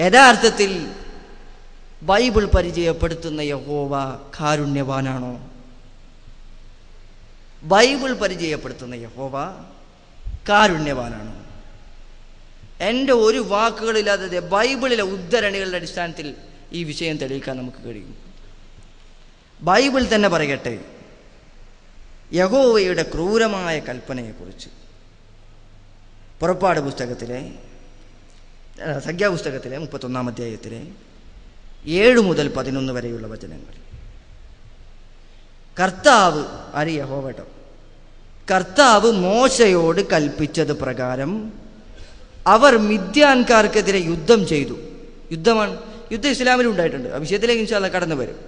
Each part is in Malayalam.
യഥാർത്ഥത്തിൽ ബൈബിൾ പരിചയപ്പെടുത്തുന്ന യഹോവ കാരുണ്യവാനാണോ? ബൈബിൾ പരിചയപ്പെടുത്തുന്ന യഹോവ കാരുണ്യവാനാണോ? എൻ്റെ ഒരു വാക്കുകളില്ലാതെ ബൈബിളിലെ ഉദ്ധരണികളുടെ അടിസ്ഥാനത്തിൽ ഈ വിഷയം തെളിയിക്കാൻ നമുക്ക് കഴിയും. ബൈബിൾ തന്നെ പറയട്ടെ യഹോവയുടെ ക്രൂരമായ കൽപ്പനയെക്കുറിച്ച്. പുറപ്പാട് പുസ്തകത്തിലെ സംഖ്യാപുസ്തകത്തിലെ 31-ാം അധ്യായത്തിലെ 7 മുതൽ 11 വരെയുള്ള വചനങ്ങൾ. കർത്താവ് യഹോവട്ടോ കർത്താവ് മോശയോട് കൽപ്പിച്ചത് പ്രകാരം അവർ മിദ്യാൻകാർക്കെതിരെ യുദ്ധം ചെയ്തു. യുദ്ധം ഇസ്ലാമിൽ ഉണ്ടായിട്ടുണ്ട്. ആ വിഷയത്തിലേക്ക് ഇൻഷാ അല്ലാഹ് കടന്നു വരും.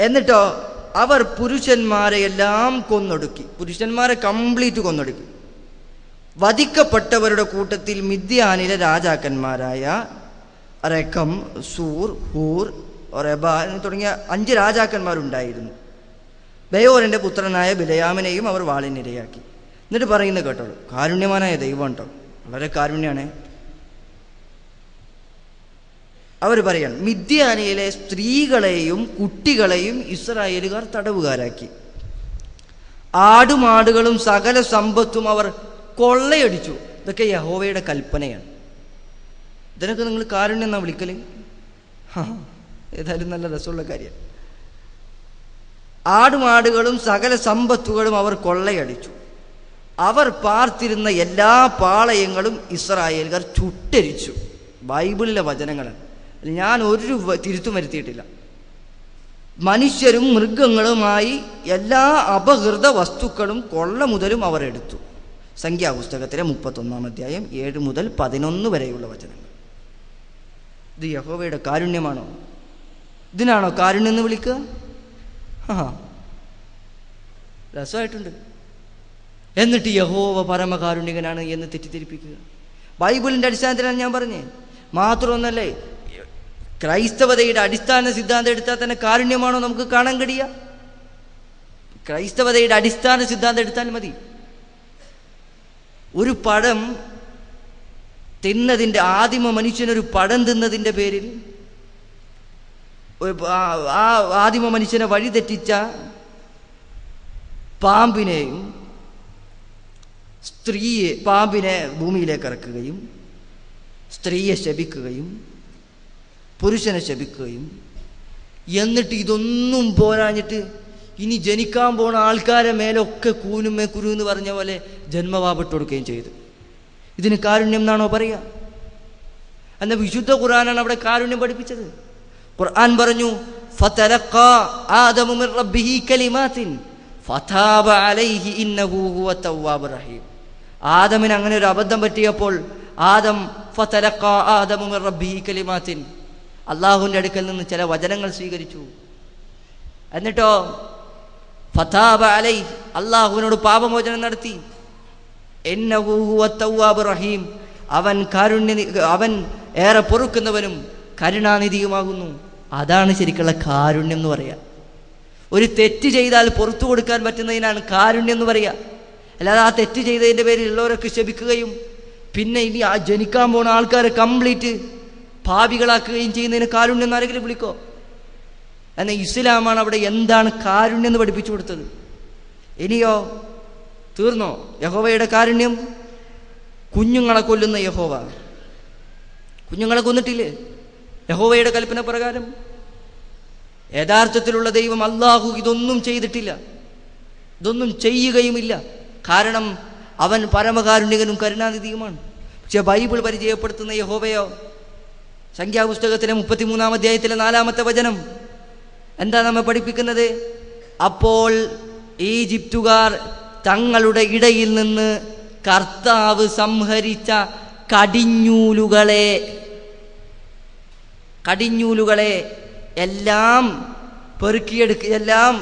എന്നിട്ടോ അവർ പുരുഷന്മാരെ എല്ലാം കൊന്നൊടുക്കി. പുരുഷന്മാരെ കംപ്ലീറ്റ് കൊന്നൊടുക്കി. വധിക്കപ്പെട്ടവരുടെ കൂട്ടത്തിൽ മിദ്യാനിലെ രാജാക്കന്മാരായ റെക്കം, സൂർ, ഹൂർ, റെബ തുടങ്ങിയ 5 രാജാക്കന്മാരുണ്ടായിരുന്നു. ബയോറിൻ്റെ പുത്രനായ ബിലയാമിനെയും അവർ വാളിനിരയാക്കി. എന്നിട്ട് പറയുന്നത് കേട്ടോളൂ, കാരുണ്യവാനായ ദൈവം കേട്ടോ, വളരെ കാരുണ്യാണ്. അവർ പറയാണ്, മിദ്യാനിയിലെ സ്ത്രീകളെയും കുട്ടികളെയും ഇസ്രായേലുകാർ തടവുകാരാക്കി. ആടുമാടുകളും സകല സമ്പത്തും അവർ കൊള്ളയടിച്ചു. ഇതൊക്കെ യഹോവയുടെ കൽപ്പനയാണ്. ഇതിനൊക്കെ നിങ്ങൾ കാരുണ്യം എന്നാ വിളിക്കല്? ഏതായാലും നല്ല രസമുള്ള കാര്യം. ആടുമാടുകളും സകല സമ്പത്തുകളും അവർ കൊള്ളയടിച്ചു. അവർ പാർത്തിരുന്ന എല്ലാ പാളയങ്ങളും ഇസ്രായേൽക്കാർ ചുട്ടരിച്ചു. ബൈബിളിലെ വചനങ്ങളാണ്. ഞാൻ ഒരു തിരുത്തും വരുത്തിയിട്ടില്ല. മനുഷ്യരും മൃഗങ്ങളുമായി എല്ലാ അപഹൃത വസ്തുക്കളും കൊള്ള മുതലും അവർ എടുത്തു. സംഖ്യാപുസ്തകത്തിലെ 31-ാം അധ്യായം 7 മുതൽ 11 വരെയുള്ള വചനങ്ങൾ. ഇത് യഹോവയുടെ കാരുണ്യമാണോ? ഇതിനാണോ കാരുണ്യം എന്ന് വിളിക്കുക? രസമായിട്ടുണ്ട്. എന്നിട്ട് യഹോവ പരമകാരുണ്യകനാണ് എന്ന് തെറ്റിദ്ധരിപ്പിക്കുക. ബൈബിളിൻ്റെ അടിസ്ഥാനത്തിലാണ് ഞാൻ പറഞ്ഞത്. മാത്രമൊന്നല്ലേ, ക്രൈസ്തവതയുടെ അടിസ്ഥാന സിദ്ധാന്തം എടുത്താൽ തന്നെ കാരുണ്യമാണോ നമുക്ക് കാണാൻ കഴിയുക? ക്രൈസ്തവതയുടെ അടിസ്ഥാന സിദ്ധാന്തം എടുത്താൽ മതി. ഒരു പഴം തിന്നതിൻ്റെ ആദിമ മനുഷ്യനൊരു പഴം തിന്നതിൻ്റെ പേരിൽ ആ ആദിമ മനുഷ്യനെ വഴിതെറ്റിച്ച പാമ്പിനെയും പാമ്പിനെ ഭൂമിയിലേക്ക് ഇറക്കുകയും സ്ത്രീയെ ശപിക്കുകയും പുരുഷനെ ശപിക്കുകയും എന്നിട്ട് ഇതൊന്നും പോരാഞ്ഞിട്ട് ഇനി ജനിക്കാൻ പോണ ആൾക്കാരെ മേലൊക്കെ കൂനുമേ കുരു എന്ന് പറഞ്ഞ പോലെ ജന്മവാപിട്ട് കൊടുക്കുകയും ചെയ്തു. ഇതിന് കാരുണ്യം എന്നാണോ പറയുക? എന്നാൽ വിശുദ്ധ ഖുർആനാണ് അവിടെ കാരുണ്യം പഠിപ്പിച്ചത്. ഖുർആൻ പറഞ്ഞു, ഫതലഖാ ആദമു മിർ റബ്ബിഹി കലിമാത്തിൻ ഫതാബ അലൈഹി ഇന്നഹു ഹുവ തവ്വാബുർ റഹീം. ആദമിന് അങ്ങനെ ഒരു അബദ്ധം പറ്റിയപ്പോൾ ഫതലഖാ ആദമു മിർ റബ്ബിഹി കലിമാത്തിൻ, അള്ളാഹുവിൻ്റെ അടുക്കൽ നിന്ന് ചില വചനങ്ങൾ സ്വീകരിച്ചു. എന്നിട്ടോ ഫതാബ അലൈഹി, അള്ളാഹുവിനോട് പാപമോചനം നടത്തി. ഇന്നഹു ഹുവ തവ്വാബുർ റഹീം, അവൻ ഏറെ പൊറുക്കുന്നവനും കരുണാനിധിയുമാകുന്നു. അതാണ് ശരിക്കുള്ള കാരുണ്യം എന്ന് പറയുക. ഒരു തെറ്റ് ചെയ്താൽ പുറത്തു കൊടുക്കാൻ പറ്റുന്നതിനാണ് കാരുണ്യം എന്ന് പറയുക. അല്ലാതെ ആ തെറ്റ് ചെയ്തതിൻ്റെ പേരിൽ ഉള്ളവരൊക്കെ ശപിക്കുകയും പിന്നെ ഇനി ആ ജനിക്കാൻ പോണ ആൾക്കാരെ കംപ്ലീറ്റ് പാപികളാക്കുകയും ചെയ്യുന്നതിന് കാരുണ്യം എന്ന് ആരെങ്കിലും വിളിക്കോ? എന്നാൽ ഇസ്ലാമാണ് അവിടെ എന്താണ് കാരുണ്യം എന്ന് പഠിപ്പിച്ചു കൊടുത്തത്. ഇനിയോ തീർന്നോ യഹോവയുടെ കാരുണ്യം? കുഞ്ഞുങ്ങളെ കൊല്ലുന്ന യഹോവ കുഞ്ഞുങ്ങളെ കൊന്നിട്ടില്ലേ യഹോവയുടെ കൽപ്പന പ്രകാരം? യഥാർത്ഥത്തിലുള്ള ദൈവം അല്ലാഹു ഇതൊന്നും ചെയ്തിട്ടില്ല, ഇതൊന്നും ചെയ്യുകയുമില്ല. കാരണം അവൻ പരമകാരുണ്യകനും കരുണാനിധിയുമാണ്. പക്ഷെ ബൈബിൾ പരിചയപ്പെടുത്തുന്ന യഹോവയോ? സംഖ്യാപുസ്തകത്തിലെ 33-ാം അധ്യായത്തിലെ 4-ാമത്തെ വചനം എന്താ നമ്മെ പഠിപ്പിക്കുന്നത്? അപ്പോൾ ഈജിപ്തുകാർ തങ്ങളുടെ ഇടയിൽ നിന്ന് കർത്താവ് സംഹരിച്ച കടിഞ്ഞൂലുകളെ എല്ലാം എല്ലാം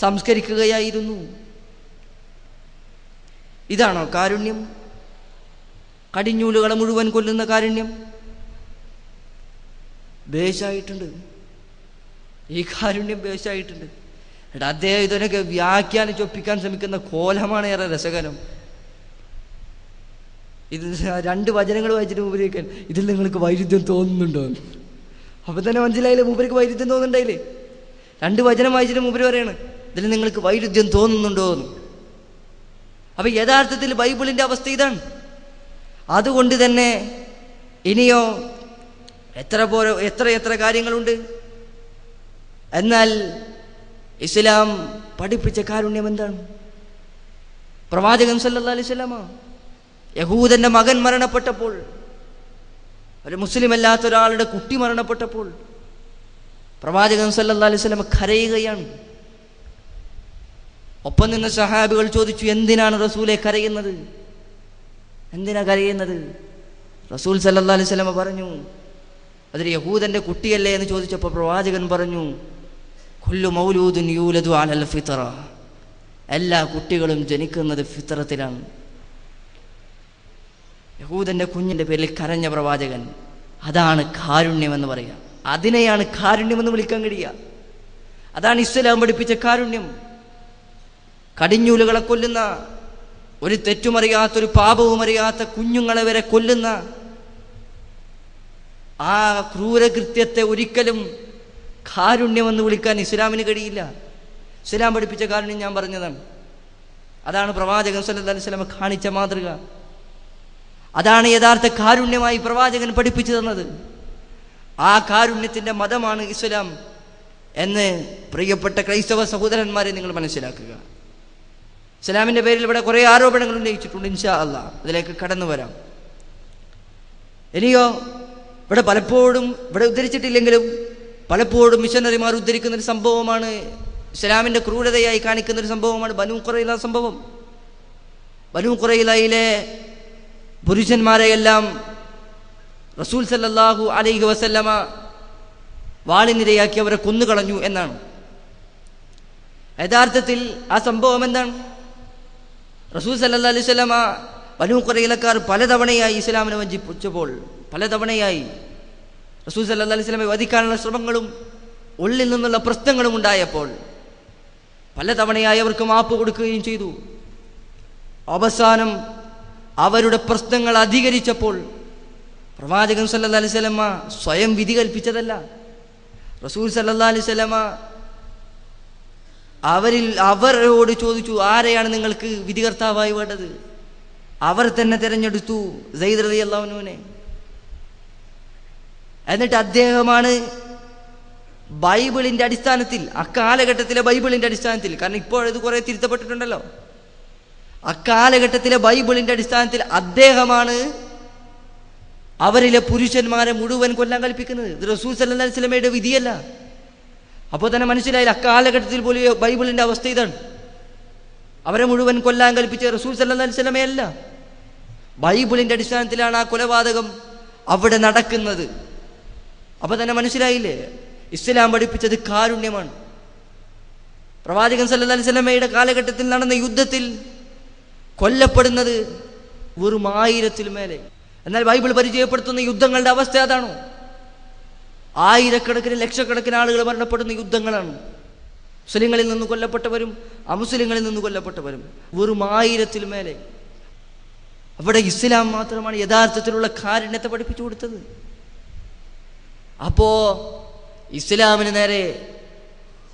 സംസ്കരിക്കുകയായിരുന്നു. ഇതാണോ കാരുണ്യം? കടിഞ്ഞൂലുകളെ മുഴുവൻ കൊല്ലുന്ന കാരുണ്യം? ബേശായിട്ടുണ്ട്, ഈ കാരുണ്യം ബേശായിട്ടുണ്ട്. അദ്ദേഹം ഇതിനൊക്കെ വ്യാഖ്യാനിച്ചൊപ്പിക്കാൻ ശ്രമിക്കുന്ന കോലമാണ് ഏറെ രസകരം. ഇത് 2 വചനങ്ങൾ വായിച്ചിട്ട് മൂപ്പരിക്കാൻ ഇതിൽ നിങ്ങൾക്ക് വൈരുദ്ധ്യം തോന്നുന്നുണ്ടോ? അപ്പം തന്നെ മനസ്സിലായില്ലേ മൂപ്പർക്ക് വൈരുദ്ധ്യം തോന്നുന്നുണ്ടായില്ലേ? 2 വചനം വായിച്ചിട്ട് മൂപ്പര് പറയാണ് ഇതിൽ നിങ്ങൾക്ക് വൈരുദ്ധ്യം തോന്നുന്നുണ്ടോ എന്ന്. അപ്പം യഥാർത്ഥത്തിൽ ബൈബിളിൻ്റെ അവസ്ഥ ഇതാണ്. അതുകൊണ്ട് തന്നെ ഇനിയോ എത്ര കാര്യങ്ങളുണ്ട്. എന്നാൽ ഇസ്ലാം പഠിപ്പിച്ച കാരുണ്യം എന്താണ്? പ്രവാചകൻ സല്ലല്ലാഹു അലൈഹി വസല്ലമ യഹൂദന്റെ മകൻ മരണപ്പെട്ടപ്പോൾ, ഒരു മുസ്ലിം അല്ലാത്ത ഒരാളുടെ കുട്ടി മരണപ്പെട്ടപ്പോൾ പ്രവാചകൻ സല്ലല്ലാഹു അലൈഹി വസല്ലമ കരയുകയാണ്. ഒപ്പം നിന്ന സഹാബികൾ ചോദിച്ചു, എന്തിനാണ് റസൂലെ കരയുന്നത്? എന്തിനാ കരയുന്നത്? റസൂൽ സല്ലല്ലാഹു അലൈഹി വസല്ലമ പറഞ്ഞു, അതൊരു യഹൂദന്റെ കുട്ടിയല്ലേ എന്ന് ചോദിച്ചപ്പോൾ പ്രവാചകൻ പറഞ്ഞു, കുല്ലു മൗലൂദുൻ യൂലദു അലൽ ഫിത്ര, എല്ലാ കുട്ടികളും ജനിക്കുന്നത് ഫിത്രത്തിലാണ്. യഹൂദന്റെ കുഞ്ഞിൻ്റെ പേരിൽ കരഞ്ഞ പ്രവാചകൻ, അതാണ് കാരുണ്യമെന്ന് പറയുക. അതിനെയാണ് കാരുണ്യമെന്ന് വിളിക്കാൻ കഴിയുക. അതാണ് ഇസ്ലാം പഠിപ്പിച്ച കാരുണ്യം. കടിഞ്ഞൂലുകളെ കൊല്ലുന്ന, ഒരു തെറ്റുമറിയാത്ത, ഒരു പാപവും അറിയാത്ത കുഞ്ഞുങ്ങളെ വരെ കൊല്ലുന്ന ആ ക്രൂരകൃത്യത്തെ ഒരിക്കലും കാരുണ്യമെന്ന് വിളിക്കാൻ ഇസ്ലാമിന് കഴിയില്ല. ഇസ്ലാം പഠിപ്പിച്ച കാരുണ്യം ഞാൻ പറഞ്ഞതാണ്. അതാണ് പ്രവാചകൻ സല്ലല്ലാഹു അലൈഹി വസല്ലം കാണിച്ച മാതൃക. അതാണ് യഥാർത്ഥ കാരുണ്യമായി പ്രവാചകൻ പഠിപ്പിച്ചു തന്നത്. ആ കാരുണ്യത്തിൻ്റെ മതമാണ് ഇസ്ലാം എന്ന് പ്രിയപ്പെട്ട ക്രൈസ്തവ സഹോദരന്മാരെ നിങ്ങൾ മനസ്സിലാക്കുക. ഇസ്ലാമിൻ്റെ പേരിൽ ഇവിടെ കുറേ ആരോപണങ്ങൾ ഉന്നയിച്ചിട്ടുണ്ട്. ഇൻഷാ അല്ലാഹ് അതിലേക്ക് കടന്നു വരാം. ഇനിയോ ഇവിടെ പലപ്പോഴും, ഇവിടെ ഉദ്ധരിച്ചിട്ടില്ലെങ്കിലും പലപ്പോഴും മിഷനറിമാർ ഉദ്ധരിക്കുന്നൊരു സംഭവമാണ്, ഇസ്ലാമിൻ്റെ ക്രൂരതയായി കാണിക്കുന്നൊരു സംഭവമാണ് ബനൂ ഖുറൈള സംഭവം. ബനൂ ഖുറൈളയിലെ പുരുഷന്മാരെയെല്ലാം റസൂൽ സല്ലല്ലാഹു അലൈഹി വസല്ലമ വാളിനിരയാക്കി അവരെ കൊന്നുകളഞ്ഞു എന്നാണ്. യഥാർത്ഥത്തിൽ ആ സംഭവം എന്താണ്? റസൂൽ സല്ലല്ലാഹു അലൈഹി വസല്ലമ ബനൂ ഖുറൈളക്കാർ പലതവണയായി ഇസ്ലാമിനെ വഞ്ചിപ്പിച്ചപ്പോൾ, പലതവണയായി റസൂൽ സല്ലല്ലാഹു അലൈഹി വസല്ലമയെ വധിക്കാനുള്ള ശ്രമങ്ങളും ഉള്ളിൽ നിന്നുള്ള പ്രശ്നങ്ങളും ഉണ്ടായപ്പോൾ പലതവണയായി അവർക്ക് മാപ്പ് കൊടുക്കുകയും ചെയ്തു. അവസാനം അവരുടെ പ്രശ്നങ്ങൾ അധികരിച്ചപ്പോൾ പ്രവാചകൻ സല്ലല്ലാഹു അലൈഹി വസല്ലമ സ്വയം വിധി കൽപ്പിച്ചതല്ല. റസൂൽ സല്ലല്ലാഹു അലൈഹി വസല്ലമ അവരോട് ചോദിച്ചു, ആരെയാണ് നിങ്ങൾക്ക് വിധികർത്താവായി വേണ്ടത്? അവർ തന്നെ തിരഞ്ഞെടുത്തു സയ്യിദ് റളിയല്ലാഹു അൻഹുവിനെ. എന്നിട്ട് അദ്ദേഹമാണ് ബൈബിളിൻ്റെ അടിസ്ഥാനത്തിൽ, അക്കാലഘട്ടത്തിലെ ബൈബിളിൻ്റെ അടിസ്ഥാനത്തിൽ, കാരണം ഇപ്പോൾ ഇത് കുറേ തിരുത്തപ്പെട്ടിട്ടുണ്ടല്ലോ, അക്കാലഘട്ടത്തിലെ ബൈബിളിൻ്റെ അടിസ്ഥാനത്തിൽ അദ്ദേഹമാണ് അവരിലെ പുരുഷന്മാരെ മുഴുവൻ കൊല്ലാൻ കൽപ്പിക്കുന്നത്. ഇത് റസൂൽ സല്ലല്ലാഹു അലൈഹി വസല്ലമയുടെ വിധിയല്ല. അപ്പോൾ തന്നെ മനസ്സിലായില്ല, അക്കാലഘട്ടത്തിൽ പോലും ബൈബിളിൻ്റെ അവസ്ഥ ഇതാണ്. അവരെ മുഴുവൻ കൊല്ലാൻ കൽപ്പിച്ച റസൂൽ സല്ലല്ലാഹു അലൈഹി വസല്ലമയല്ല. ബൈബിളിൻ്റെ അടിസ്ഥാനത്തിലാണ് ആ കൊലപാതകം അവിടെ നടക്കുന്നത്. അപ്പോൾ തന്നെ മനസ്സിലായില്ലേ, ഇസ്ലാം പഠിപ്പിച്ചത് കാരുണ്യമാണ്. പ്രവാചകൻ സല്ലല്ലാഹു അലൈഹി വസല്ലമയുടെ കാലഘട്ടത്തിൽ നടന്ന യുദ്ധത്തിൽ കൊല്ലപ്പെടുന്നത് വെറും 1000-ൽ മേലെ. എന്നാൽ ബൈബിൾ പരിചയപ്പെടുത്തുന്ന യുദ്ധങ്ങളുടെ അവസ്ഥ അതാണോ? ആയിരക്കണക്കിന് ലക്ഷക്കണക്കിന് ആളുകൾ മരണപ്പെടുന്ന യുദ്ധങ്ങളാണ്. മുസ്ലിങ്ങളിൽ നിന്ന് കൊല്ലപ്പെട്ടവരും അമുസ്ലിങ്ങളിൽ നിന്ന് കൊല്ലപ്പെട്ടവരും വെറും 1000-ൽ മേലെ. അവിടെ ഇസ്ലാം മാത്രമാണ് യഥാർത്ഥത്തിലുള്ള കാരുണ്യത്തെ പഠിപ്പിച്ചു കൊടുത്തത്. അപ്പോ ഇസ്ലാമിന് നേരെ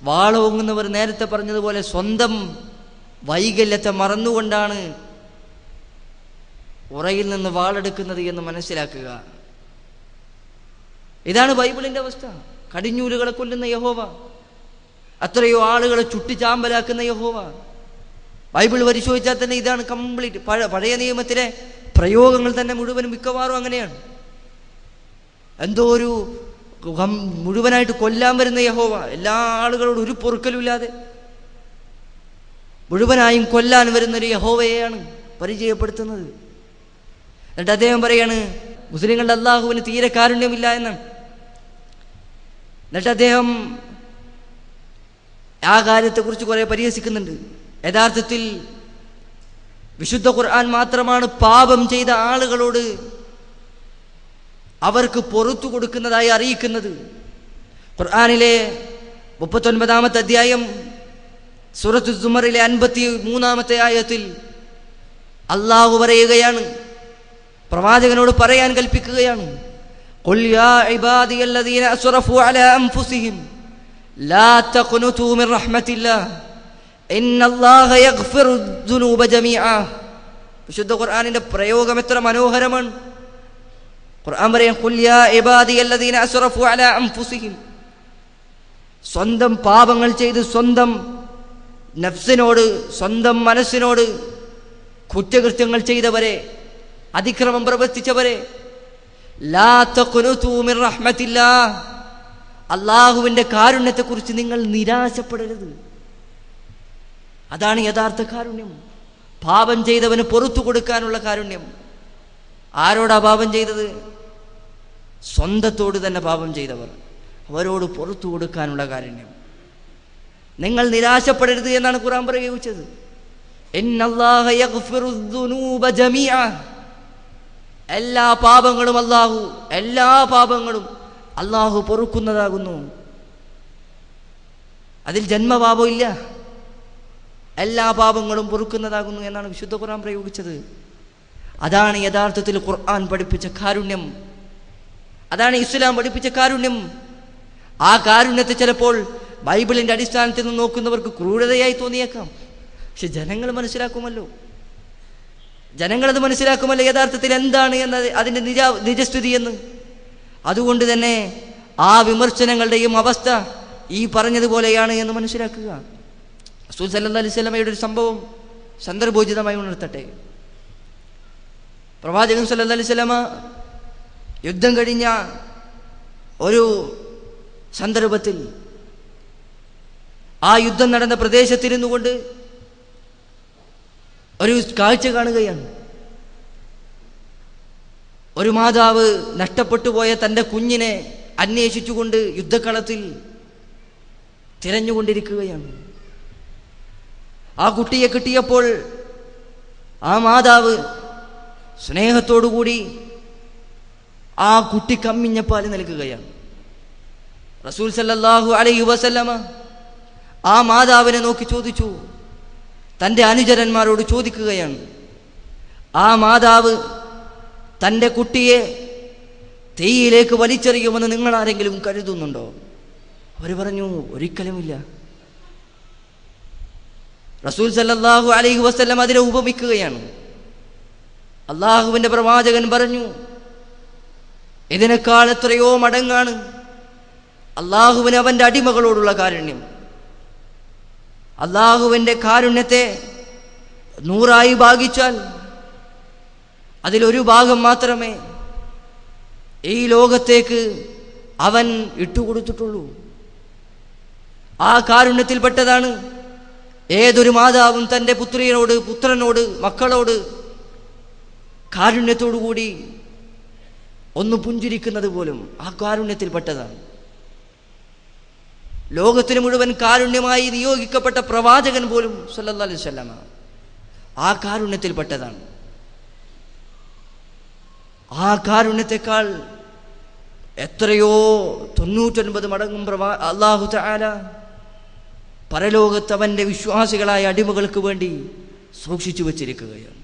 വാളോങ്ങുന്നവർ നേരത്തെ പറഞ്ഞതുപോലെ സ്വന്തം വൈകല്യത്തെ മറന്നുകൊണ്ടാണ് ഉറയിൽ നിന്ന് വാളെടുക്കുന്നത് എന്ന് മനസ്സിലാക്കുക. ഇതാണ് ബൈബിളിൻ്റെ അവസ്ഥ. കടിഞ്ഞൂലുകളെ കൊല്ലുന്ന യഹോവ, അത്രയോ ആളുകളെ ചുട്ടിച്ചാമ്പലാക്കുന്ന യഹോവ. ബൈബിൾ പരിശോധിച്ചാൽ തന്നെ ഇതാണ് കംപ്ലീറ്റ്. പഴയ നിയമത്തിലെ പ്രയോഗങ്ങൾ തന്നെ മുഴുവനും മിക്കവാറും അങ്ങനെയാണ്. എന്തോ ഒരു മുഴുവനായിട്ട് കൊല്ലാൻ വരുന്ന യഹോവ, എല്ലാ ആളുകളോടും ഒരു പൊറുക്കലും ഇല്ലാതെ മുഴുവനായും കൊല്ലാൻ വരുന്നൊരു യഹോവയെയാണ് പരിചയപ്പെടുത്തുന്നത്. എന്നിട്ട് അദ്ദേഹം പറയാണ്, മുസ്ലിങ്ങളുടെ അള്ളാഹുവിന് തീരെ കാരുണ്യമില്ല എന്നാണ്. എന്നിട്ട് അദ്ദേഹം ആ കാര്യത്തെക്കുറിച്ച് കുറെ പരിഹസിക്കുന്നുണ്ട്. യഥാർത്ഥത്തിൽ വിശുദ്ധ ഖുർആൻ മാത്രമാണ് പാപം ചെയ്ത ആളുകളോട് അവർക്ക് പൊറുത്തു കൊടുക്കുന്നതായി അറിയിക്കുന്നത്. ഖുർആനിലെ 39-ാമത്തെ അധ്യായം സൂറത്തു സുമറിലെ 53-ാമത്തെ ആയത്തിൽ അള്ളാഹു പറയുകയാണ്, പ്രവാചകനോട് പറയാൻ കൽപ്പിക്കുകയാണ്. ഖുൽ യാ ഇബാദിയല്ലദീന അസ്റഫു അലാ അൻഫുസിഹിം ലാ തഖ്നുതു മിർ റഹ്മത്തില്ലാഹ് ഇന്നല്ലാഹ യഗ്ഫിറു ദുനൂബ ജമീഅ. വിശുദ്ധ ഖുർആനിന്റെ പ്രയോഗം എത്ര മനോഹരമാണ്. ഖുർആൻ പറയാൻ ഖുൽ യാ ഇബാദിയല്ലദീന അസ്റഫു അലാ അൻഫുസിഹിം, സ്വന്തം പാപങ്ങൾ ചെയ്ത് സ്വന്തം നഫ്സിനോട് സ്വന്തം മനസ്സിനോട് കുറ്റകൃത്യങ്ങൾ ചെയ്തവരെ, അതിക്രമം പ്രവർത്തിച്ചവരെ, ലാ തഖ്നുതു മിർ റഹ്മത്തില്ലാഹ്, അല്ലാഹുവിന്റെ കാരുണ്യത്തെക്കുറിച്ച് നിങ്ങൾ നിരാശപ്പെടരുത്. അതാണ് യഥാർത്ഥ കാരുണ്യം. പാപം ചെയ്തവന് പുറത്തു കൊടുക്കാനുള്ള കാരുണ്യം. ആരോടാ പാപം ചെയ്തത്? സ്വന്തത്തോട് തന്നെ പാപം ചെയ്തവർ, അവരോട് പുറത്തു കൊടുക്കാനുള്ള കാരുണ്യം. നിങ്ങൾ നിരാശപ്പെടരുത് എന്നാണ് ഖുർആൻ പ്രയോഗിച്ചത്. ഇന്നല്ലാഹ യഗ്ഫിറു ദുനൂബ ജമീഅ, എല്ലാ പാപങ്ങളും അല്ലാഹു പൊറുക്കുന്നതാകുന്നു. അതിൽ ജന്മപാപം ഇല്ല, എല്ലാ പാപങ്ങളും പൊറുക്കുന്നതാകുന്നു എന്നാണ് വിശുദ്ധ ഖുർആൻ പ്രയോഗിച്ചത്. അതാണ് യഥാർത്ഥത്തിൽ ഖുർആൻ പഠിപ്പിച്ച കാരുണ്യം. അതാണ് ഇസ്ലാം പഠിപ്പിച്ച കാരുണ്യം. ആ കാരുണ്യത്തെ ചിലപ്പോൾ ബൈബിളിന്റെ അടിസ്ഥാനത്തിൽ നിന്ന് നോക്കുന്നവർക്ക് ക്രൂരതയായി തോന്നിയേക്കാം. പക്ഷെ ജനങ്ങൾ മനസ്സിലാക്കുമല്ലോ യഥാർത്ഥത്തിൽ എന്താണ് എന്നത്, അതിന്റെ നിജസ്ഥിതി എന്ന്. അതുകൊണ്ട് തന്നെ ആ വിമർശനങ്ങളുടെയും അവസ്ഥ ഈ പറഞ്ഞതുപോലെയാണ് എന്ന് മനസ്സിലാക്കുക. റസൂൽ സല്ലല്ലാഹു അലൈഹി വസല്ലമയുടെ ഒരു സംഭവം സന്ദർഭോചിതമായി ഉണർത്തട്ടെ. പ്രവാചകൻ സല്ലല്ലാഹു അലൈഹി വസല്ലമ യുദ്ധം കഴിഞ്ഞ ഒരു സന്ദർഭത്തിൽ ആ യുദ്ധം നടന്ന പ്രദേശത്തിരുന്നു കൊണ്ട് ഒരു കാഴ്ച കാണുകയാണ്. ഒരു മാതാവ് നഷ്ടപ്പെട്ടു പോയ തൻ്റെ കുഞ്ഞിനെ അന്വേഷിച്ചുകൊണ്ട് യുദ്ധക്കളത്തിൽ തിരഞ്ഞുകൊണ്ടിരിക്കുകയാണ്. ആ കുട്ടിയെ കിട്ടിയപ്പോൾ ആ മാതാവ് സ്നേഹത്തോടുകൂടി ആ കുട്ടി കമ്മിഞ്ഞ പാല് നൽകുകയാണ്. റസൂൽ സല്ലല്ലാഹു അലൈഹി വസല്ലമ ആ മാതാവിനെ നോക്കി ചോദിച്ചു, തൻ്റെ അനുചരന്മാരോട് ചോദിക്കുകയാണ്, ആ മാതാവ് തൻ്റെ കുട്ടിയെ തീയിലേക്ക് വലിച്ചെറിയുമെന്ന് നിങ്ങൾ ആരെങ്കിലും കരുതുന്നുണ്ടോ? അവർ പറഞ്ഞു, ഒരിക്കലുമില്ല. റസൂൽ സല്ലല്ലാഹു അലൈഹി വസല്ലം അതിനെ ഉപമിക്കുകയാണ്. അള്ളാഹുവിൻ്റെ പ്രവാചകൻ പറഞ്ഞു, ഇതിനേക്കാൾ എത്രയോ മടങ്ങാണ് അള്ളാഹുവിന് അവൻ്റെ അടിമകളോടുള്ള കാരുണ്യം. അള്ളാഹുവിൻ്റെ കാരുണ്യത്തെ 100 ഭാഗിച്ചാൽ അതിലൊരു ഭാഗം മാത്രമേ ഈ ലോകത്തേക്ക് അവൻ ഇട്ടുകൊടുത്തിട്ടുള്ളൂ. ആ കാരുണ്യത്തിൽപ്പെട്ടതാണ് ഏതൊരു മാതാവും തൻ്റെ പുത്രനോട് മക്കളോട് കാരുണ്യത്തോടുകൂടി ഒന്ന് പുഞ്ചിരിക്കുന്നത് പോലും ആ കാരുണ്യത്തിൽപ്പെട്ടതാണ്. ലോകത്തിന് മുഴുവൻ കാരുണ്യമായി നിയോഗിക്കപ്പെട്ട പ്രവാചകൻ പോലും സല്ലല്ലാഹു അലൈഹി വസല്ലമ ആ കാരുണ്യത്തിൽപ്പെട്ടതാണ്. ആ കാരുണ്യത്തെക്കാൾ എത്രയോ 99 മടങ്ങും അല്ലാഹു തആല പരലോകത്ത് അവൻ്റെ വിശ്വാസികളായ അടിമകൾക്ക് വേണ്ടി സൂക്ഷിച്ചു വച്ചിരിക്കുകയാണ്.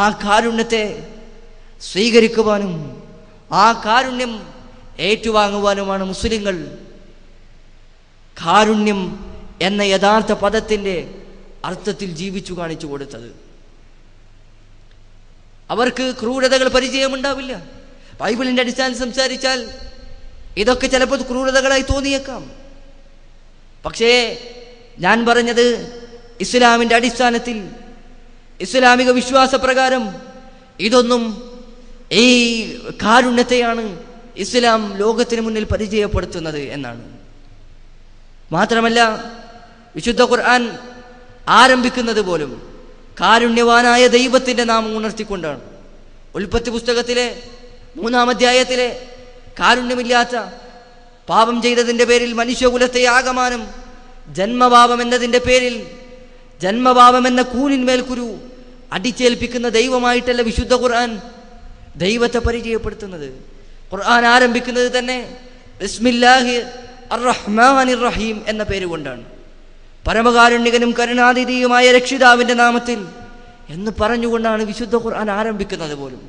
ആ കാരുണ്യത്തെ സ്വീകരിക്കുവാനും ആ കാരുണ്യം ഏറ്റുവാങ്ങുവാനുമാണ് മുസ്ലിങ്ങൾ കാരുണ്യം എന്ന യഥാർത്ഥ പദത്തിൻ്റെ അർത്ഥത്തിൽ ജീവിച്ചു കാണിച്ചു കൊടുത്തത്. അവർക്ക് ക്രൂരതകൾ പരിചയമുണ്ടാവില്ല. ബൈബിളിൻ്റെ അടിസ്ഥാനത്തിൽ സംസാരിച്ചാൽ ഇതൊക്കെ ചിലപ്പോൾ ക്രൂരതകളായി തോന്നിയേക്കാം. പക്ഷേ ഞാൻ പറഞ്ഞത് ഇസ്ലാമിൻ്റെ അടിസ്ഥാനത്തിൽ ഇസ്ലാമിക വിശ്വാസപ്രകാരം ഇതൊന്നും ഈ കാരുണ്യത്തെയാണ് ഇസ്ലാം ലോകത്തിന് മുന്നിൽ പരിചയപ്പെടുത്തുന്നത് എന്നാണ്. മാത്രമല്ല വിശുദ്ധ ഖുർആൻ ആരംഭിക്കുന്നത് പോലും കാരുണ്യവാനായ ദൈവത്തിൻ്റെ നാമം ഉണർത്തിക്കൊണ്ടാണ്. ഉൽപ്പത്തി പുസ്തകത്തിലെ 3-ാം അധ്യായത്തിലെ കാരുണ്യമില്ലാത്ത പാപം ചെയ്തതിൻ്റെ പേരിൽ മനുഷ്യകുലത്തെ ആകമാനം ജന്മപാപം എന്നതിൻ്റെ പേരിൽ ജന്മപാപം എന്ന കൂനിന്മേൽ കുരു അടിച്ചേൽപ്പിക്കുന്ന ദൈവമായിട്ടല്ല വിശുദ്ധ ഖുർആൻ ദൈവത്തെ പരിചയപ്പെടുത്തുന്നത്. ഖുർആൻ ആരംഭിക്കുന്നത് തന്നെ ബിസ്മില്ലാഹി അർ-റഹ്മാനിർ റഹീം എന്ന പേരുകൊണ്ടാണ്. പരമകാരുണ്യകനും കരുണാനിധിയുമായ രക്ഷിതാവിൻ്റെ നാമത്തിൽ എന്ന് പറഞ്ഞുകൊണ്ടാണ് വിശുദ്ധ ഖുർആൻ ആരംഭിക്കുന്നത് പോലും.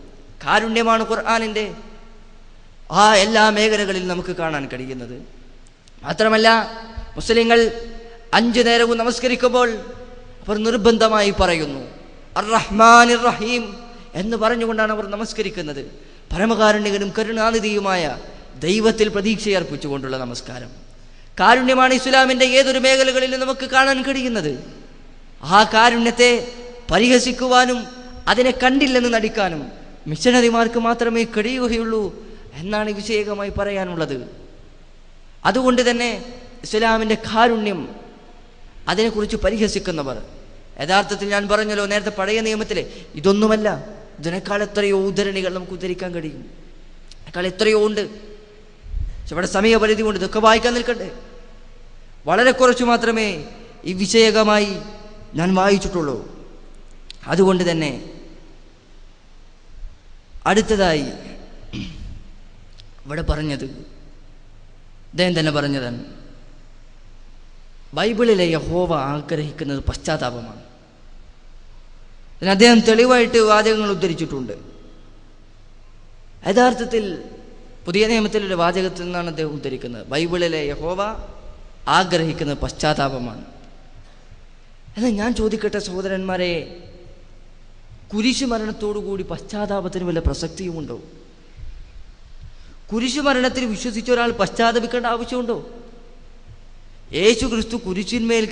കാരുണ്യമാണ് ഖുർആനിൻ്റെ ആ എല്ലാ മേഖലകളിലും നമുക്ക് കാണാൻ കഴിയുന്നത്. മാത്രമല്ല, മുസ്ലിങ്ങൾ 5 നേരവും നമസ്കരിക്കുമ്പോൾ അവർ നിർബന്ധമായി പറയുന്നു അർ-റഹ്മാനിർ റഹീം എന്ന് പറഞ്ഞുകൊണ്ടാണ് അവർ നമസ്കരിക്കുന്നത്. പരമകാരുണ്യകനും കരുണാനിധിയുമായ ദൈവത്തിൽ പ്രതീക്ഷയർപ്പിച്ചുകൊണ്ടുള്ള നമസ്കാരം. കാരുണ്യമാണ് ഇസ്ലാമിൻ്റെ ഏതൊരു മേഖലകളിലും നമുക്ക് കാണാൻ കഴിയുന്നത്. ആ കാരുണ്യത്തെ പരിഹസിക്കുവാനും അതിനെ കണ്ടില്ലെന്ന് നടിക്കാനും മിഷനറിമാർക്ക് മാത്രമേ കഴിയുകയുള്ളൂ എന്നാണ് വിഷയകമായി പറയാനുള്ളത്. അതുകൊണ്ട് തന്നെ ഇസ്ലാമിൻ്റെ കാരുണ്യം അതിനെക്കുറിച്ച് പരിഹസിക്കുന്നവർ യഥാർത്ഥത്തിൽ ഞാൻ പറഞ്ഞല്ലോ നേരത്തെ പഴയ നിയമത്തിലെ ഇതൊന്നുമല്ല, ഇതിനേക്കാൾ എത്രയോ ഉദ്ധരണികൾ നമുക്ക് ഉദ്ധരിക്കാൻ കഴിയും. അതിനേക്കാൾ എത്രയോ ഉണ്ട്. പക്ഷെ ഇവിടെ സമയപരിധി കൊണ്ട് ഇതൊക്കെ വായിക്കാൻ നിൽക്കട്ടെ. വളരെ കുറച്ച് മാത്രമേ ഈ വിഷയകമായി ഞാൻ വായിച്ചിട്ടുള്ളൂ. അതുകൊണ്ട് തന്നെ അടുത്തതായി ഇവിടെ പറഞ്ഞത് അദ്ദേഹം തന്നെ പറഞ്ഞതാണ്, ബൈബിളിലെ യഹോവ ആഗ്രഹിക്കുന്നത് പശ്ചാത്താപമാണ്. അതിന് അദ്ദേഹം തെളിവായിട്ട് വാചകങ്ങൾ ഉദ്ധരിച്ചിട്ടുണ്ട്. യഥാർത്ഥത്തിൽ പുതിയ നിയമത്തിലുള്ള വാചകത്തിൽ നിന്നാണ് അദ്ദേഹം ഉദ്ധരിക്കുന്നത്. ബൈബിളിലെ യഹോവ ആഗ്രഹിക്കുന്നത് പശ്ചാത്താപമാണ്. എന്നാൽ ഞാൻ ചോദിക്കട്ടെ സഹോദരന്മാരെ, കുരിശുമരണത്തോടുകൂടി പശ്ചാത്താപത്തിന് വല്ല പ്രസക്തിയുമുണ്ടോ? കുരിശുമരണത്തിൽ വിശ്വസിച്ച ഒരാൾ പശ്ചാത്തപിക്കേണ്ട ആവശ്യമുണ്ടോ? യേശു ക്രിസ്തു കുരിശിന്മേൽ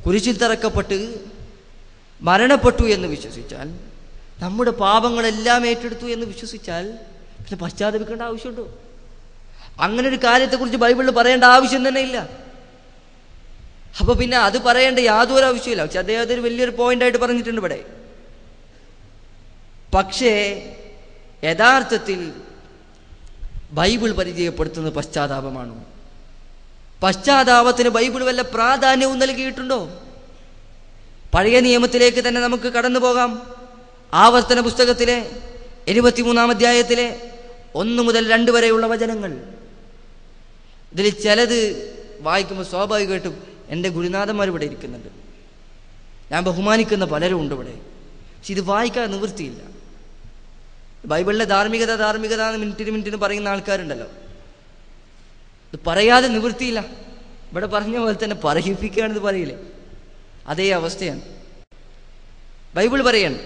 കുരിശിൽ തറക്കപ്പെട്ട് മരണപ്പെട്ടു എന്ന് വിശ്വസിച്ചാൽ, നമ്മുടെ പാപങ്ങളെല്ലാം ഏറ്റെടുത്തു എന്ന് വിശ്വസിച്ചാൽ പിന്നെ പശ്ചാത്തപിക്കേണ്ട ആവശ്യമുണ്ടോ? അങ്ങനെ ഒരു കാര്യത്തെക്കുറിച്ച് ബൈബിളിൽ പറയേണ്ട ആവശ്യം തന്നെ ഇല്ല. അപ്പൊ പിന്നെ അത് പറയേണ്ട യാതൊരു ആവശ്യമില്ല. പക്ഷെ അദ്ദേഹം ഒരു വലിയൊരു പോയിന്റായിട്ട് പറഞ്ഞിട്ടുണ്ട് ഇവിടെ. പക്ഷേ യഥാർത്ഥത്തിൽ ബൈബിൾ പരിചയപ്പെടുത്തുന്നത് പശ്ചാത്താപമാണോ? പശ്ചാത്താപത്തിന് ബൈബിൾ വല്ല പ്രാധാന്യവും നൽകിയിട്ടുണ്ടോ? പഴയ നിയമത്തിലേക്ക് തന്നെ നമുക്ക് കടന്നു പോകാം. ആവർത്തന പുസ്തകത്തിലെ 23-ാം അധ്യായത്തിലെ 1 മുതൽ 2 വരെയുള്ള വചനങ്ങൾ. ഇതിൽ ചിലത് വായിക്കുമ്പോൾ സ്വാഭാവികമായിട്ടും എൻ്റെ ഗുരുനാഥന്മാർ ഇവിടെ ഇരിക്കുന്നുണ്ട്, ഞാൻ ബഹുമാനിക്കുന്ന പലരും ഉണ്ട് ഇവിടെ. പക്ഷെ ഇത് വായിക്കാൻ നിവൃത്തിയില്ല. ബൈബിളിലെ ധാർമ്മികത എന്ന് മിനിറ്റിന് പറയുന്ന ആൾക്കാരുണ്ടല്ലോ, ഇത് പറയാതെ നിവൃത്തിയില്ല. ഇവിടെ പറഞ്ഞ പോലെ തന്നെ പറയിപ്പിക്കുകയാണെന്ന് പറയില്ലേ, അതേ അവസ്ഥയാണ്. ബൈബിൾ പറയാണ്,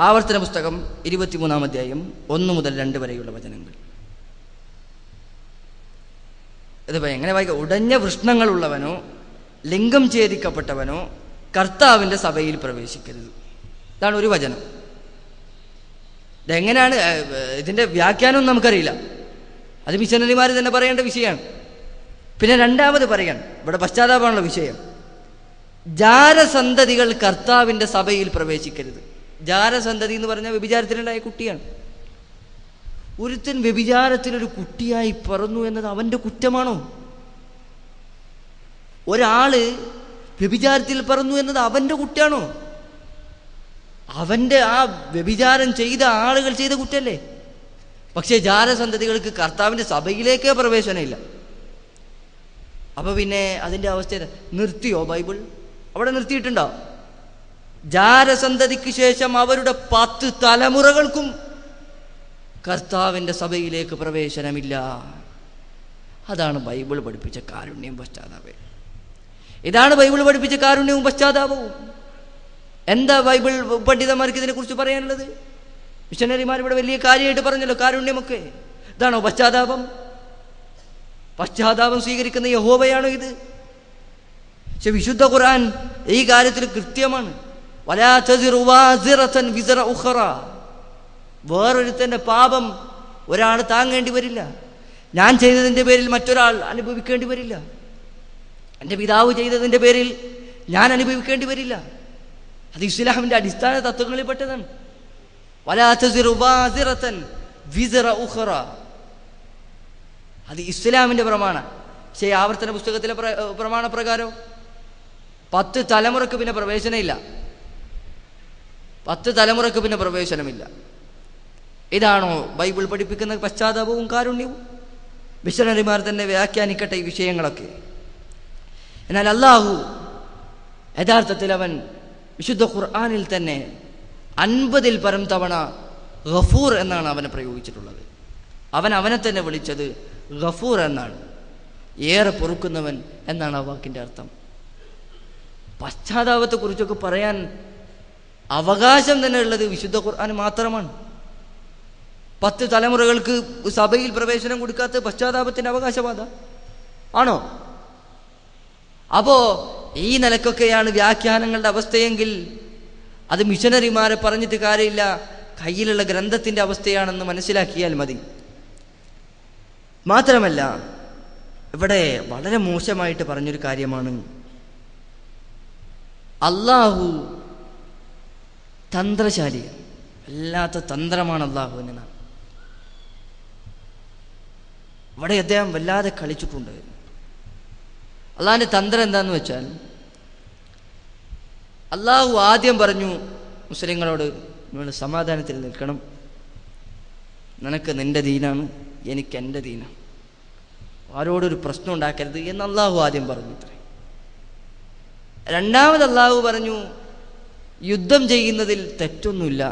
ആവർത്തന പുസ്തകം 23-ാം അധ്യായം 1 മുതൽ 2 വരെയുള്ള വചനങ്ങൾ. ഇതിപ്പോ എങ്ങനെ വായിക്കാം? ഉടഞ്ഞ വൃഷ്ണങ്ങളുള്ളവനോ ലിംഗം ഛേദിക്കപ്പെട്ടവനോ കർത്താവിൻ്റെ സഭയിൽ പ്രവേശിക്കരുത്. ഇതാണ് ഒരു വചനം. ഇതെങ്ങനെയാണ് ഇതിൻ്റെ വ്യാഖ്യാനം നമുക്കറിയില്ല, അത് മിഷനറിമാർ തന്നെ പറയേണ്ട വിഷയമാണ്. പിന്നെ രണ്ടാമത് പറയാൻ ഇവിടെ പശ്ചാത്താപമുള്ള വിഷയം, ജാരസന്തതികൾ കർത്താവിൻ്റെ സഭയിൽ പ്രവേശിക്കരുത്. ജാരസന്തതി എന്ന് പറഞ്ഞാൽ വ്യഭിചാരത്തിലുണ്ടായ കുട്ടിയാണ്. ഒരുത്തൻ വ്യഭിചാരത്തിലൊരു കുട്ടിയായി പിറന്നു എന്നത് അവൻ്റെ കുറ്റമാണോ? ഒരാള് വ്യഭിചാരത്തിൽ പിറന്നു എന്നത് അവൻ്റെ കുറ്റാണോ? അവൻ്റെ ആ വ്യഭിചാരം ചെയ്ത ആളുകൾ ചെയ്ത കുറ്റല്ലേ? പക്ഷേ ജാരസന്തതികൾക്ക് കർത്താവിൻ്റെ സഭയിലേക്കേ പ്രവേശനമില്ല. അപ്പൊ പിന്നെ അതിൻ്റെ അവസ്ഥ നിർത്തിയോ ബൈബിൾ? അവിടെ നിർത്തിയിട്ടുണ്ടോ? ജാരസന്തതിക്ക് ശേഷം അവരുടെ 10 തലമുറകൾക്കും കർത്താവിൻ്റെ സഭയിലേക്ക് പ്രവേശനമില്ല. അതാണ് ബൈബിൾ പഠിപ്പിച്ച കാരുണ്യവും പശ്ചാത്താപവും. ഇതാണ് ബൈബിൾ പഠിപ്പിച്ച കാരുണ്യവും പശ്ചാത്താപവും. എന്താ ബൈബിൾ പണ്ഡിതന്മാർക്ക് ഇതിനെക്കുറിച്ച് പറയാനുള്ളത്? മിഷനറിമാർ ഇവിടെ വലിയ കാര്യമായിട്ട് പറഞ്ഞല്ലോ കാരുണ്യമൊക്കെ. ഇതാണോ പശ്ചാത്താപം? പശ്ചാത്താപം സ്വീകരിക്കുന്ന യഹോവയാണോ ഇത്? പക്ഷെ വിശുദ്ധ ഖുർആൻ ഈ കാര്യത്തിൽ കൃത്യമാണ്. വലാ തസിറു വാസിറതൻ വിസ്റ ഉഖറ. വേറൊരുത്തൻ്റെ പാപം ഒരാൾ താങ്ങേണ്ടി വരില്ല. ഞാൻ ചെയ്തതിൻ്റെ പേരിൽ മറ്റൊരാൾ അനുഭവിക്കേണ്ടി വരില്ല. എൻ്റെ പിതാവ് ചെയ്തതിൻ്റെ പേരിൽ ഞാൻ അനുഭവിക്കേണ്ടി വരില്ല. അത് ഇസ്ലാമിൻ്റെ അടിസ്ഥാന തത്വങ്ങളിൽ പെട്ടതാണ്. വലാ തസിറു വാസിറതൻ വിസ്റ ഉഖറ. അത് ഇസ്ലാമിൻ്റെ പ്രമാണം. പക്ഷേ ആവർത്തന പുസ്തകത്തിലെ പ്രമാണപ്രകാരം 10 തലമുറക്ക് പിന്നെ പ്രവേശനമില്ല. 10 തലമുറക്ക് പിന്നെ പ്രവേശനമില്ല. ഇതാണോ ബൈബിൾ പഠിപ്പിക്കുന്ന പശ്ചാത്താപവും കാരുണ്യവും? മിഷനറിമാർ തന്നെ വ്യാഖ്യാനിക്കട്ടെ ഈ വിഷയങ്ങളൊക്കെ. എന്നാൽ അല്ലാഹു യഥാർത്ഥത്തിൽ അവൻ വിശുദ്ധ ഖുർആനിൽ തന്നെ 50-ൽ പരം തവണ ഗഫൂർ എന്നാണ് അവനെ പ്രയോഗിച്ചിട്ടുള്ളത്. അവനെ തന്നെ വിളിച്ചത് ഗഫൂർ എന്നാണ്, ഏറെ പൊറുക്കുന്നവൻ എന്നാണ് ആ വാക്കിൻ്റെ അർത്ഥം. പശ്ചാത്താപത്തെക്കുറിച്ചൊക്കെ പറയാൻ അവകാശം തന്നെ ഉള്ളത് വിശുദ്ധ ഖുർആൻ മാത്രമാണ്. 10 തലമുറകൾക്ക് സഭയിൽ പ്രവേശനം കൊടുക്കാത്ത പശ്ചാത്താപത്തിൻ്റെ അവകാശവാദ ആണോ? അപ്പോ ഈ നിലക്കൊക്കെയാണ് വ്യാഖ്യാനങ്ങളുടെ അവസ്ഥയെങ്കിൽ അത് മിഷനറിമാരെ പറഞ്ഞിട്ട് കാര്യമില്ല, കയ്യിലുള്ള ഗ്രന്ഥത്തിൻ്റെ അവസ്ഥയാണെന്ന് മനസ്സിലാക്കിയാൽ മതി. മാത്രമല്ല ഇവിടെ വളരെ മോശമായിട്ട് പറഞ്ഞൊരു കാര്യമാണ്, അള്ളാഹു തന്ത്രശാലി, വല്ലാത്ത തന്ത്രമാണ് അള്ളാഹുവിന്. ഇവിടെ അദ്ദേഹം വല്ലാതെ കളിച്ചിട്ടുണ്ട്. അള്ളാഹിൻ്റെ തന്ത്രം എന്താന്ന് വെച്ചാൽ, അള്ളാഹു ആദ്യം പറഞ്ഞു മുസ്ലിങ്ങളോട്, നിങ്ങൾ സമാധാനത്തിൽ നിൽക്കണം, നിനക്ക് നിൻ്റെ ദീനാണ്, എനിക്ക് എൻ്റെ ദീനാണ്, ആരോടൊരു പ്രശ്നം ഉണ്ടാക്കരുത് എന്ന് അള്ളാഹു ആദ്യം പറഞ്ഞു. രണ്ടാമത് അള്ളാഹു പറഞ്ഞു, യുദ്ധം ചെയ്യുന്നതിൽ തെറ്റൊന്നുമില്ല,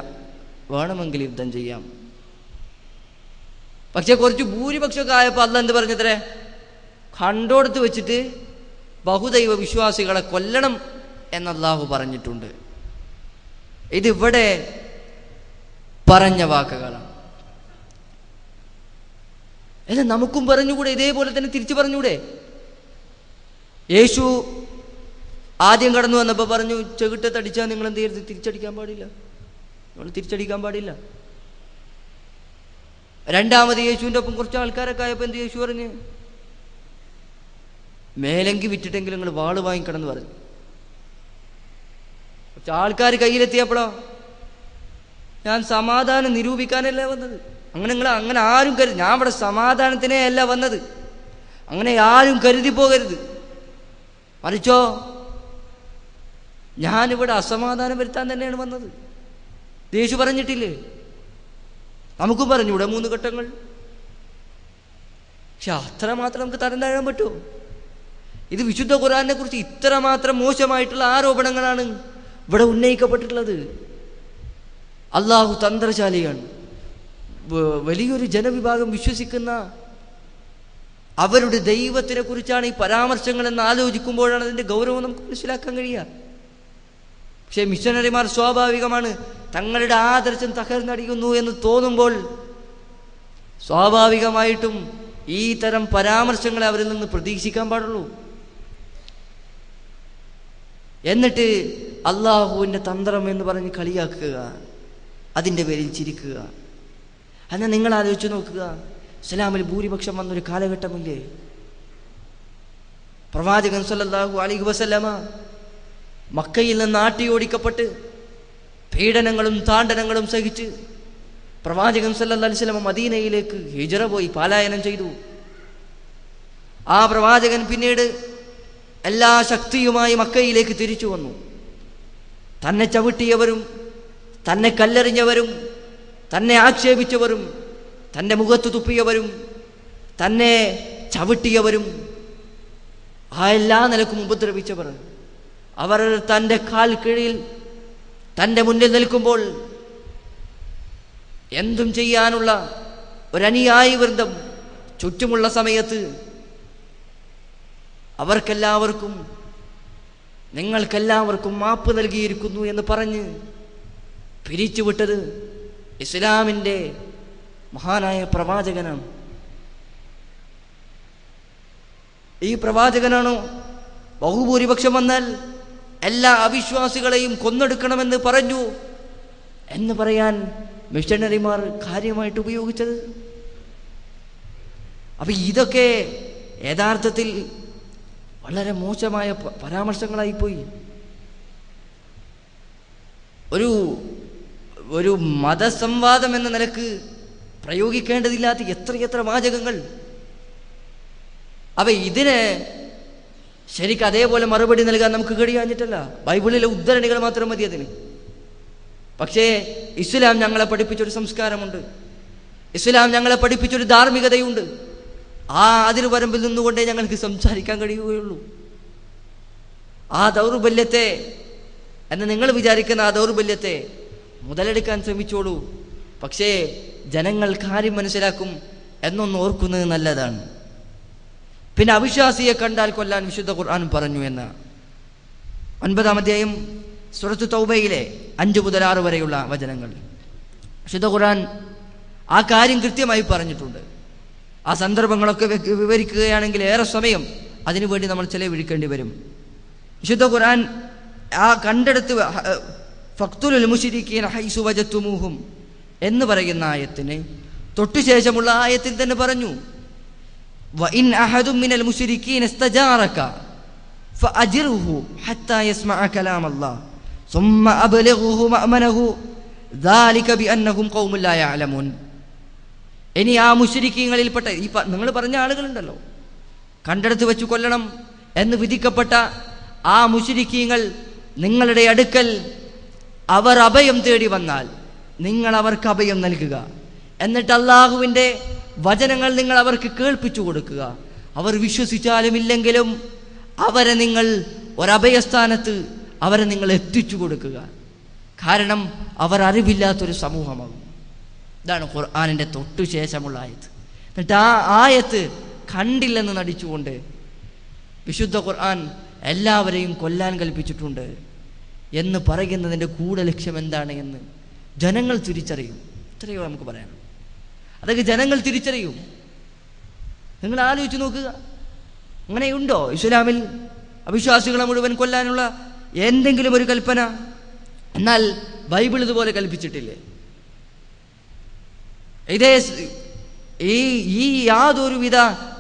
വേണമെങ്കിൽ യുദ്ധം ചെയ്യാം. പക്ഷെ കുറച്ച് ഭൂരിപക്ഷമൊക്കെ ആയപ്പോൾ അള്ളാഹ് എന്ത് പറഞ്ഞത്രേ, കണ്ടോടത്ത് വെച്ചിട്ട് ബഹുദൈവ വിശ്വാസികളെ കൊല്ലണം എന്ന് അള്ളാഹു പറഞ്ഞിട്ടുണ്ട്. ഇതിവിടെ പറഞ്ഞ വാക്കുകളാണ്. അല്ല, നമുക്കും പറഞ്ഞുകൂടെ? ഇതേപോലെ തന്നെ തിരിച്ചു പറഞ്ഞൂടെ? യേശു ആദ്യം കടന്നു വന്നപ്പോൾ പറഞ്ഞു, ചെകിട്ടത്തടിച്ചാൽ നിങ്ങൾ എന്ത് ചെയ്യരുത്, തിരിച്ചടിക്കാൻ പാടില്ല, നിങ്ങൾ തിരിച്ചടിക്കാൻ പാടില്ല. രണ്ടാമത് യേശുവിൻ്റെ ഒപ്പം കുറച്ച് ആൾക്കാരൊക്കെ ആയപ്പോൾ എന്ത് യേശു പറഞ്ഞു, മേലെങ്കി വിറ്റിട്ടെങ്കിലും നിങ്ങൾ വാള് വാങ്ങിക്കണമെന്ന് പറഞ്ഞു. കുറച്ച് ആൾക്കാർ കയ്യിലെത്തിയപ്പോഴോ, ഞാൻ സമാധാനം നിരൂപിക്കാനല്ലേ വന്നത്, അങ്ങനെ ആരും കരുതി, ഞാൻ ഇവിടെ സമാധാനത്തിനേ അല്ല വന്നത്, അങ്ങനെ ആരും കരുതി പോകരുത്, മറിച്ചോ ഞാനിവിടെ അസമാധാനം വരുത്താൻ തന്നെയാണ് വന്നത്. യേശു പറഞ്ഞിട്ടില്ലേ? നമുക്കും പറഞ്ഞൂടെ 3 ഘട്ടങ്ങൾ? പക്ഷെ അത്രമാത്രം നമുക്ക് തരം താഴാൻ പറ്റുമോ? ഇത് വിശുദ്ധ ഖുർആനെ കുറിച്ച് ഇത്രമാത്രം മോശമായിട്ടുള്ള ആരോപണങ്ങളാണ് ഇവിടെ ഉന്നയിക്കപ്പെട്ടിട്ടുള്ളത്. അള്ളാഹു തന്ത്രശാലിയാണ്. വലിയൊരു ജനവിഭാഗം വിശ്വസിക്കുന്ന അവരുടെ ദൈവത്തിനെ കുറിച്ചാണ് ഈ പരാമർശങ്ങൾ എന്ന് ആലോചിക്കുമ്പോഴാണ് അതിൻ്റെ ഗൗരവം നമുക്ക് മനസ്സിലാക്കാൻ കഴിയുക. പക്ഷേ മിഷനറിമാർ സ്വാഭാവികമാണ്, തങ്ങളുടെ ആദർശം തകർന്നടിക്കുന്നു എന്ന് തോന്നുമ്പോൾ സ്വാഭാവികമായിട്ടും ഈ തരം പരാമർശങ്ങളെ അവരിൽ നിന്ന് പ്രതീക്ഷിക്കാൻ പാടുള്ളൂ. എന്നിട്ട് അള്ളാഹുവിൻ്റെ തന്ത്രം എന്ന് പറഞ്ഞ് കളിയാക്കുക, അതിൻ്റെ പേരിൽ ചിരിക്കുക. എന്നാൽ നിങ്ങൾ ആലോചിച്ച് നോക്കുക, ഇസ്ലാമിൽ ഭൂരിപക്ഷം വന്നൊരു കാലഘട്ടമില്ലേ? പ്രവാചകൻ സല്ലല്ലാഹു അലൈഹി വസല്ലമ മക്കയിൽ നിന്ന് ആട്ടിയോടിക്കപ്പെട്ട് പീഡനങ്ങളും താണ്ഡനങ്ങളും സഹിച്ച് പ്രവാചകൻ സല്ലല്ലാഹു അലൈഹി വസല്ലമ മദീനയിലേക്ക് ഹിജ്റ പോയി, പലായനം ചെയ്തു. ആ പ്രവാചകൻ പിന്നീട് എല്ലാ ശക്തിയുമായി മക്കയിലേക്ക് തിരിച്ചു വന്നു. തന്നെ ചവിട്ടിയവരും തന്നെ കല്ലെറിഞ്ഞവരും തന്നെ ആക്ഷേപിച്ചവരും തൻ്റെ മുഖത്ത് തുപ്പിയവരും തന്നെ ചവിട്ടിയവരും ആ എല്ലാ നിലക്കും ഉപദ്രവിച്ചവർ, അവർ തൻ്റെ കാൽ കീഴിൽ തൻ്റെ മുന്നിൽ നിൽക്കുമ്പോൾ എന്തും ചെയ്യാനുള്ള ഒരനുയായി വൃന്ദം ചുറ്റുമുള്ള സമയത്ത് അവർക്കെല്ലാവർക്കും നിങ്ങൾക്കെല്ലാവർക്കും മാപ്പ് നൽകിയിരിക്കുന്നു എന്ന് പറഞ്ഞ് പിരിച്ചുവിട്ടത് ഇസ്ലാമിൻ്റെ മഹാനായ പ്രവാചകനാണ്. ഈ പ്രവാചകനാണോ ബഹുഭൂരിപക്ഷം വന്നാൽ എല്ലാ അവിശ്വാസികളെയും കൊന്നെടുക്കണമെന്ന് പറഞ്ഞു എന്ന് പറയാൻ മിഷനറിമാർ കാര്യമായിട്ട് ഉപയോഗിച്ചത്? അപ്പൊ ഇതൊക്കെ യഥാർത്ഥത്തിൽ വളരെ മോശമായ പരാമർശങ്ങളായിപ്പോയി. ഒരു മതസംവാദം എന്ന നിലക്ക് പ്രയോഗിക്കേണ്ടതില്ലാത്ത എത്രയെത്ര വാചകങ്ങൾ. അപ്പൊ ഇതിന് ശരിക്കും അതേപോലെ മറുപടി നൽകാൻ നമുക്ക് കഴിയാഞ്ഞിട്ടല്ല, ബൈബിളിലെ ഉദ്ധരണികൾ മാത്രം മതി അതിന്. പക്ഷേ ഇസ്ലാം ഞങ്ങളെ പഠിപ്പിച്ചൊരു സംസ്കാരമുണ്ട്, ഇസ്ലാം ഞങ്ങളെ പഠിപ്പിച്ചൊരു ധാർമ്മികതയുണ്ട്. ആ അതിർവരമ്പിൽ നിന്നുകൊണ്ടേ ഞങ്ങൾക്ക് സംസാരിക്കാൻ കഴിയുകയുള്ളൂ. ആ ദൗർബല്യത്തെ, എന്ന് നിങ്ങൾ വിചാരിക്കുന്ന ആ ദൗർബല്യത്തെ മുതലെടുക്കാൻ ശ്രമിച്ചോളൂ. പക്ഷേ ജനങ്ങൾ കാര്യം മനസ്സിലാക്കും എന്നൊന്ന് ഓർക്കുന്നത് നല്ലതാണ്. പിന്നെ അവിശ്വാസിയെ കണ്ടാൽ കൊല്ലാൻ വിശുദ്ധ ഖുർആൻ പറഞ്ഞു എന്ന 9-ാം അധ്യായം സൂറത്ത് തൗബയിലെ 5 മുതൽ 6 വരെയുള്ള വചനങ്ങൾ വിശുദ്ധ ഖുർആൻ ആ കാര്യം കൃത്യമായി പറഞ്ഞിട്ടുണ്ട്. ആ സന്ദർഭങ്ങളൊക്കെ വിവരിക്കുകയാണെങ്കിൽ ഏറെ സമയം അതിനുവേണ്ടി നമ്മൾ ചെലവഴിക്കേണ്ടി വരും. വിശുദ്ധ ഖുർആൻ ആ കണ്ടെടുത്ത് ഫഖ്തുലുൽ മുശ്രിക്കീന ഹൈസു വജത്തുമൂഹും എന്ന് പറയുന്ന ആയത്തിന് തൊട്ടുശേഷമുള്ള ആയത്തിൽ തന്നെ പറഞ്ഞു, വഇൻ അഹദും മിനൽ മുശ്രിക്കീന ഇസ്തജാറക ഫഅജിർഹു ഹത്താ യസ്മഅ കലാമല്ലാഹ് സുമ്മ അബ്ലിഗ്ഹു മഅമനഹു ദാലിക ബിഅന്നഹും ഖൗമുൻ ലാ യഅലമൂൻ. ഇനി ആ മുശ്രിക്കീങ്ങളിൽപ്പെട്ട ഈ നിങ്ങൾ പറഞ്ഞ ആളുകളുണ്ടല്ലോ, കണ്ടെടുത്ത് വെച്ച് കൊല്ലണം എന്ന് വിധിക്കപ്പെട്ട ആ മുശ്രിക്കീങ്ങൾ നിങ്ങളുടെ അടുക്കൽ അവർ അഭയം തേടി വന്നാൽ നിങ്ങൾ അവർക്ക് അഭയം നൽകുക. എന്നിട്ട് അള്ളാഹുവിൻ്റെ വചനങ്ങൾ നിങ്ങൾ അവർക്ക് കേൾപ്പിച്ചു കൊടുക്കുക. അവർ വിശ്വസിച്ചാലും ഇല്ലെങ്കിലും അവരെ നിങ്ങൾ ഒരഭയസ്ഥാനത്ത് അവരെ നിങ്ങൾ എത്തിച്ചു കൊടുക്കുക. കാരണം അവർ അറിവില്ലാത്തൊരു സമൂഹമാകും. ഇതാണ് ഖുർആനിൻ്റെ തൊട്ടുശേഷമുള്ള ആയത്ത്. എന്നിട്ട് ആ ആയത്ത് കണ്ടില്ലെന്ന് നടിച്ചുകൊണ്ട് വിശുദ്ധ ഖുർആൻ എല്ലാവരെയും കൊല്ലാൻ കൽപ്പിച്ചിട്ടുണ്ട് എന്ന് പറയുന്നതിൻ്റെ കൂടെ ലക്ഷ്യം എന്താണ് എന്ന് ജനങ്ങൾ തിരിച്ചറിയും. ഇത്രയോ നമുക്ക് പറയാം. അതൊക്കെ ജനങ്ങൾ തിരിച്ചറിയും. നിങ്ങൾ ആലോചിച്ച് നോക്കുക, അങ്ങനെയുണ്ടോ ഇസ്ലാമിൽ അവിശ്വാസികളെ മുഴുവൻ കൊല്ലാനുള്ള എന്തെങ്കിലും ഒരു കൽപ്പന? എന്നാൽ ബൈബിൾ ഇതുപോലെ കൽപ്പിച്ചിട്ടില്ലേ? ഇതേ ഈ യാതൊരുവിധ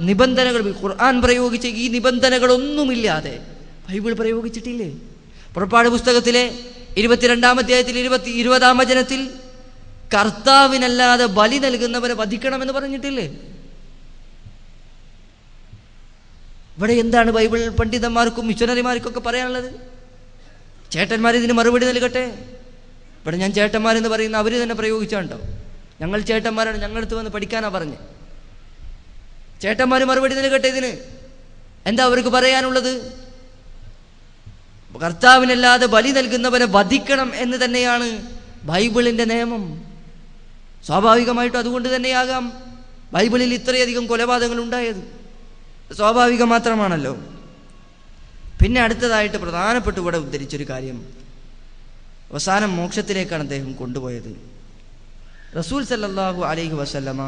നിബന്ധനകൾ ഖുർആൻ പ്രയോഗിച്ച ഈ നിബന്ധനകളൊന്നുമില്ലാതെ ബൈബിൾ പ്രയോഗിച്ചിട്ടില്ലേ? പുറപ്പാട് പുസ്തകത്തിലെ 22-ാം അധ്യായത്തിൽ 20-ാം വചനത്തിൽ കർത്താവിനല്ലാതെ ബലി നൽകുന്നവരെ വധിക്കണമെന്ന് പറഞ്ഞിട്ടില്ലേ? ഇവിടെ എന്താണ് ബൈബിൾ പണ്ഡിതന്മാർക്കും മിഷനറിമാർക്കും ഒക്കെ പറയാനുള്ളത്? ചേട്ടന്മാർ ഇതിന് മറുപടി നൽകട്ടെ. ഇവിടെ ഞാൻ ചേട്ടന്മാരെന്ന് പറയുന്ന അവർ തന്നെ പ്രയോഗിച്ചാണ്ടോ? ഞങ്ങൾ ചേട്ടന്മാരാണ്, ഞങ്ങളടുത്ത് വന്ന് പഠിക്കാനാണ് പറഞ്ഞ്. ചേട്ടന്മാർ മറുപടി നൽകട്ടെ. ഇതിന് എന്താ അവർക്ക് പറയാനുള്ളത്? കർത്താവിനല്ലാതെ ബലി നൽകുന്നവരെ വധിക്കണം എന്ന് തന്നെയാണ് ബൈബിളിൻ്റെ നിയമം. സ്വാഭാവികമായിട്ടും അതുകൊണ്ട് തന്നെയാകാം ബൈബിളിൽ ഇത്രയധികം കൊലപാതകങ്ങൾ ഉണ്ടായത്. സ്വാഭാവികം മാത്രമാണല്ലോ. പിന്നെ അടുത്തതായിട്ട് പ്രധാനപ്പെട്ട ഇവിടെ ഉദ്ധരിച്ചൊരു കാര്യം, അവസാനം മോക്ഷത്തിലേക്കാണ് അദ്ദേഹം കൊണ്ടുപോയത്. റസൂൽ സല്ലല്ലാഹു അലൈഹി വസല്ലമ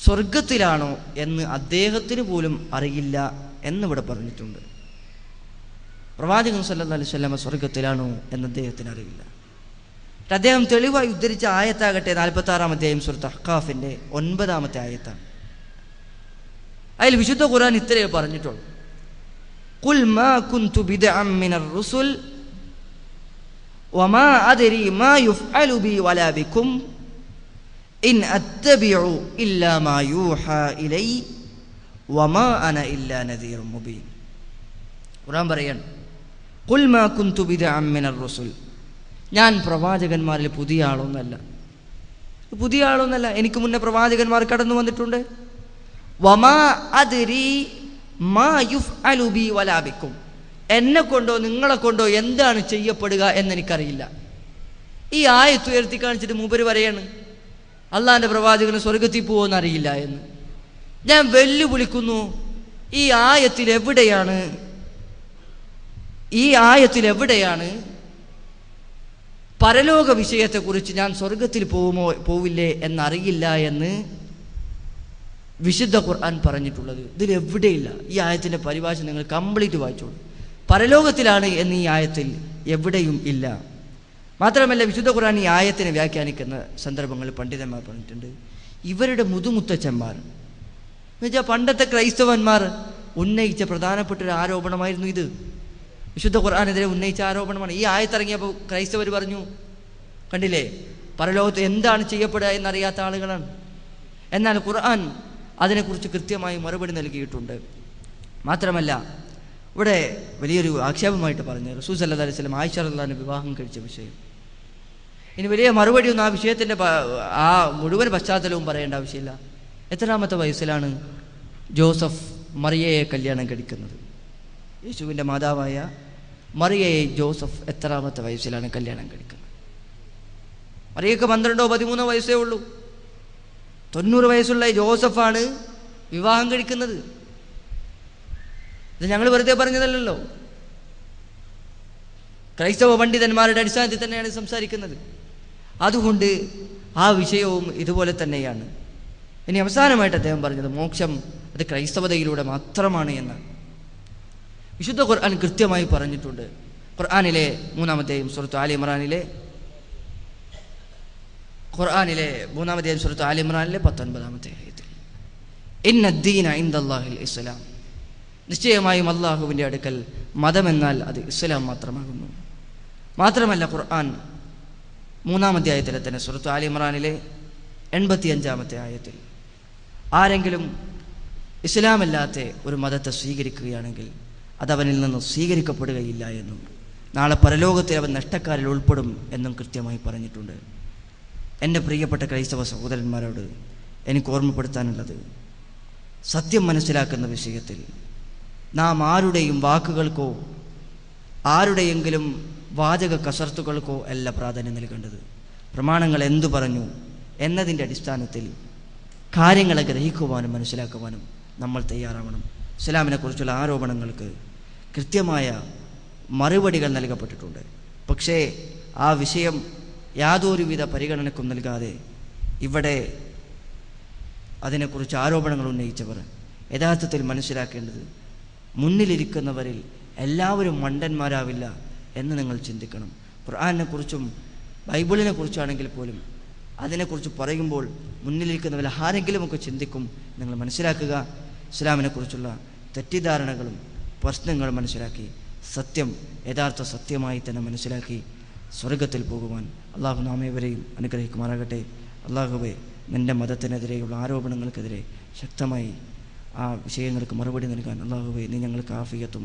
സ്വർഗത്തിലാണോ എന്ന് അദ്ദേഹത്തിന് പോലും അറിയില്ല എന്നിവിടെ പറഞ്ഞിട്ടുണ്ട്. പ്രവാചകൻ സല്ലല്ലാഹു അലൈഹി വസല്ലമ സ്വർഗത്തിലാണോ എന്ന് അദ്ദേഹത്തിന് അറിയില്ല. അദ്ദേഹം തെളിവായി ഉദ്ധരിച്ച ആയത്താകട്ടെ 46-ാം അധ്യായം സൂറത്ത് അഹ്ഖാഫിൻ്റെ 9-ാമത്തെ ആയത്താണ്. അതിൽ വിശുദ്ധ ഖുർആൻ ഇത്രയേ പറഞ്ഞിട്ടുള്ളൂ, ഖുൽ മാ കുൻതു ബിദ്അൻ മിനർ റുസുൽ വമാ അദ്രി മാ യുഫ്അലു ബി വലാ ബികും ഇൻ അത്തബിഉ ഇല്ലാ മാ യൂഹാ ഇലൈ വമാ അന ഇല്ലാ നദീറും മുബീൻ. ഖുർആൻ പറയാണ്, ഖുൽ മാ കുൻതു ബിദ്അൻ മിനർ റുസുൽ, ഞാൻ പ്രവാചകന്മാരിൽ പുതിയ ആളൊന്നല്ല. എനിക്ക് മുന്നേ പ്രവാചകന്മാർ കടന്നു വന്നിട്ടുണ്ട്. വമാ അദ്രി മാ യുഫ്അലു ബി വലാ ബികും, എന്നെ കൊണ്ടോ നിങ്ങളെ കൊണ്ടോ എന്താണ് ചെയ്യപ്പെടുക എന്നെനിക്കറിയില്ല. ഈ ആയത്ത് ഉയർത്തി കാണിച്ചിട്ട് മൂപ്പര് പറയാണ് അള്ളാഹിൻ്റെ പ്രവാചകന് സ്വർഗത്തിൽ പോകുമെന്ന് അറിയില്ല എന്ന്. ഞാൻ വെല്ലുവിളിക്കുന്നു, ഈ ആയത്തിൽ എവിടെയാണ് പരലോക വിഷയത്തെക്കുറിച്ച് ഞാൻ സ്വർഗത്തിൽ പോവില്ലേ എന്നറിയില്ല എന്ന് വിശുദ്ധ ഖുർആൻ പറഞ്ഞിട്ടുള്ളത്? ഇതിലെവിടെയില്ല. ഈ ആയത്തിൻ്റെ പരിഭാഷ നിങ്ങൾ കംപ്ലീറ്റ് വായിച്ചോളൂ. പരലോകത്തിലാണ് എന്ന് ഈ ആയത്തിൽ എവിടെയും ഇല്ല. മാത്രമല്ല വിശുദ്ധ ഖുർആൻ ഈ ആയത്തിനെ വ്യാഖ്യാനിക്കുന്ന സന്ദർഭങ്ങളിൽ പണ്ഡിതന്മാർ പറഞ്ഞിട്ടുണ്ട്, ഇവരുടെ മുതുമുത്തച്ഛന്മാർ എന്നുവെച്ചാൽ പണ്ടത്തെ ക്രൈസ്തവന്മാർ ഉന്നയിച്ച പ്രധാനപ്പെട്ട ഒരു ആരോപണമായിരുന്നു ഇത്. വിശുദ്ധ ഖുർആനെതിരെ ഉന്നയിച്ച ആരോപണമാണ്. ഈ ആയത്തിറങ്ങിയപ്പോൾ ക്രൈസ്തവർ പറഞ്ഞു, കണ്ടില്ലേ, പരലോകത്ത് എന്താണ് ചെയ്യപ്പെടുക എന്നറിയാത്ത ആളുകളാണ്. എന്നാൽ ഖുർആൻ അതിനെക്കുറിച്ച് കൃത്യമായി മറുപടി നൽകിയിട്ടുണ്ട്. മാത്രമല്ല ഇവിടെ വലിയൊരു ആക്ഷേപമായിട്ട് പറഞ്ഞ് റസൂൽ സല്ലല്ലാഹു അലൈഹി വസല്ലം ആയിഷ റളിയല്ലാഹു വിവാഹം കഴിച്ച വിഷയം. ഇനി വലിയ മറുപടിയൊന്നും ആ വിഷയത്തിൻ്റെ ആ മുഴുവൻ പശ്ചാത്തലവും പറയേണ്ട ആവശ്യമില്ല. എത്രാമത്തെ വയസ്സിലാണ് ജോസഫ് മറിയയെ കല്യാണം കഴിക്കുന്നത്? യേശുവിൻ്റെ മാതാവായ മറിയയെ ജോസഫ് എത്രാമത്തെ വയസ്സിലാണ് കല്യാണം കഴിക്കുന്നത്? മറിയയ്ക്ക് 12-13 വയസ്സേ ഉള്ളൂ. 90 വയസ്സുള്ള ജോസഫാണ് വിവാഹം കഴിക്കുന്നത്. ഇത് ഞങ്ങൾ വെറുതെ പറഞ്ഞതല്ലല്ലോ, ക്രൈസ്തവ പണ്ഡിതന്മാരുടെ അടിസ്ഥാനത്തിൽ തന്നെയാണ് സംസാരിക്കുന്നത്. അതുകൊണ്ട് ആ വിഷയവും ഇതുപോലെ തന്നെയാണ്. ഇനി അവസാനമായിട്ട് അദ്ദേഹം പറഞ്ഞത് മോക്ഷം അത് ക്രൈസ്തവതയിലൂടെ മാത്രമാണ് എന്നാണ്. വിശുദ്ധ ഖുർആൻ കൃത്യമായി പറഞ്ഞിട്ടുണ്ട്. ഖുർആനിലെ 3-ാം അധ്യായം സൂറത്ത് ആലി ഇമ്രാനിലെ 19-ാമത്തെ ആയത്തിൽ ഇന്നദ്ദീന ഇൻദല്ലാഹിൽ ഇസ്ലാം, നിശ്ചയമായും അള്ളാഹുവിൻ്റെ അടുക്കൽ മതമെന്നാൽ അത് ഇസ്ലാം മാത്രമാകുന്നു. മാത്രമല്ല ഖുർആൻ 3-ാം അധ്യായത്തിലെ തന്നെ സൂറത്ത് ആലി ഇമ്രാനിലെ 85-ാമത്തെ ആയത്തിൽ ആരെങ്കിലും ഇസ്ലാമല്ലാത്ത ഒരു മതത്തെ സ്വീകരിക്കുകയാണെങ്കിൽ അതവനിൽ നിന്ന് സ്വീകരിക്കപ്പെടുകയില്ല എന്നും നാളെ പരലോകത്തിൽ അവൻ നഷ്ടക്കാരിൽ ഉൾപ്പെടും എന്നും കൃത്യമായി പറഞ്ഞിട്ടുണ്ട്. എൻ്റെ പ്രിയപ്പെട്ട ക്രൈസ്തവ സഹോദരന്മാരോട് എനിക്ക് ഓർമ്മപ്പെടുത്താനുള്ളത്, സത്യം മനസ്സിലാക്കുന്ന വിഷയത്തിൽ നാം ആരുടെയും വാക്കുകൾക്കോ ആരുടെയെങ്കിലും വാചക കസർത്തുകൾക്കോ അല്ല പ്രാധാന്യം നൽകേണ്ടത്. പ്രമാണങ്ങൾ എന്തു പറഞ്ഞു എന്നതിൻ്റെ അടിസ്ഥാനത്തിൽ കാര്യങ്ങളെ ഗ്രഹിക്കുവാനും മനസ്സിലാക്കുവാനും നമ്മൾ തയ്യാറാവണം. ഇസ്ലാമിനെക്കുറിച്ചുള്ള ആരോപണങ്ങൾക്ക് കൃത്യമായ മറുപടികൾ നൽകപ്പെട്ടിട്ടുണ്ട്. പക്ഷേ ആ വിഷയം യാതൊരുവിധ പരിഗണനക്കും നൽകാതെ ഇവിടെ അതിനെക്കുറിച്ച് ആരോപണങ്ങൾ ഉന്നയിച്ചവർ യഥാർത്ഥത്തിൽ മനസ്സിലാക്കേണ്ടത്, മുന്നിലിരിക്കുന്നവരിൽ എല്ലാവരും മണ്ടന്മാരാവില്ല എന്ന് നിങ്ങൾ ചിന്തിക്കണം. ഖുർആനിനെക്കുറിച്ചും ബൈബിളിനെ കുറിച്ചാണെങ്കിൽ പോലും അതിനെക്കുറിച്ച് പറയുമ്പോൾ മുന്നിലിരിക്കുന്നവരിൽ ആരെങ്കിലുമൊക്കെ ചിന്തിക്കും. നിങ്ങൾ മനസ്സിലാക്കുക, ഇസ്ലാമിനെക്കുറിച്ചുള്ള തെറ്റിദ്ധാരണകളും പ്രശ്നങ്ങളും മനസ്സിലാക്കി സത്യം യഥാർത്ഥ സത്യമായി തന്നെ മനസ്സിലാക്കി സ്വർഗത്തിൽ പോകുവാൻ അള്ളാഹു നാമേവരെയും അനുഗ്രഹിക്കുമാറാകട്ടെ. അള്ളാഹുവെ, നിൻ്റെ മതത്തിനെതിരെയുള്ള ആരോപണങ്ങൾക്കെതിരെ ശക്തമായി ആ വിഷയങ്ങൾക്ക് മറുപടി നൽകാൻ അള്ളാഹുവെ നീ ഞങ്ങൾക്ക് ആഫിയത്തും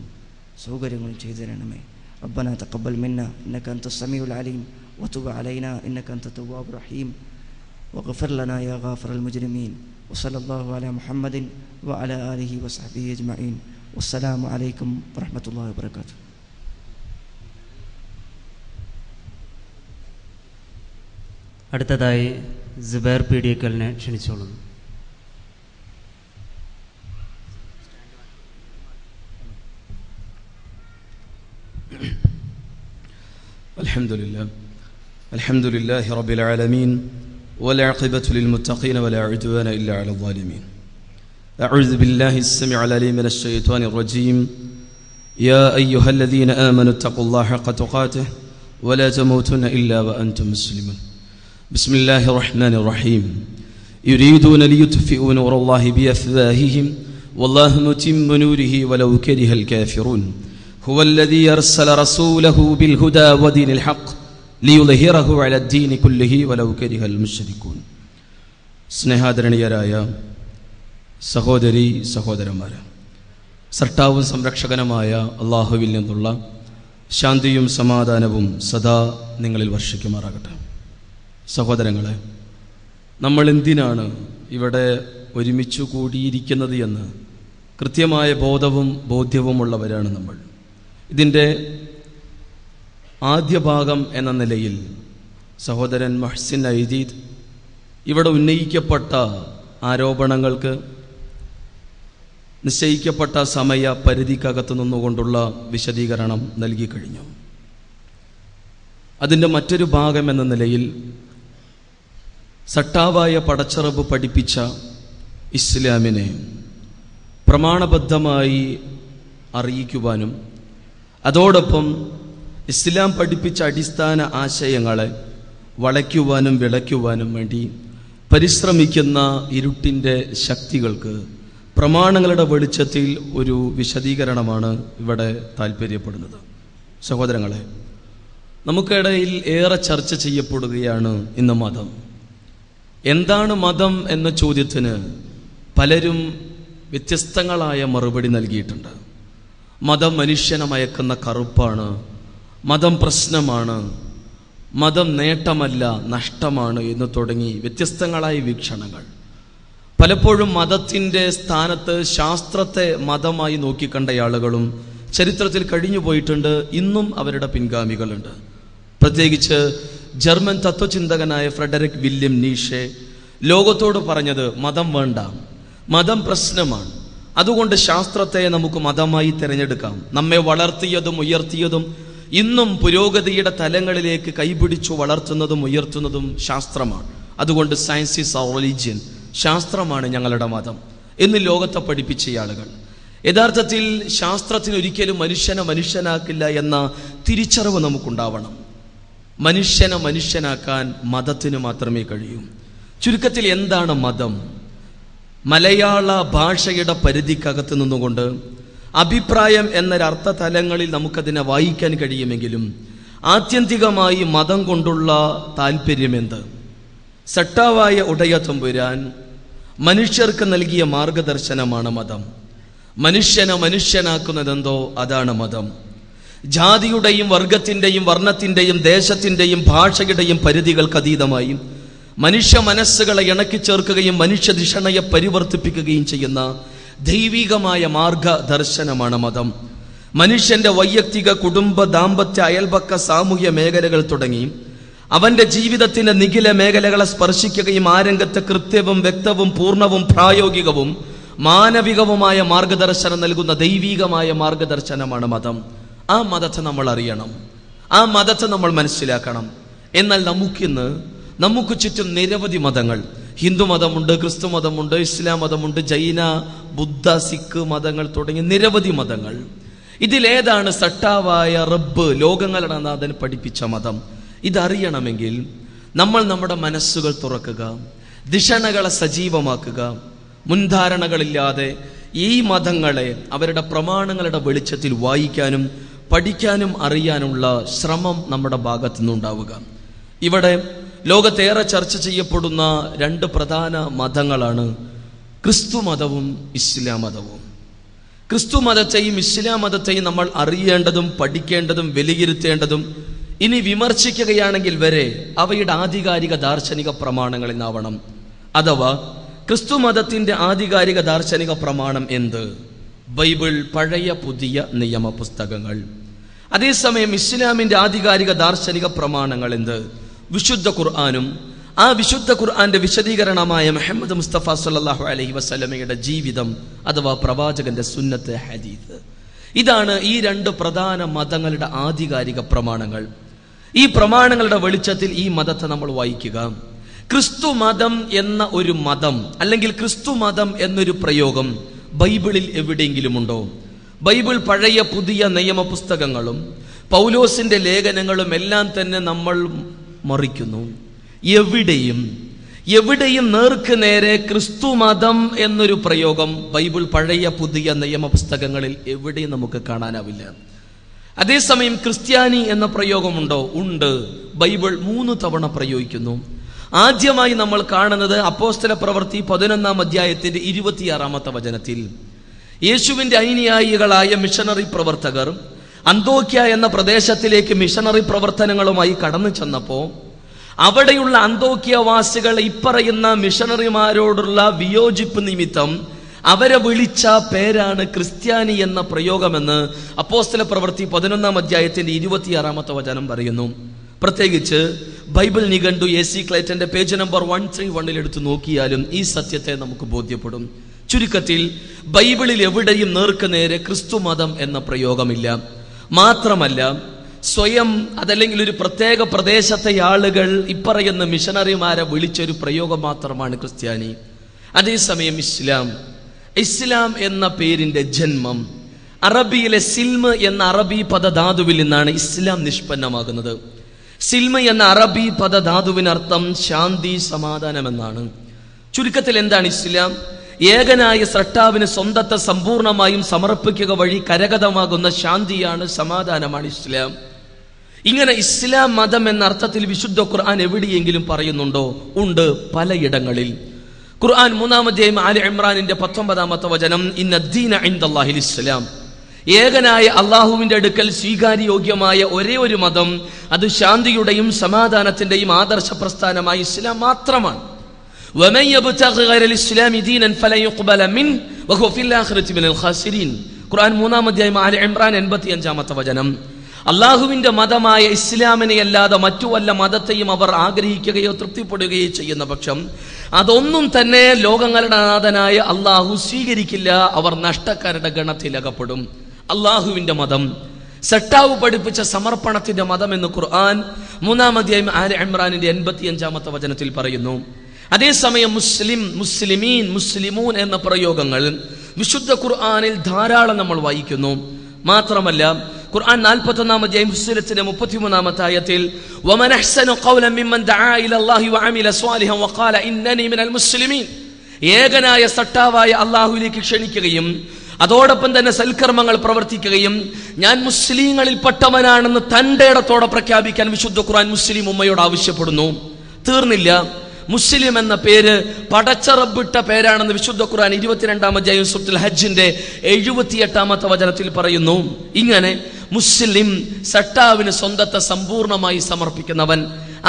സൗകര്യങ്ങളും ചെയ്തു തരണമേ. ربنا تقبل منا إنك أنت السميع العليم وتب علينا إنك أنت التواب الرحيم واغفر لنا يا غافر المجرمين وصلى الله على محمد وعلى آله وصحبه أجمعين والسلام عليكم ورحمة الله وبركاته. അടുത്തതായി സുബൈർ പീഡിയക്കലിനെ ക്ഷണിച്ചോളുന്നു. الحمد لله رب العالمين والعاقبة للمتقين ولا عدوان إلا على الظالمين. أعوذ بالله السميع العليم من الشيطان الرجيم. يا أيها الذين آمنوا اتقوا الله حق تقاته ولا تموتن إلا وأنتم مسلمون. بسم الله الرحمن الرحيم. يريدون ليطفئوا نور الله بأفواههم والله متم نوره ولو كره الكافرون. هو الذي أرسل رسوله بالهدى ودين الحق ليظهره على الدين كله ولو كره المشركون. സ്നേഹാദരണീയരായ സഹോദരി സഹോദരന്മാരെ, സർട്ടാവും സംരക്ഷകനുമായ അള്ളാഹുവിൽ നിന്നുള്ള ശാന്തിയും സമാധാനവും സദാ നിങ്ങളിൽ വർഷിക്കുമാറാകട്ടെ. സഹോദരങ്ങളെ, നമ്മൾ എന്തിനാണ് ഇവിടെ ഒരുമിച്ചു കൂടിയിരിക്കുന്നത് എന്ന് കൃത്യമായ ബോധ്യവുമുള്ളവരാണ് നമ്മൾ. ഇതിൻ്റെ ആദ്യ ഭാഗം എന്ന നിലയിൽ സഹോദരൻ മുഹ്സിൻ ഐദീദ് ഇവിടെ ഉന്നയിക്കപ്പെട്ട ആരോപണങ്ങൾക്ക് നിശ്ചയിക്കപ്പെട്ട സമയ പരിധിക്കകത്തു നിന്നുകൊണ്ടുള്ള വിശദീകരണം നൽകിക്കഴിഞ്ഞു. അതിൻ്റെ മറ്റൊരു ഭാഗം എന്ന നിലയിൽ സട്ടാവായ പടച്ചറബ് പഠിപ്പിച്ച ഇസ്ലാമിനെ പ്രമാണബദ്ധമായി അറിയിക്കുവാനും അതോടൊപ്പം ഇസ്ലാം പഠിപ്പിച്ച അടിസ്ഥാന ആശയങ്ങളെ വളയ്ക്കുവാനും വിളയ്ക്കുവാനും വേണ്ടി പരിശ്രമിക്കുന്ന ഇരുട്ടിൻ്റെ ശക്തികൾക്ക് പ്രമാണങ്ങളുടെ വെളിച്ചത്തിൽ ഒരു വിശദീകരണമാണ് ഇവിടെ താല്പര്യപ്പെടുന്നത്. സഹോദരങ്ങളെ, നമുക്കിടയിൽ ഏറെ ചർച്ച ചെയ്യപ്പെടുകയാണ് ഇന്ന് മതം. എന്താണ് മതം എന്ന ചോദ്യത്തിന് പലരും വ്യത്യസ്തങ്ങളായ മറുപടി നൽകിയിട്ടുണ്ട്. മതം മനുഷ്യനെ മയക്കുന്ന കറുപ്പാണ്, മതം പ്രശ്നമാണ്, മതം നേട്ടമല്ല നഷ്ടമാണ് എന്ന് തുടങ്ങി വ്യത്യസ്തങ്ങളായ വീക്ഷണങ്ങൾ. പലപ്പോഴും മതത്തിൻ്റെ സ്ഥാനത്ത് ശാസ്ത്രത്തെ മതമായി നോക്കിക്കണ്ട ആളുകളും ചരിത്രത്തിൽ കഴിഞ്ഞു പോയിട്ടുണ്ട്. ഇന്നും അവരുടെ പിൻഗാമികളുണ്ട്. പ്രത്യേകിച്ച് ജർമ്മൻ തത്വചിന്തകനായ ഫ്രെഡറിക് വില്യം നീഷെ ലോകത്തോട് പറഞ്ഞത് മതം വേണ്ട, മതം പ്രശ്നമാണ്, അതുകൊണ്ട് ശാസ്ത്രത്തെ നമുക്ക് മതമായി തിരഞ്ഞെടുക്കാം. നമ്മെ വളർത്തിയതും ഉയർത്തിയതും ഇന്നും പുരോഗതിയുടെ തലങ്ങളിലേക്ക് കൈപിടിച്ചു വളർത്തുന്നതും ഉയർത്തുന്നതും ശാസ്ത്രമാണ്. അതുകൊണ്ട് സയൻസ് ഈസ് അവർ റിലീജിയൻ, ശാസ്ത്രമാണ് ഞങ്ങളുടെ മതം എന്ന് ലോകത്തെ പഠിപ്പിച്ച ആളുകൾ. യഥാർത്ഥത്തിൽ ശാസ്ത്രത്തിന് ഒരിക്കലും മനുഷ്യനെ മനുഷ്യനാക്കില്ല എന്ന തിരിച്ചറിവ് നമുക്കുണ്ടാവണം. മനുഷ്യനെ മനുഷ്യനാക്കാൻ മതത്തിന് മാത്രമേ കഴിയൂ. ചുരുക്കത്തിൽ എന്താണ് മതം? മലയാള ഭാഷയുടെ പരിധിക്കകത്ത് നിന്നുകൊണ്ട് അഭിപ്രായം എന്നൊരർത്ഥ തലങ്ങളിൽ നമുക്കതിനെ വായിക്കാൻ കഴിയുമെങ്കിലും ആത്യന്തികമായി മതം കൊണ്ടുള്ള താല്പര്യമെന്ത്? സട്ടാവായ ഉടയ തമ്പുരാൻ മനുഷ്യർക്ക് നൽകിയ മാർഗദർശനമാണ് മതം. മനുഷ്യനെ മനുഷ്യനാക്കുന്നതെന്തോ അതാണ് മതം. ജാതിയുടെയും വർഗത്തിൻ്റെയും വർണ്ണത്തിൻ്റെയും ദേശത്തിൻ്റെയും ഭാഷയുടെയും പരിധികൾക്ക് അതീതമായി മനുഷ്യ മനസ്സുകളെ ഇണക്കി ചേർക്കുകയും മനുഷ്യധിഷണയെ പരിവർത്തിപ്പിക്കുകയും ചെയ്യുന്ന ദൈവികമായ മാർഗദർശനമാണ് മതം. മനുഷ്യന്റെ വൈയക്തിക, കുടുംബ, ദാമ്പത്യ, അയൽപക്ക, സാമൂഹ്യ മേഖലകൾ തുടങ്ങി അവന്റെ ജീവിതത്തിന്റെ നിഖില മേഖലകളെ സ്പർശിക്കുകയും ആ രംഗത്തെ കൃത്യവും വ്യക്തവും പൂർണ്ണവും പ്രായോഗികവും മാനവികവുമായ മാർഗദർശനം നൽകുന്ന ദൈവികമായ മാർഗദർശനമാണ് മതം. ആ മതത്തെ നമ്മൾ അറിയണം, ആ മതത്തെ നമ്മൾ മനസ്സിലാക്കണം. എന്നാൽ നമുക്ക് ചുറ്റും നിരവധി മതങ്ങൾ, ഹിന്ദു മതമുണ്ട്, ക്രിസ്തു മതമുണ്ട്, ഇസ്ലാം മതമുണ്ട്, ജൈന, ബുദ്ധ, സിഖ് മതങ്ങൾ തുടങ്ങിയ നിരവധി മതങ്ങൾ. ഇതിലേതാണ് സട്ടാവായ റബ്ബ്, ലോകങ്ങളുടെ നാഥൻ പഠിപ്പിച്ച മതം? ഇതറിയണമെങ്കിൽ നമ്മൾ നമ്മുടെ മനസ്സുകൾ തുറക്കുക, ദിഷണകളെ സജീവമാക്കുക, മുൻധാരണകളില്ലാതെ ഈ മതങ്ങളെ അവരുടെ പ്രമാണങ്ങളുടെ വെളിച്ചത്തിൽ വായിക്കാനും പഠിക്കാനും അറിയാനുള്ള ശ്രമം നമ്മുടെ ഭാഗത്തു നിന്നുണ്ടാവുക. ഇവിടെ ലോകത്തേറെ ചർച്ച ചെയ്യപ്പെടുന്ന രണ്ട് പ്രധാന മതങ്ങളാണ് ക്രിസ്തു മതവും ഇസ്ലാം മതവും. ക്രിസ്തു മതത്തെയും ഇസ്ലാം മതത്തെയും നമ്മൾ അറിയേണ്ടതും പഠിക്കേണ്ടതും വിലയിരുത്തേണ്ടതും ഇനി വിമർശിക്കുകയാണെങ്കിൽ വരെ അവയുടെ ആധികാരിക ദാർശനിക പ്രമാണങ്ങളിൽ നിന്നാവണം. അഥവാ ക്രിസ്തു മതത്തിന്റെ ആധികാരിക ദാർശനിക പ്രമാണം എന്ത്? ബൈബിൾ, പഴയ പുതിയ നിയമ പുസ്തകങ്ങൾ. അതേസമയം ഇസ്ലാമിന്റെ ആധികാരിക ദാർശനിക പ്രമാണങ്ങൾ എന്ത്? വിശുദ്ധ ഖുർആനും ആ വിശുദ്ധ ഖുർആന്റെ വിശദീകരണമായ മുഹമ്മദ് മുസ്തഫ സല്ലല്ലാഹു അലൈഹി വസല്ലമയുടെ ജീവിതം അഥവാ പ്രവാചകന്റെ സുന്നത്ത്, ഹദീസ്. ഇതാണ് ഈ രണ്ട് പ്രധാന മതങ്ങളുടെ ആധികാരിക പ്രമാണങ്ങൾ. ഈ പ്രമാണങ്ങളുടെ വെളിച്ചത്തിൽ ഈ മതത്തെ നമ്മൾ വായിക്കുക. ക്രിസ്തു മതം എന്ന ഒരു മതം അല്ലെങ്കിൽ ക്രിസ്തു മതം എന്നൊരു പ്രയോഗം ബൈബിളിൽ എവിടെയെങ്കിലും ഉണ്ടോ? ബൈബിൾ, പഴയ പുതിയ നിയമ പുസ്തകങ്ങളും പൗലോസിന്റെ ലേഖനങ്ങളും എല്ലാം തന്നെ നമ്മൾ മറിക്കുന്നു. എവിടെയും നേർക്ക് നേരെ ക്രിസ്തു മതം എന്നൊരു പ്രയോഗം ബൈബിൾ, പഴയ പുതിയ നിയമ പുസ്തകങ്ങളിൽ എവിടെയും നമുക്ക് കാണാനാവില്ല. അതേസമയം ക്രിസ്ത്യാനി എന്ന പ്രയോഗമുണ്ടോ? ഉണ്ട്. ബൈബിൾ 3 തവണ പ്രയോഗിക്കുന്നു. ആദ്യമായി നമ്മൾ കാണുന്നത് അപ്പോസ്തല പ്രവൃത്തി 11-ാം അധ്യായത്തിന്റെ 26-ാമത്തെ വചനത്തിൽ യേശുവിന്റെ അനുയായികളായ മിഷണറി പ്രവർത്തകർ അന്തോക്യ എന്ന പ്രദേശത്തിലേക്ക് മിഷണറി പ്രവർത്തനങ്ങളുമായി കടന്നു ചെന്നപ്പോൾ അവിടെയുള്ള അന്തോക്യവാസികൾ ഇപ്പറയുന്ന മിഷണറിമാരോടുള്ള വിയോജിപ്പ് നിമിത്തം അവരെ വിളിച്ച പേരാണ് ക്രിസ്ത്യാനി എന്ന പ്രയോഗമെന്ന് അപ്പോസ്തല പ്രവൃത്തി 11-ാം അധ്യായത്തിന്റെ 26-ാമത്തെ വചനം പറയുന്നു. പ്രത്യേകിച്ച് ബൈബിൾ നിഘണ്ടു AC ക്ലൈറ്റന്റെ പേജ് നമ്പർ 131 എടുത്തു നോക്കിയാലും ഈ സത്യത്തെ നമുക്ക് ബോധ്യപ്പെടും. ചുരുക്കത്തിൽ ബൈബിളിൽ എവിടെയും നേർക്ക് നേരെ ക്രിസ്തു മതം എന്ന പ്രയോഗമില്ല. മാത്രമല്ല, സ്വയം അതല്ലെങ്കിൽ ഒരു പ്രത്യേക പ്രദേശത്തെ ആളുകൾ ഇപ്പറയുന്ന മിഷണറിമാരെ വിളിച്ചൊരു പ്രയോഗം മാത്രമാണ് ക്രിസ്ത്യാനി. അതേസമയം ഇസ്ലാം എന്ന പേരിന്റെ ജന്മം അറബിയിലെ സിൽമ് എന്ന അറബി പദധാതുവിൽ നിന്നാണ് ഇസ്ലാം നിഷ്പന്നമാകുന്നത്. സിൽമ എന്ന അറബി പദധാതുവിനർത്ഥം ശാന്തി, സമാധാനം എന്നാണ്. ചുരുക്കത്തിൽ എന്താണ് ഇസ്ലാം? ഏകനായ സൃഷ്ടാവിന് സ്വന്തത്തെ സമ്പൂർണമായും സമർപ്പിക്കുക വഴി കരഗതമാകുന്ന ശാന്തിയാണ്, സമാധാനമാണ് ഇസ്ലാം. ഇങ്ങനെ ഇസ്ലാം മതം എന്ന അർത്ഥത്തിൽ വിശുദ്ധ ഖുർആൻ എവിടെയെങ്കിലും പറയുന്നുണ്ടോ? ഉണ്ട്, പലയിടങ്ങളിൽ. ഖുർആൻ 3-ാം അധ്യായം ആലി ഇമ്രാനിന്റെ 19-ാമത്തെ വചനം, ഇന്നദ്ദീന ഇൻദല്ലാഹിൽ ഇസ്ലാം. ഏകനായ അള്ളാഹുവിന്റെ അടുക്കൽ സ്വീകാര്യോഗ്യമായ ഒരേ ഒരു മതം അത് ശാന്തിയുടെയും സമാധാനത്തിന്റെയും ആദർശ പ്രസ്ഥാനമായ ഇസ്ലാം മാത്രമാണ്. വമൻ യബ്തഗി ഗൈറൽ ഇസ്ലാമി ദീനൻ ഫലൻ യുഖ്ബല മിൻഹു വഹുവ ഫിൽ ആഖിറതി മിനൽ ഖാസിരീൻ. ഖുർആൻ 3-ാം അധ്യായം ആല ഇംറാൻ 85-ാമത്തെ വചനം. അള്ളാഹുവിന്റെ മതമായ ഇസ്ലാമിനെ അല്ലാതെ മറ്റു വല്ല മതത്തെയും അവർ ആഗ്രഹിക്കുകയോ തൃപ്തിപ്പെടുകയോ ചെയ്യുന്ന പക്ഷം അതൊന്നും തന്നെ ലോകങ്ങളുടെ നാഥനായ അള്ളാഹു സ്വീകരിക്കില്ല. അവർ നഷ്ടക്കാരുടെ ഗണത്തിലകപ്പെടും. അള്ളാഹുവിന്റെ മതം, സട്ടാവ് പഠിപ്പിച്ച സമർപ്പണത്തിന്റെ മതം എന്ന് ഖുർആൻ 3-ാം അധ്യായം ആല ഇംറാനിന്റെ 85-ാമത്തെ വചനത്തിൽ പറയുന്നു. അതേസമയം മുസ്ലിം, മുസ്ലിമീൻ, മുസ്ലിമൂൻ എന്ന പ്രയോഗങ്ങൾ വിശുദ്ധ ഖുർആനിൽ ധാരാളം നമ്മൾ വായിക്കുന്നു. മാത്രമല്ല ഖുർആൻ 41-ാം അധ്യായം ഫുസ്സിലത്തിന്റെ 33-ാമത്തെ ആയത്തിൽ വമൻ അഹ്സനു ഖൗലൻ മിമ്മൻ ദആ ഇലല്ലാഹി വഅമില സ്വാലിഹൻ വഖാല ഇന്നനി മിനൽ മുസ്ലിമീൻ, ഏകനായ സട്ടാവായ അല്ലാഹുവിലേക്ക് ക്ഷണിക്കുകയും അതോടൊപ്പം തന്നെ സൽക്കർമ്മങ്ങൾ പ്രവർത്തിക്കുകയും ഞാൻ മുസ്ലിങ്ങളിൽപ്പെട്ടവനാണെന്ന് തന്റെ ഇടത്തോടെ പ്രഖ്യാപിക്കാൻ വിശുദ്ധ ഖുർആൻ മുസ്ലിം ഉമ്മയോട് ആവശ്യപ്പെടുന്നു. തീർന്നില്ല, മുസ്ലിം എന്ന പേര് പടച്ചറബിട്ട പേരാണെന്ന് വിശുദ്ധ ഖുർആൻ 22-ാം അധ്യായം സൂറത്തുൽ ഹജ്ജിന്റെ 78-ാമത്തെ വചനത്തിൽ പറയുന്നു. ഇങ്ങനെ മുസ്ലിം സട്ടാവിന് സ്വന്തത്തെ സമ്പൂർണമായി സമർപ്പിക്കുന്നവൻ,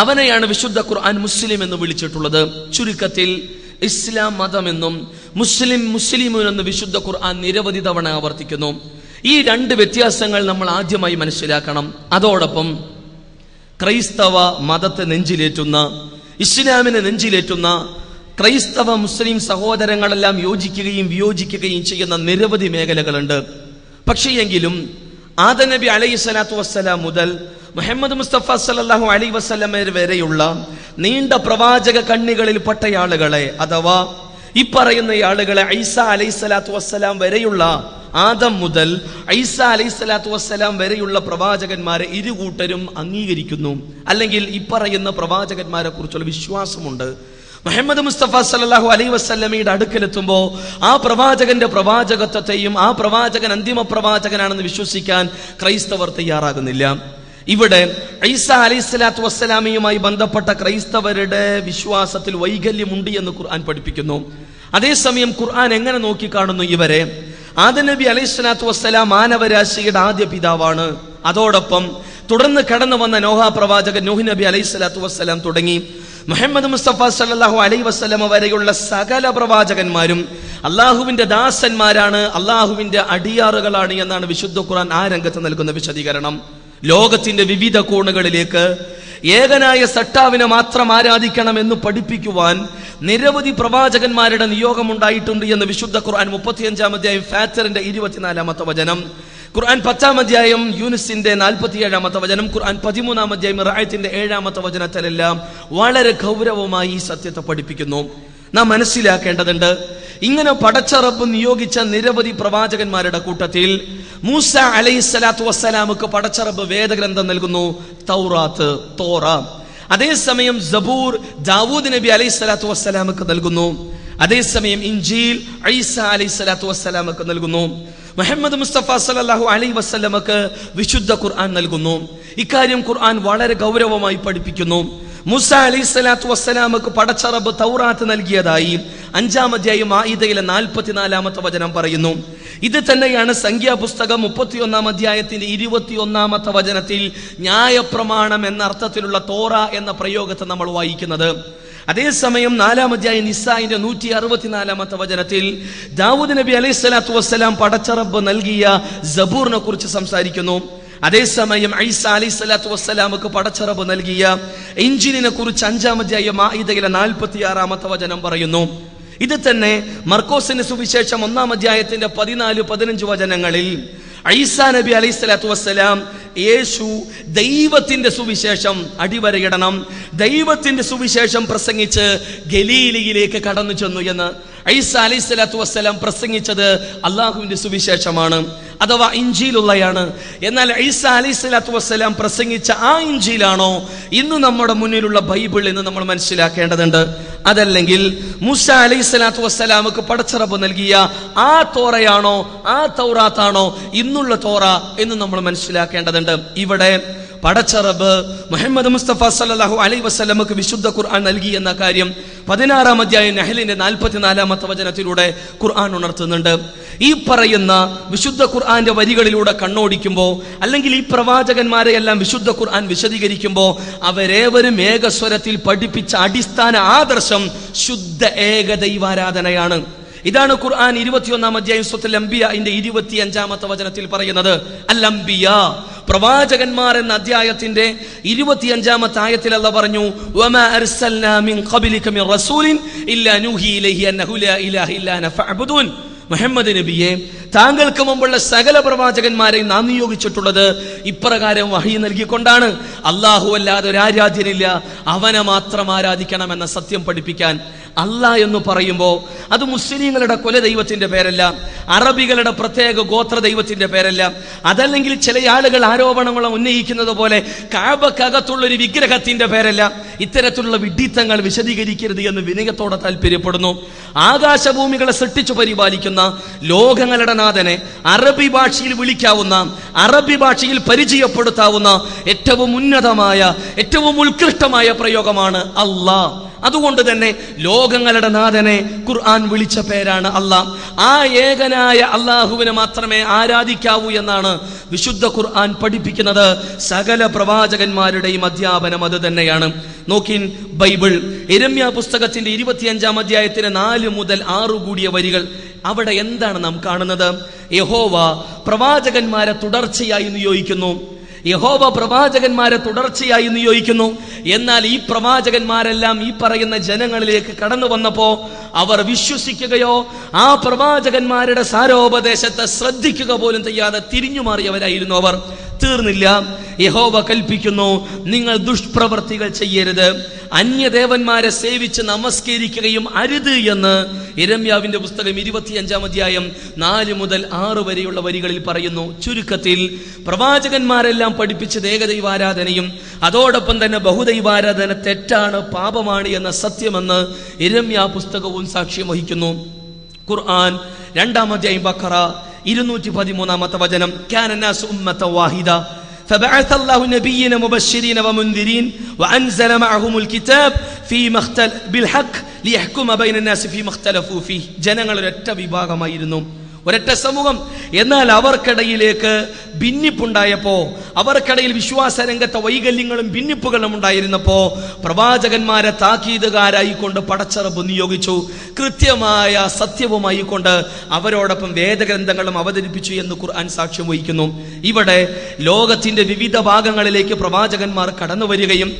അവനെയാണ് വിശുദ്ധ ഖുർആൻ മുസ്ലിം എന്ന് വിളിച്ചിട്ടുള്ളത്. ചുരുക്കത്തിൽ ഇസ്ലാം മതമെന്നും മുസ്ലിമുനെന്ന് വിശുദ്ധ ഖുർആൻ നിരവധി തവണ ആവർത്തിക്കുന്നു. ഈ രണ്ട് വ്യത്യാസങ്ങൾ നമ്മൾ ആദ്യമായി മനസ്സിലാക്കണം. അതോടൊപ്പം ക്രൈസ്തവ മതത്തെ നെഞ്ചിലേറ്റുന്ന, ഇസ്ലാമിനെ നെഞ്ചിലേറ്റുന്ന ക്രൈസ്തവ മുസ്ലിം സഹോദരങ്ങളെല്ലാം യോജിക്കുകയും വിയോജിക്കുകയും ചെയ്യുന്ന നിരവധി മേഖലകളുണ്ട്. പക്ഷേ എങ്കിലും ആദം നബി അലൈഹി സ്വലാത്തു വസ്സലാം മുതൽ മുഹമ്മദ് മുസ്തഫ സല്ലല്ലാഹു അലൈഹി വസല്ലം വരെയുള്ള നീണ്ട പ്രവാചക കണ്ണികളിൽപ്പെട്ട ആളുകളെ, അഥവാ ഈ പറയുന്ന ആളുകളെ ഈസാ അലൈഹി സ്വലാത്തു വസ്സലാം വരെയുള്ള, ആദം മുതൽ ഈസാ അലൈഹി സ്വലാത്തു വസ്സലാം വരെയുള്ള പ്രവാചകന്മാരെ ഇരുകൂട്ടരും അംഗീകരിക്കുന്നു. അല്ലെങ്കിൽ ഈ പറയുന്ന പ്രവാചകന്മാരെ കുറിച്ചുള്ള വിശ്വാസമുണ്ട്. മുഹമ്മദ് മുസ്തഫ സല്ലല്ലാഹു അലൈഹി വസല്ലമയുടെ അടുക്കലെത്തുമ്പോൾ ആ പ്രവാചകന്റെ പ്രവാചകത്വത്തെയും ആ പ്രവാചകൻ അന്തിമ പ്രവാചകനാണെന്ന് വിശ്വസിക്കാൻ ക്രൈസ്തവർ തയ്യാറാകുന്നില്ല. ഇവിടെ ഈസാ അലൈഹി സ്വലാത്തു വസ്സലാമയുമായി ബന്ധപ്പെട്ട ക്രൈസ്തവരുടെ വിശ്വാസത്തിൽ വൈകല്യമുണ്ട് എന്ന് ഖുർആൻ പഠിപ്പിക്കുന്നു. അതേസമയം ഖുർആൻ എങ്ങനെ നോക്കിക്കാണുന്നു ഇവരെ? ആദം നബി അലൈഹി സ്വലാത്തു വസ്സലാം മാനവരാശിയുടെ ആദ്യ പിതാവാണ്. അതോടൊപ്പം തുടർന്ന് കടന്നു വന്ന നോഹ പ്രവാചകൻ നൂഹ് നബി അലൈഹി സ്വലാത്തു വസ്സലാം തുടങ്ങി മുഹമ്മദ് മുസ്തഫ സല്ലല്ലാഹു അലൈഹി വസല്ലമ വരെയുള്ള സകല പ്രവാചകന്മാരും അള്ളാഹുവിന്റെ ദാസന്മാരാണ്, അള്ളാഹുവിന്റെ അടിയാറുകളാണ് എന്നാണ് വിശുദ്ധ ഖുർആൻ ആ രംഗത്ത് നൽകുന്ന വിശദീകരണം. ലോകത്തിന്റെ വിവിധ കോണുകളിലേക്ക് ഏകനായ സട്ടാവിനെ മാത്രം ആരാധിക്കണം എന്ന് പഠിപ്പിക്കുവാൻ നിരവധി പ്രവാചകന്മാരുടെ നിയോഗമുണ്ടായിട്ടുണ്ട് എന്ന് വിശുദ്ധ ഖുർആൻ 35-ാം അധ്യായം ഫാത്തിറിന്റെ 24-ാമത്തെ വചനം, ഖുർആൻ 10-ാം അധ്യായം യൂനുസിന്റെ 47-ാമത്തെ വചനം, ഖുർആൻ 13-ാം അധ്യായം റഅയത്തിന്റെ 7-ാമത്തെ വചനത്തിലെല്ലാം വളരെ ഗൗരവമായി ഈ സത്യത്തെ പഠിപ്പിക്കുന്നു. നാം മനസ്സിലാക്കേണ്ടതുണ്ട്, ഇങ്ങനെ പടച്ച റബ്ബ് നിയോഗിച്ച നിരവധി പ്രവാചകന്മാരുടെ കൂട്ടത്തിൽ മൂസ അലൈഹി സ്വലാത്തു വസ്സലാമുക്ക് പടച്ച റബ്ബ് വേദഗ്രന്ഥം നൽകുന്നു, തൗറാത്ത്, തോറ. അതേസമയം സബൂർ ദാവൂദ് നബി അലൈഹി സ്വലാത്തു വസ്സലാമുക്ക് നൽകുന്നു. അതേസമയം ഇൻജീൽ ഈസാ അലൈഹി സ്വലാത്തു വസ്സലാമുക്ക് നൽകുന്നു. മുഹമ്മദ് മുസ്തഫ സല്ലല്ലാഹു അലൈഹി വസല്ലമക്ക് വിശുദ്ധ ഖുർആൻ നൽകുന്നു. ഇക്കാര്യം ഖുർആൻ വളരെ ഗൗരവമായി പഠിപ്പിക്കുന്നു. മൂസ അലൈഹി സ്വലാത്തു വസ്സലാമക്ക് പടച്ച റബ്ബ് തൗറാത്ത് നൽകിയതായി 5-ാം അധ്യായം മാഇദയിലെ 44-ാമത്തെ വചനം പറയുന്നു. ഇത് തന്നെയാണ് സംഖ്യാപുസ്തകം 31-ാം അധ്യായത്തിന്റെ 21-ാമത്തെ വചനത്തിൽ ന്യായപ്രമാണം എന്ന അർത്ഥത്തിലുള്ള തോറ എന്ന പ്രയോഗത്തെ നമ്മൾ വായിക്കുന്നത്. അതേസമയം 4-ാം അധ്യായം നിസായിന്റെ 164-ാമത്തെ വചനത്തിൽ ദാവൂദ് നബി അലൈഹി സ്വലാത്തു വസ്സലാം പടച്ച റബ്ബ് നൽകിയ സബൂറിനെ കുറിച്ച് സംസാരിക്കുന്നു. അതേസമയം ഈസാ അലൈഹി സ്വലാത്തു വസ്സലാമുക്ക് പടച്ച റബ്ബ് നൽകിയ ഇൻജീലിനെ കുറിച്ച് 5-ാം അധ്യായം മാഇദയിലെ 46-ാമത്തെ വചനം പറയുന്നു. ഇത് തന്നെ മർക്കോസിന്റെ സുവിശേഷം 1-ാം അധ്യായത്തിന്റെ 14-15 വചനങ്ങളിൽ ഈസാ നബി അലൈഹി സ്വലാത്തു വസ്സലാം യേശു ദൈവത്തിന്റെ സുവിശേഷം, അടിവരയിടണം, ദൈവത്തിന്റെ സുവിശേഷം പ്രസംഗിച്ച് ഗലീലയിലേക്ക് കടന്നു ചെന്നു എന്ന്. ഈസാ അലൈഹി സ്വലാത്തു വസ്സലാം പ്രസംഗിച്ചത് അള്ളാഹുവിന്റെ സുവിശേഷമാണ്, അഥവാ ഇൻജീലുള്ളയാണ്. എന്നാൽ ഈസാ അലൈഹി സ്വലാത്തു വസ്സലാം പ്രസംഗിച്ച ആ ഇൻജീലാണോ ഇന്ന് നമ്മുടെ മുന്നിലുള്ള ബൈബിൾ എന്ന് നമ്മൾ മനസ്സിലാക്കേണ്ടതുണ്ട്. അതല്ലെങ്കിൽ മൂസ അലൈഹി സ്വലാത്തു വസ്സലാമുക്ക് പടച്ച റബ്ബ് നൽകിയ ആ തോറയാണോ, ആ തൗറാത്താണോ ഇന്നുള്ള തോറ എന്ന് നമ്മൾ മനസ്സിലാക്കേണ്ടതുണ്ട്. ഇവിടെ പടച്ച റബ്ബ് മുഹമ്മദ് മുസ്തഫ സല്ലല്ലാഹു അലൈഹി വസല്ലമക്ക് വിശുദ്ധ ഖുർആൻ നൽകി എന്ന കാര്യം 16-ാം അധ്യായം നഹ്ലിന്റെ 44-ാമത്തെ വചനത്തിലൂടെ ഖുർആൻ ഉണർത്തുന്നുണ്ട്. ഈ പറയുന്ന വിശുദ്ധ ഖുർആന്റെ വരികളിലൂടെ കണ്ണോടിക്കുമ്പോൾ, അല്ലെങ്കിൽ ഈ പ്രവാചകന്മാരെ എല്ലാം വിശുദ്ധ ഖുർആൻ വിശദീകരിക്കുമ്പോൾ അവരേവരും ഏകസ്വരത്തിൽ പഠിപ്പിച്ച അടിസ്ഥാന ആദർശം ശുദ്ധ ഏകദൈവാരാധനയാണ്. ഇതാണ് ഖുർആൻ 21-ാം അധ്യായം സൂറത്തുൽ അംബിയാഇന്റെ 25-ാമത്തെ വചനത്തിൽ പറയുന്നത്. അൽ അംബിയ, പ്രവാചകന്മാർ എന്ന അധ്യായത്തിന്റെ 25-ാമത്തെ ആയത്തിൽ അല്ലാഹു പറഞ്ഞു, വമാ അർസൽനാ മിൻ ഖബ്ലിക മിൻ റസൂലിൻ ഇല്ലാ നൂഹി ഇലൈഹി അന്നഹു ലാ ഇലാഹ ഇല്ലാ അന ഫഅബ്ദൂൻ. മുഹമ്മദ് നബിയെ, താങ്കൾക്ക് മുമ്പുള്ള സകല പ്രവാചകന്മാരെയും നാം നിയോഗിച്ചിട്ടുള്ളത് ഇപ്രകാരം വഹി നൽകിക്കൊണ്ടാണ്. അല്ലാഹു അല്ലാതെ ഒരു ആരാധ്യനില്ല, അവനെ മാത്രം ആരാധിക്കണമെന്ന സത്യം പഠിപ്പിക്കാൻ. അല്ലാഹ് എന്ന് പറയുമ്പോൾ അത് മുസ്ലിങ്ങളുടെ കുലദൈവത്തിന്റെ പേരല്ല, അറബികളുടെ പ്രത്യേക ഗോത്ര ദൈവത്തിന്റെ പേരല്ല, അതല്ലെങ്കിൽ ചില ആളുകൾ ആരോപണങ്ങളും ഉന്നയിക്കുന്നത് പോലെ കഅബക്കകത്തുള്ള ഒരു വിഗ്രഹത്തിന്റെ പേരല്ല. ഇത്തരത്തിലുള്ള വിഡ്ഢിത്തങ്ങൾ വിശദീകരിക്കരുത് എന്ന് വിനയത്തോടെ താല്പര്യപ്പെടുന്നു. ആകാശഭൂമികളെ സൃഷ്ടിച്ചു പരിപാലിക്കുന്ന ലോകങ്ങളുടെ നാഥനെ അറബി ഭാഷയിൽ വിളിക്കാവുന്ന, അറബി ഭാഷയിൽ പരിചയപ്പെടുത്താവുന്ന ഏറ്റവും ഉന്നതമായ, ഏറ്റവും ഉത്കൃഷ്ടമായ പ്രയോഗമാണ് അല്ലാഹ്. അതുകൊണ്ട് തന്നെ ലോകങ്ങളുടെ നാഥനെ ഖുർആൻ വിളിച്ച പേരാണ് അല്ലാഹ്. ആ ഏകനായ അല്ലാഹുവിനെ മാത്രമേ ആരാധിക്കാവൂ എന്നാണ് വിശുദ്ധ ഖുർആൻ പഠിപ്പിക്കുന്നത്. സകല പ്രവാചകന്മാരുടെയും അധ്യാപനം അത് തന്നെയാണ്. നോക്കിൻ, ബൈബിൾ യിരെമ്യാ പുസ്തകത്തിന്റെ 25-ാം അധ്യായത്തിന് 4 മുതൽ 6 കൂടിയ വരികൾ. അവിടെ എന്താണ് നാം കാണുന്നത്? യഹോവ പ്രവാചകന്മാരെ തുടർച്ചയായി നിയോഗിക്കുന്നു. യഹോവ പ്രവാചകന്മാരെ തുടർച്ചയായി നിയോഗിക്കുന്നു. എന്നാൽ ഈ പ്രവാചകന്മാരെല്ലാം ഈ പറയുന്ന ജനങ്ങളിലേക്ക് കടന്നു വന്നപ്പോ അവർ വിശ്വസിക്കുകയോ ആ പ്രവാചകന്മാരുടെ സാരോപദേശത്തെ ശ്രദ്ധിക്കുക പോലും ചെയ്യാതെ തിരിഞ്ഞു മാറിയവരായിരുന്നു അവർ. തീർന്നില്ല, യഹോവ കൽപ്പിക്കുന്നു, നിങ്ങൾ ദുഷ്പ്രവർത്തികൾ ചെയ്യരുത്, അന്യദേവന്മാരെ സേവിച്ച് നമസ്കരിക്കുകയും അരുത് എന്ന് യിരെമ്യാവിന്റെ പുസ്തകം 25-ാം അധ്യായം 4 മുതൽ 6 വരെയുള്ള വരികളിൽ പറയുന്നു. ചുരുക്കത്തിൽ പ്രവാചകന്മാരെല്ലാം പഠിപ്പിച്ചത് ഏകദൈവാരാധനയും അതോടൊപ്പം തന്നെ ബഹുദൈവാരാധന തെറ്റാണ്, പാപമാണ് എന്ന സത്യമെന്ന് യിരെമ്യാ പുസ്തകവും സാക്ഷ്യം വഹിക്കുന്നു. ഖുർആൻ 2-ാം അധ്യായം ബഖറ 213-ാമത്തെ വചനം, കാന നാസു ഉമ്മത്തൻ വാഹിദ فبعث الله نبيين مبشرين ومنذرين وأنزل معهم الكتاب بالحق ليحكم بين الناس فيما اختلفوا فيه. ജനങ്ങൾ ഒരൊറ്റ വിഭാഗമായിരുന്നു, ഒരൊറ്റ സമൂഹം. എന്നാൽ അവർക്കിടയിലേക്ക് ഭിന്നിപ്പുണ്ടായപ്പോ, അവർക്കിടയിൽ വിശ്വാസ രംഗത്തെ വൈകല്യങ്ങളും ഭിന്നിപ്പുകളും ഉണ്ടായിരുന്നപ്പോ പ്രവാചകന്മാരെ താക്കീതുകാരായിക്കൊണ്ട് പടച്ചറബ് നിയോഗിച്ചു. കൃത്യമായ സത്യവുമായി കൊണ്ട് അവരോടൊപ്പം വേദഗ്രന്ഥങ്ങളും അവതരിപ്പിച്ചു എന്ന് ഖുർആൻ സാക്ഷ്യം വഹിക്കുന്നു. ഇവിടെ ലോകത്തിന്റെ വിവിധ ഭാഗങ്ങളിലേക്ക് പ്രവാചകന്മാർ കടന്നു വരികയും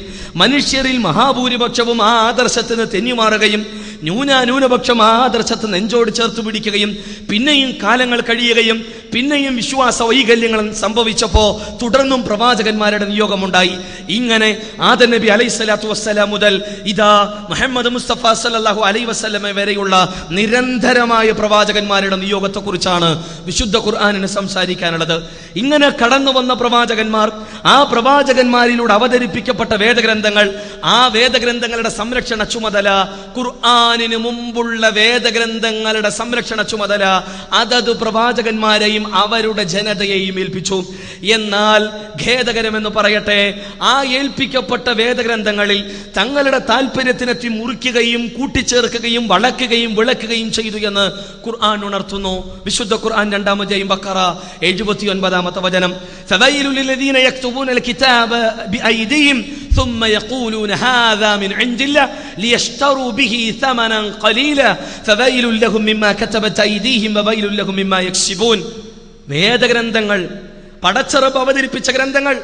മനുഷ്യരിൽ മഹാഭൂരിപക്ഷവും ആ ആദർശത്തിന് തെന്നിമാറുകയും ന്യൂനപക്ഷം ആ ആദർശത്തെ നെഞ്ചോട് ചേർത്ത് പിടിക്കുകയും പിന്നെയും കാലങ്ങൾ കഴിയുകയും പിന്നെയും വിശ്വാസ വൈകല്യങ്ങൾ സംഭവിച്ചപ്പോ തുടർന്നും പ്രവാചകന്മാരുടെ നിയോഗമുണ്ടായി. ഇങ്ങനെ ആദം നബി അലൈഹി സ്വലാത്തു വസ്സലാം മുതൽ ഇതാ മുഹമ്മദ് മുസ്തഫ സല്ലല്ലാഹു അലൈഹി വസല്ലമ വരെയുള്ള നിരന്തരമായ പ്രവാചകന്മാരുടെ നിയോഗത്തെ കുറിച്ചാണ് വിശുദ്ധ ഖുർആനിന് സംസാരിക്കാനുള്ളത്. ഇങ്ങനെ കടന്നു വന്ന പ്രവാചകന്മാർ, ആ പ്രവാചകന്മാരിലൂടെ അവതരിപ്പിക്കപ്പെട്ട വേദഗ്രന്ഥങ്ങൾ, ആ വേദഗ്രന്ഥങ്ങളുടെ സംരക്ഷണ ചുമതല, ഖുർആനിന് മുമ്പുള്ള വേദഗ്രന്ഥങ്ങളുടെ സംരക്ഷണ ചുമതല അതത് പ്രവാചകന്മാരെയും അവരുടെ ജനതയെയും ഏൽപ്പിച്ചു. എന്നാൽ ഖേദകരമെന്ന് പറയട്ടെ, ആ ഏൽപ്പിക്കപ്പെട്ട വേദഗ്രന്ഥങ്ങളിൽ തങ്ങളുടെ താല്പര്യത്തിനെത്തി മുറിക്കുകയും കൂട്ടിച്ചേർക്കുകയും വളക്കുകയും വിളക്കുകയും ചെയ്തു എന്ന് ഖുർആൻ ഉണർത്തുന്നു. വിശുദ്ധ ഖുർആൻ 2-ാം അധ്യായം ബഖറ 79-ാമത്തെ വചനം, ഫവൈലുൽ ലില്ലദീന യക്തുബൂനൽ കിതാബ ബിഐദിഹിം ثم يقولون هذا من عند الله ليشتروا به ثمنا قليلا فويل لهم مما كتبت أيديهم وويل لهم مما يكسبون. വേദഗ്രന്ഥങ്ങൾ, പടച്ചറബ് അവതരിപ്പിച്ച ഗ്രന്ഥങ്ങൾ,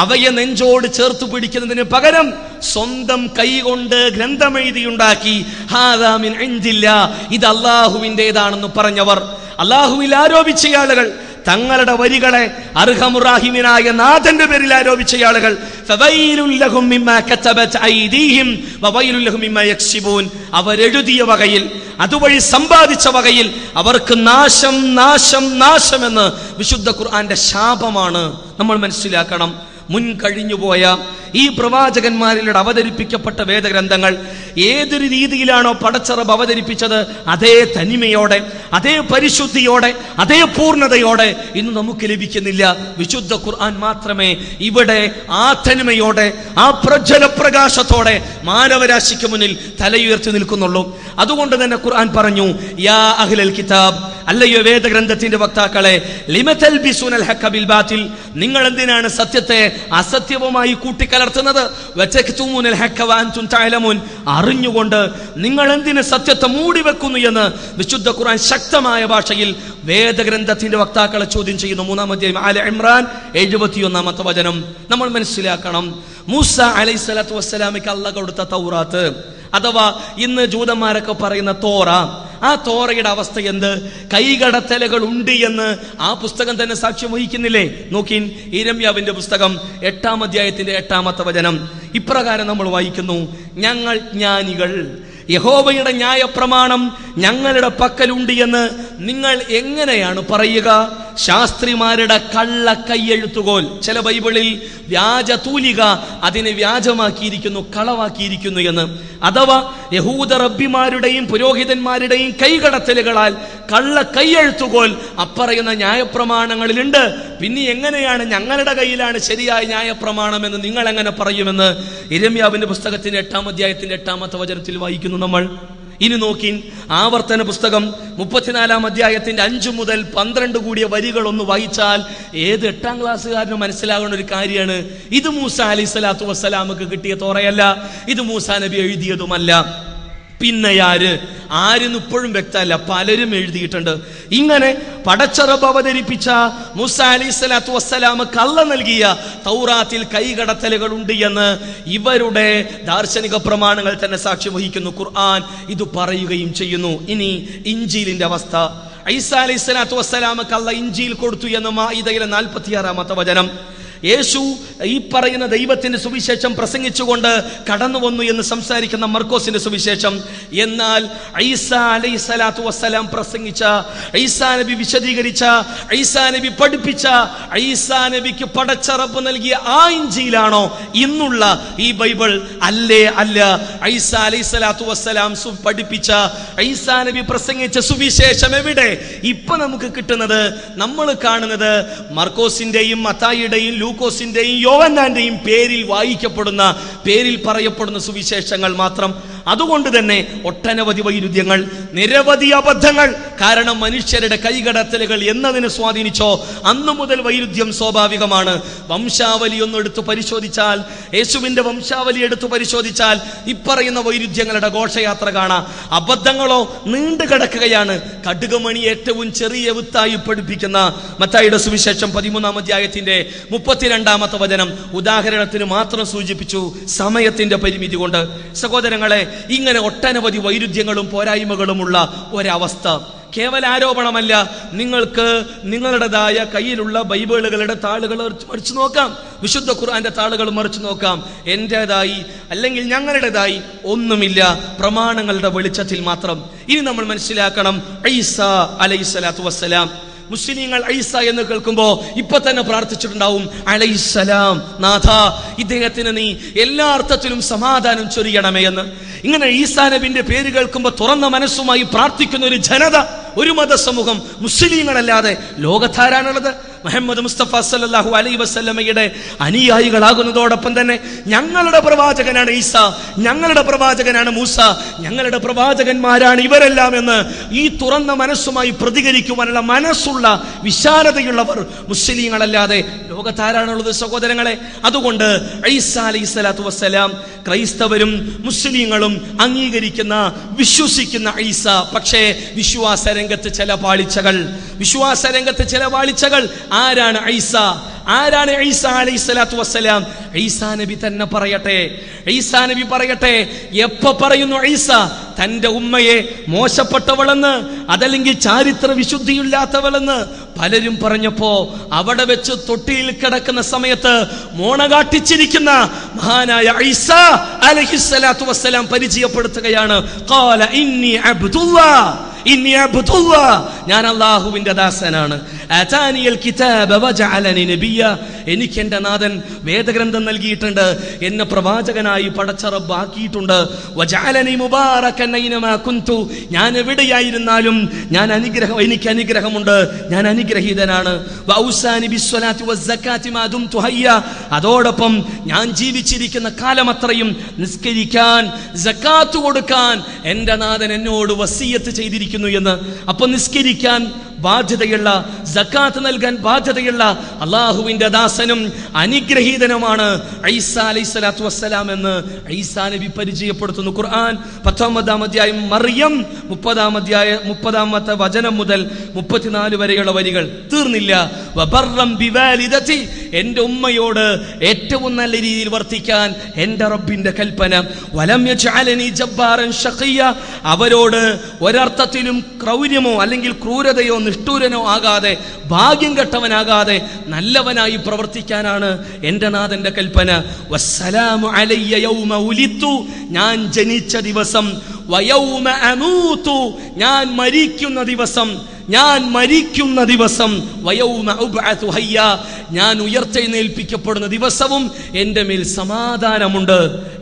അവയെ നെഞ്ചോട് ചേർത്ത് പിടിക്കുന്നതിന് പകരം സ്വന്തം കൈകൊണ്ട് ഗ്രന്ഥമെഴുതിയുണ്ടാക്കി ഹാദാ മിൻ ഇൻദില്ലാ, ഇത് അല്ലാഹുവിൻ്റെതാണെന്ന് പറഞ്ഞവർ, അല്ലാഹുവിൽ ആരോപിച്ച ആളുകൾ, തങ്ങളുടെ വരികളെ അർഹമുറാഹിമിനായ നാഥന്റെ പേരിൽ ആരോപിച്ച ആളുകൾ, അവരെഴുതിയ വകയിൽ, അതുവഴി സമ്പാദിച്ച വകയിൽ അവർക്ക് നാശം നാശം നാശമെന്ന് വിശുദ്ധ ഖുർആന്റെ ശാപമാണ് നമ്മൾ മനസ്സിലാക്കണം. മുൻ കഴിഞ്ഞുപോയ ഈ പ്രവാചകന്മാരിലൂടെ അവതരിപ്പിക്കപ്പെട്ട വേദഗ്രന്ഥങ്ങൾ ഏതൊരു രീതിയിലാണോ പടച്ചറബ് അവതരിപ്പിച്ചത്, അതേ തനിമയോടെ, അതേ പരിശുദ്ധിയോടെ, അതേ പൂർണ്ണതയോടെ ഇന്ന് നമുക്ക് ലഭിക്കുന്നില്ല. വിശുദ്ധ ഖുർആൻ മാത്രമേ ഇവിടെ ആ തനിമയോടെ, ആ പ്രജ്വല പ്രകാശത്തോടെ മാനവരാശിക്ക് മുന്നിൽ തലയുയർത്തി നിൽക്കുന്നുള്ളൂ. അതുകൊണ്ട് തന്നെ ഖുർആൻ പറഞ്ഞു, യാ അഹ്ലൽ കിതാബ്, അല്ലയോ വേദഗ്രന്ഥത്തിന്റെ വക്താക്കളെ, ലിമ തൽബിസൂനൽ ഹഖ ബിൽ ബാതിൽ, നിങ്ങൾ എന്തിനാണ് സത്യത്തെ അസത്യവുമായി കൂട്ടിക്കലർത്തുന്നത്? കലർത്തുന്നത്. അറിഞ്ഞുകൊണ്ട് നിങ്ങൾ എന്തിന് സത്യത്തെ മൂടി വെക്കുന്നു എന്ന് വിശുദ്ധ ഖുർആൻ ശക്തമായ ഭാഷയിൽ വേദഗ്രന്ഥത്തിന്റെ വക്താക്കളെ ചോദ്യം ചെയ്യുന്നു. 3-ാം അധ്യായം ആല ഇംറാൻ 71-ാമത്തെ വചനം. നമ്മൾ മനസ്സിലാക്കണം, മൂസ അലൈഹിസ്സലാത്തു വസ്സലാമിക്ക് അല്ലാഹു കൊടുത്ത തൗറാത്ത് അഥവാ ഇന്ന് ജൂതന്മാരൊക്കെ പറയുന്ന തോറ, ആ തോറയുടെ അവസ്ഥ എന്ത്? കൈകടത്തലുകൾ ഉണ്ട് എന്ന് ആ പുസ്തകം തന്നെ സാക്ഷ്യം വഹിക്കുന്നില്ലേ? നോക്കിൻ, ഇരമ്യാവിന്റെ പുസ്തകം 8-ാം അധ്യായത്തിന്റെ 8-ാമത്തെ വചനം ഇപ്രകാരം നമ്മൾ വായിക്കുന്നു: ഞങ്ങൾ ജ്ഞാനികൾ, യഹോവയുടെ ന്യായപ്രമാണം ഞങ്ങളുടെ പക്കലുണ്ട് എന്ന് നിങ്ങൾ എങ്ങനെയാണ് പറയുക? ശാസ്ത്രിമാരുടെ കള്ള കൈയെഴുത്തുകോൽ, ചില ബൈബിളിൽ വ്യാജ തൂലിക അതിനെ വ്യാജമാക്കിയിരിക്കുന്നു, കളവാക്കിയിരിക്കുന്നു എന്ന്. അഥവാ യഹൂദ റബ്ബിമാരുടെയും പുരോഹിതന്മാരുടെയും കൈകടത്തലുകളാൽ കള്ള കൈയെഴുത്തുകോൽ അപ്പറയുന്ന ന്യായപ്രമാണങ്ങളിലുണ്ട്. പിന്നെ എങ്ങനെയാണ് ഞങ്ങളുടെ കയ്യിലാണ് ശരിയായ ന്യായപ്രമാണം എന്ന് നിങ്ങൾ എങ്ങനെ പറയുമെന്ന് ഇരമ്യാവിന്റെ പുസ്തകത്തിന്റെ 8-ാം അധ്യായത്തിന്റെ 8-ാമത്തെ വചനത്തിൽ വായിക്കുന്നു നമ്മൾ. ഇനി നോക്കിൻ, ആവർത്തന പുസ്തകം 34-ാം അധ്യായത്തിന്റെ 5 മുതൽ 12 കൂടിയ വരികൾ ഒന്ന് വായിച്ചാൽ ഏത് 8-ാം ക്ലാസ്സുകാരനും മനസ്സിലാകുന്ന ഒരു കാര്യമാണ്. ഇത് മൂസ അലൈഹിസ്സലാത്തു വസ്സലാമക്ക് കിട്ടിയ തോറയല്ല, ഇത് മൂസാ നബി എഴുതിയതുമല്ല. പിന്നെ ആരെന്ന് ഇപ്പോഴും വ്യക്തമല്ല, പലരും എഴുതിയിട്ടുണ്ട്. ഇങ്ങനെ പടച്ചറബ് അവതരിപ്പിച്ച മൂസ അലൈഹിസ്സലാത്തു വസ്സലാമക്ക് അല്ലാഹു നൽകിയ തൗറാത്തിൽ കൈകടത്തലുകൾ ഉണ്ട് എന്ന് ഇവരുടെ ദാർശനിക പ്രമാണങ്ങൾ തന്നെ സാക്ഷ്യം വഹിക്കുന്നു. ഖുർആൻ ഇത് പറയുകയും ചെയ്യുന്നു. ഇനി ഇഞ്ചീലിന്റെ അവസ്ഥ. ഈസാ അലൈഹിസ്സലാത്തു വസ്സലാമക്ക് അല്ലാഹു ഇഞ്ചീൽ കൊടുത്തു എന്ന് മാഇദയിലെ 46-ാമത്തെ വചനം. യേശു ഈ പറയുന്ന ദൈവത്തിന്റെ സുവിശേഷം പ്രസംഗിച്ചുകൊണ്ട് കടന്നു വന്നു എന്ന് സംസാരിക്കുന്ന മർക്കോസിന്റെ സുവിശേഷം. എന്നാൽ ഈസാ അലൈഹിസ്സലാത്തു വസ്സലാം പ്രസംഗിച്ച, ഈസാ നബി വിശദീകരിച്ച, ഈസാ നബി പഠിപ്പിച്ച, ഈസാ നബിക്ക് പടച്ച റബ്ബ് നൽകിയ ആ ഇഞ്ചീലാണോ ഇന്നുള്ള ഈ ബൈബിൾ? അല്ലേ, അല്ല. ഈസാ അലൈഹിസ്സലാത്തു വസ്സലാം പഠിപ്പിച്ച, ഈസാ നബി പ്രസംഗിച്ച സുവിശേഷം എവിടെ? ഇപ്പൊ നമുക്ക് കിട്ടുന്നത്, നമ്മൾ കാണുന്നത് മർക്കോസിന്റെയും മത്തായിയുടെയും ലൂക്കോസിന്റെയും യോഹന്നാന്റെയും പേരിൽ വായിക്കപ്പെടുന്ന, പേരിൽ പറയപ്പെടുന്ന സുവിശേഷങ്ങൾ മാത്രം. അതുകൊണ്ട് തന്നെ ഒട്ടനവധി വൈരുദ്ധ്യങ്ങൾ, നിരവധി അബദ്ധങ്ങൾ. കാരണം മനുഷ്യരുടെ കൈകടത്തലുകൾ എന്നതിനെ സ്വാധീനിച്ചോ അന്നു മുതൽ വൈരുദ്ധ്യം സ്വാഭാവികമാണ്. വംശാവലി ഒന്ന് എടുത്തു പരിശോധിച്ചാൽ, യേശുവിന്റെ വംശാവലി എടുത്തു പരിശോധിച്ചാൽ ഇപ്പറയുന്ന വൈരുദ്ധ്യങ്ങളുടെ ഘോഷയാത്ര കാണാം. അബദ്ധങ്ങളോ നീണ്ടു കിടക്കുകയാണ്. കടുകുമണി ഏറ്റവും ചെറിയ വിത്തായി പഠിപ്പിക്കുന്ന മത്തായിയുടെ സുവിശേഷം 13-ാം അധ്യായത്തിന്റെ 32-ാമത്തെ വചനം ഉദാഹരണത്തിന് മാത്രം സൂചിപ്പിച്ചു, സമയത്തിന്റെ പരിമിതി കൊണ്ട്. സഹോദരങ്ങളെ, ഇങ്ങനെ ഒട്ടനവധി വൈരുദ്ധ്യങ്ങളും പോരായ്മകളുമുള്ള ഒരവസ്ഥ. കേവല ആരോപണമല്ല. നിങ്ങൾക്ക് നിങ്ങളുടേതായ കയ്യിലുള്ള ബൈബിളുകളുടെ താളുകൾ മറിച്ചു നോക്കാം, വിശുദ്ധ ഖുർആന്റെ താളുകൾ മറിച്ചു നോക്കാം. എന്റേതായി അല്ലെങ്കിൽ ഞങ്ങളുടേതായി ഒന്നുമില്ല, പ്രമാണങ്ങളുടെ വെളിച്ചത്തിൽ മാത്രം. ഇനി നമ്മൾ മനസ്സിലാക്കണം, ഈസാ അലൈഹിസ്സലാത്തു വസ്സലാം. മുസ്ലിങ്ങൾ ഈസ എന്ന് കേൾക്കുമ്പോൾ ഇപ്പൊ തന്നെ പ്രാർത്ഥിച്ചിട്ടുണ്ടാവും, അലൈഹിസ്സലാം, നാഥ ഇദ്ദേഹത്തിന് നീ എല്ലാ അർത്ഥത്തിലും സമാധാനം ചൊരിയണമേ എന്ന്. ഇങ്ങനെ ഈസാ നബിന്റെ പേര് കേൾക്കുമ്പോൾ തുറന്ന മനസ്സുമായി പ്രാർത്ഥിക്കുന്ന ഒരു ജനത, ഒരു മതസമൂഹം മുസ്ലിങ്ങളല്ലാതെ ലോകത്താരാണുള്ളത്? മുഹമ്മദ് മുസ്തഫ സല്ലല്ലാഹു അലൈഹി വസല്ലമയുടെ അനുയായികളാകുന്നതോടൊപ്പം തന്നെ ഞങ്ങളുടെ പ്രവാചകനാണ് ഈസ, ഞങ്ങളുടെ പ്രവാചകനാണ് മൂസ, ഞങ്ങളുടെ പ്രവാചകന്മാരാണ് ഇവരെല്ലാം എന്ന് ഈ തുറന്ന മനസ്സുമായി പ്രതികരിക്കുവാനുള്ള മനസ്സുള്ള വിശാലതയുള്ളവർ മുസ്ലിങ്ങളല്ലാതെ ലോകത്താരാണുള്ളത് സഹോദരങ്ങളെ? അതുകൊണ്ട് ഈസാ അലൈഹിസ്സലാത്തു വസ്സലാം ക്രൈസ്തവരും മുസ്ലിങ്ങളും അംഗീകരിക്കുന്ന, വിശ്വസിക്കുന്ന ഈസ. പക്ഷേ വിശ്വാസരംഗത്ത് ചില പാളിച്ചകൾ. ആരാണ് ഈസ? ആരാണ് ഈസാ അലൈഹിസ്സലാത്തു വസ്സലാം? ഈസാ നബി തന്നെ പറയട്ടെ. ഈസാ നബി പറയട്ടെ. എപ്പോ പറയുന്നു ഈസ തന്റെ ഉമ്മയെ മോശപ്പെട്ടവളെന്ന്, അതല്ലെങ്കിൽ ചാരിത്ര വിശുദ്ധിയില്ലാത്തവളെന്ന് പലരും പറഞ്ഞപ്പോ അവിടെ വെച്ച് തൊട്ടിയിൽ കിടക്കുന്ന സമയത്ത് മോണ കാട്ടിച്ചിരിക്കുന്ന മഹാനായ ഈസാ അലൈഹിസ്സലാത്തു വസ്സലാം പരിചയപ്പെടുത്തുകയാണ്, ഖാല ഇന്നി അബ്ദുല്ലാഹ്, ഞാൻ അല്ലാഹുവിന്റെ ദാസനാണ്. ആതാനിയൽ കിതാബ വജഅലനി നബിയ, എനിക്ക് എന്റെ നാഥൻ വേദഗ്രന്ഥം നൽകിയിട്ടുണ്ട്, എന്നെ പ്രവാചകനായി പടച്ച റബ്ബ് ആക്കിയിട്ടുണ്ട്. വജഅലനി മുബാറകൻ ഐനമാ കുന്തു, ഞാൻ എവിടെയായിരുന്നാലും എനിക്ക് അനുഗ്രഹമുണ്ട്, ഞാൻ അനുഗ്രഹീതനാണ്. വഔസാനി ബിസ്സലാത്തി വസ്സകാത്തി മാ ദുംതു ഹയ്യ, അതോടൊപ്പം ഞാൻ ജീവിച്ചിരിക്കുന്ന കാലമത്രയും നിസ്കരിക്കാൻ, സകാത്ത് കൊടുക്കാൻ എന്റെ നാഥൻ എന്നോട് വസിയത്ത് ചെയ്തിരിക്കുന്നു എന്ന്. അപ്പൊ നിസ്കരിക്കാൻ ബാധ്യതയുള്ള, സക്കാത്ത് നൽകാൻ ബാധ്യതയുള്ള അള്ളാഹുവിന്റെ ദാസനും അനുഗ്രഹീതനുമാണ് ഈസാ അലൈഹിസ്സലാത്തു വസ്സലാം എന്ന് ഈസാ നബി പരിചയപ്പെടുത്തുന്നു. ഖുർആൻ 19-ാം അധ്യായം മറിയം 30-ാമത്തെ വചനം മുതൽ 34 വരെയുള്ള വരികൾ തീർന്നില്ല. വബർറം ബിവാലിദതി, എന്റെ ഉമ്മയോട് ഏറ്റവും നല്ല രീതിയിൽ വർത്തിക്കാൻ എന്റെ റബ്ബിന്റെ കൽപ്പന. വലം യജ്അലനി ജബ്ബാറൻ ഷഖിയ, അവരോട് ഒരർത്ഥത്തിലും ക്രൗര്യമോ അല്ലെങ്കിൽ ക്രൂരതയോ നിഷ്ഠൂരനോ ആകാതെ, ഭാഗ്യം കെട്ടവനാകാതെ നല്ലവനായി പ്രവർത്തിക്കാനാണ് എന്റെ നാഥന്റെ കൽപ്പന. വസ്സലാമു അലയ്യ യൗമ ഉലിത്തു, ഞാൻ ജനിച്ച ദിവസം, വയൗമ അമൂതു, ഞാൻ മരിക്കുന്ന ദിവസം, വയൗമ ഉബ്അതു ഹയ്യ, ഞാൻ ഉയർത്തെഴുന്നേൽപ്പിക്കപ്പെടുന്ന ദിവസവും എന്റെ മേൽ സമാധാനമുണ്ട്.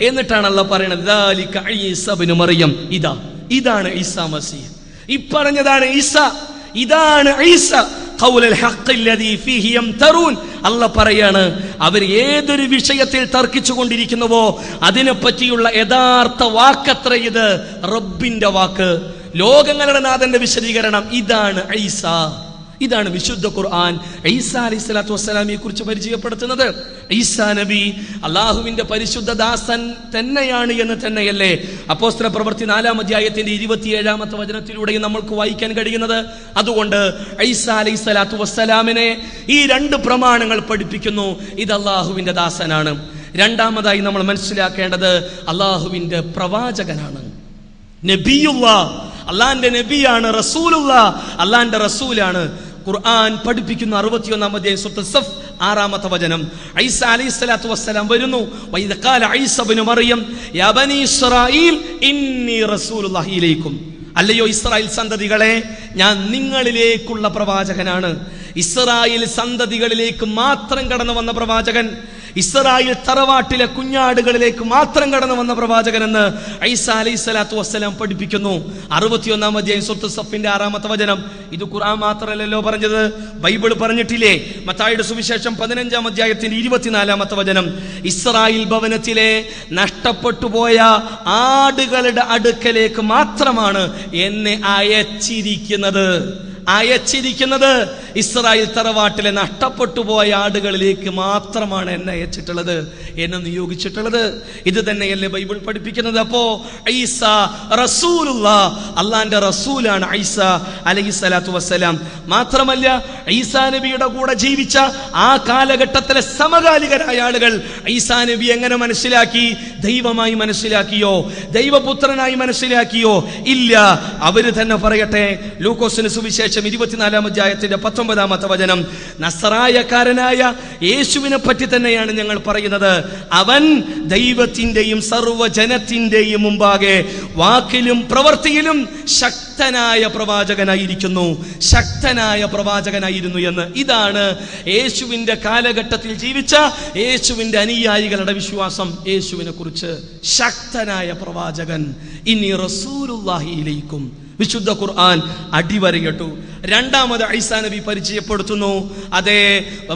എന്നിട്ടാണ് അല്ലാഹ് പറയുന്നത്, ദാലിക ഈസാ ഇബ്നു മറിയം, ഇതാണ് ഈസാ മസീഹ്, ഈ പറഞ്ഞതാണ് ഈസാ, ഇതാണ് ഈസാ ഖൗലുൽ ഹഖ് അല്ലദീ ഫീഹി യംതറൂൻ. അല്ലാഹ് പറയാണ്, അവർ ഏതൊരു വിഷയത്തിൽ തർക്കിച്ചു കൊണ്ടിരിക്കുന്നുവോ അതിനെപ്പറ്റിയുള്ള യഥാർത്ഥ വാക്കത്ര ഇത്, റബ്ബിന്റെ വാക്ക്, ലോകങ്ങളുടെ നാഥന്റെ വിശദീകരണം. ഇതാണ് ഈസാ. ഇതാണ് വിശുദ്ധ ഖുർആൻ ഈസാ അലൈഹിസ്സലാത്തു വസ്സലാമിയെ കുറിച്ച് പരിചയപ്പെടുത്തുന്നത്. ഈസാ നബി അള്ളാഹുവിന്റെ പരിശുദ്ധ ദാസൻ തന്നെയാണ് എന്ന് തന്നെയല്ലേ അപ്പോസ്തല പ്രവൃത്തി 4-ാം അധ്യായത്തിന്റെ 27-ാമത്തെ വചനത്തിലൂടെ നമ്മൾക്ക് വായിക്കാൻ കഴിയുന്നത്. അതുകൊണ്ട് ഈസാ അലൈഹിസ്സലാത്തു വസ്സലാമിനെ ഈ 2 പ്രമാണങ്ങൾ പഠിപ്പിക്കുന്നു. ഇത് അള്ളാഹുവിന്റെ ദാസനാണ്. രണ്ടാമതായി നമ്മൾ മനസ്സിലാക്കേണ്ടത് അള്ളാഹുവിന്റെ പ്രവാചകനാണ്. നബിയുല്ലാഹ്, അള്ളാന്റെ നബിയാണ്. റസൂലുള്ളാഹ്, അള്ളാന്റെ റസൂലാണ്. ഖുർആൻ പഠിപ്പിക്കുന്ന 61-ാം അധ്യായം സൂറത്തുൽ സഫ് 6-ാമത്തെ വചനം, ഈസാ അലൈഹിസ്സലാത്തു വസ്സലാം വരുന്നു. വഇദ് ഖാല ഈസാ ഇബ്നു മറിയം യാ ബനി ഇസ്രായീൽ ഇന്നി റസൂലുള്ളാഹി ഇലൈക്കും, അല്ലയോ ഇസ്രായേൽ സന്തതികളെ, ഞാൻ നിങ്ങളിലേക്കുള്ള പ്രവാചകനാണ്. ഇസ്രായേൽ സന്തതികളിലേക്ക് മാത്രം കടന്നു വന്ന പ്രവാചകൻ, ഇസ്രായേൽ തറവാട്ടിലെ കുഞ്ഞാടുകളിലേക്ക് മാത്രം കടന്നു വന്ന പ്രവാചകൻ എന്ന് ഈസാ അലൈഹിസ്സലാത്തു വസ്സലാം പഠിപ്പിക്കുന്നു. 61-ാം അധ്യായം സൂറത്തുൽ സഫിന്റെ 6-ാമത്തെ വചനം. ഇത് ഖുർആൻ മാത്രമല്ലല്ലോ പറഞ്ഞത്, ബൈബിൾ പറഞ്ഞിട്ടില്ലേ? മത്തായിയുടെ സുവിശേഷം 15-ാം അധ്യായത്തിന്റെ 24-ാമത്തെ വചനം, ഇസ്രായേൽ ഭവനത്തിലെ നഷ്ടപ്പെട്ടുപോയ ആടുകളുടെ അടുക്കലേക്ക് മാത്രമാണ് എന്നെ അയച്ചിരിക്കുന്നത്. ഇസ്രായേൽ തറവാട്ടിലെ നഷ്ടപ്പെട്ടുപോയ ആടുകളിലേക്ക് മാത്രമാണ് എന്നെ അയച്ചിട്ടുള്ളത്, എന്നെ നിയോഗിച്ചിട്ടുള്ളത്. ഇത് തന്നെയല്ലേ ബൈബിൾ പഠിപ്പിക്കുന്നത്. അപ്പോ ഈസാ റസൂലുള്ളാഹ്, അള്ളാന്റെ റസൂലാണ് ഈസാ അലൈഹിസ്സലാത്തു വസ്സലാം. മാത്രമല്ല, ഈസാ നബിയുടെ കൂടെ ജീവിച്ച ആ കാലഘട്ടത്തിലെ സമകാലികരായ ആളുകൾ ഈസാ നബി എങ്ങനെ മനസ്സിലാക്കി? ദൈവമായി മനസ്സിലാക്കിയോ? ദൈവപുത്രനായി മനസ്സിലാക്കിയോ? ഇല്ല. അവര് തന്നെ പറയട്ടെ. ലൂക്കോസിന് സുവിശേഷം 24-ാം അധ്യായത്തിന്റെ 19-ാമത്തെ വചനം, നസറായക്കാരനായ യേശുവിനെ പറ്റി തന്നെയാണ് ഞങ്ങൾ പറയുന്നത്. അവൻ ദൈവത്തിന്റെയും സർവ്വജനത്തിന്റെയും മുമ്പാകെ വാക്കിലും പ്രവൃത്തിയിലും ശക്തനായ പ്രവാചകനായിരുന്നു എന്ന്. ഇതാണ് യേശുവിന്റെ കാലഘട്ടത്തിൽ ജീവിച്ച യേശുവിന്റെ അനുയായികളുടെ വിശ്വാസം. യേശുവിനെ കുറിച്ച് ശക്തനായ പ്രവാചകൻ. ഇനി റസൂലുള്ളാഹി ഇലൈക്കും, വിശുദ്ധ ഖുർആൻ അടിവരയിട്ടു. രണ്ടാമത് ഈസാ നബി പരിചയപ്പെടുത്തുന്നു, അതേ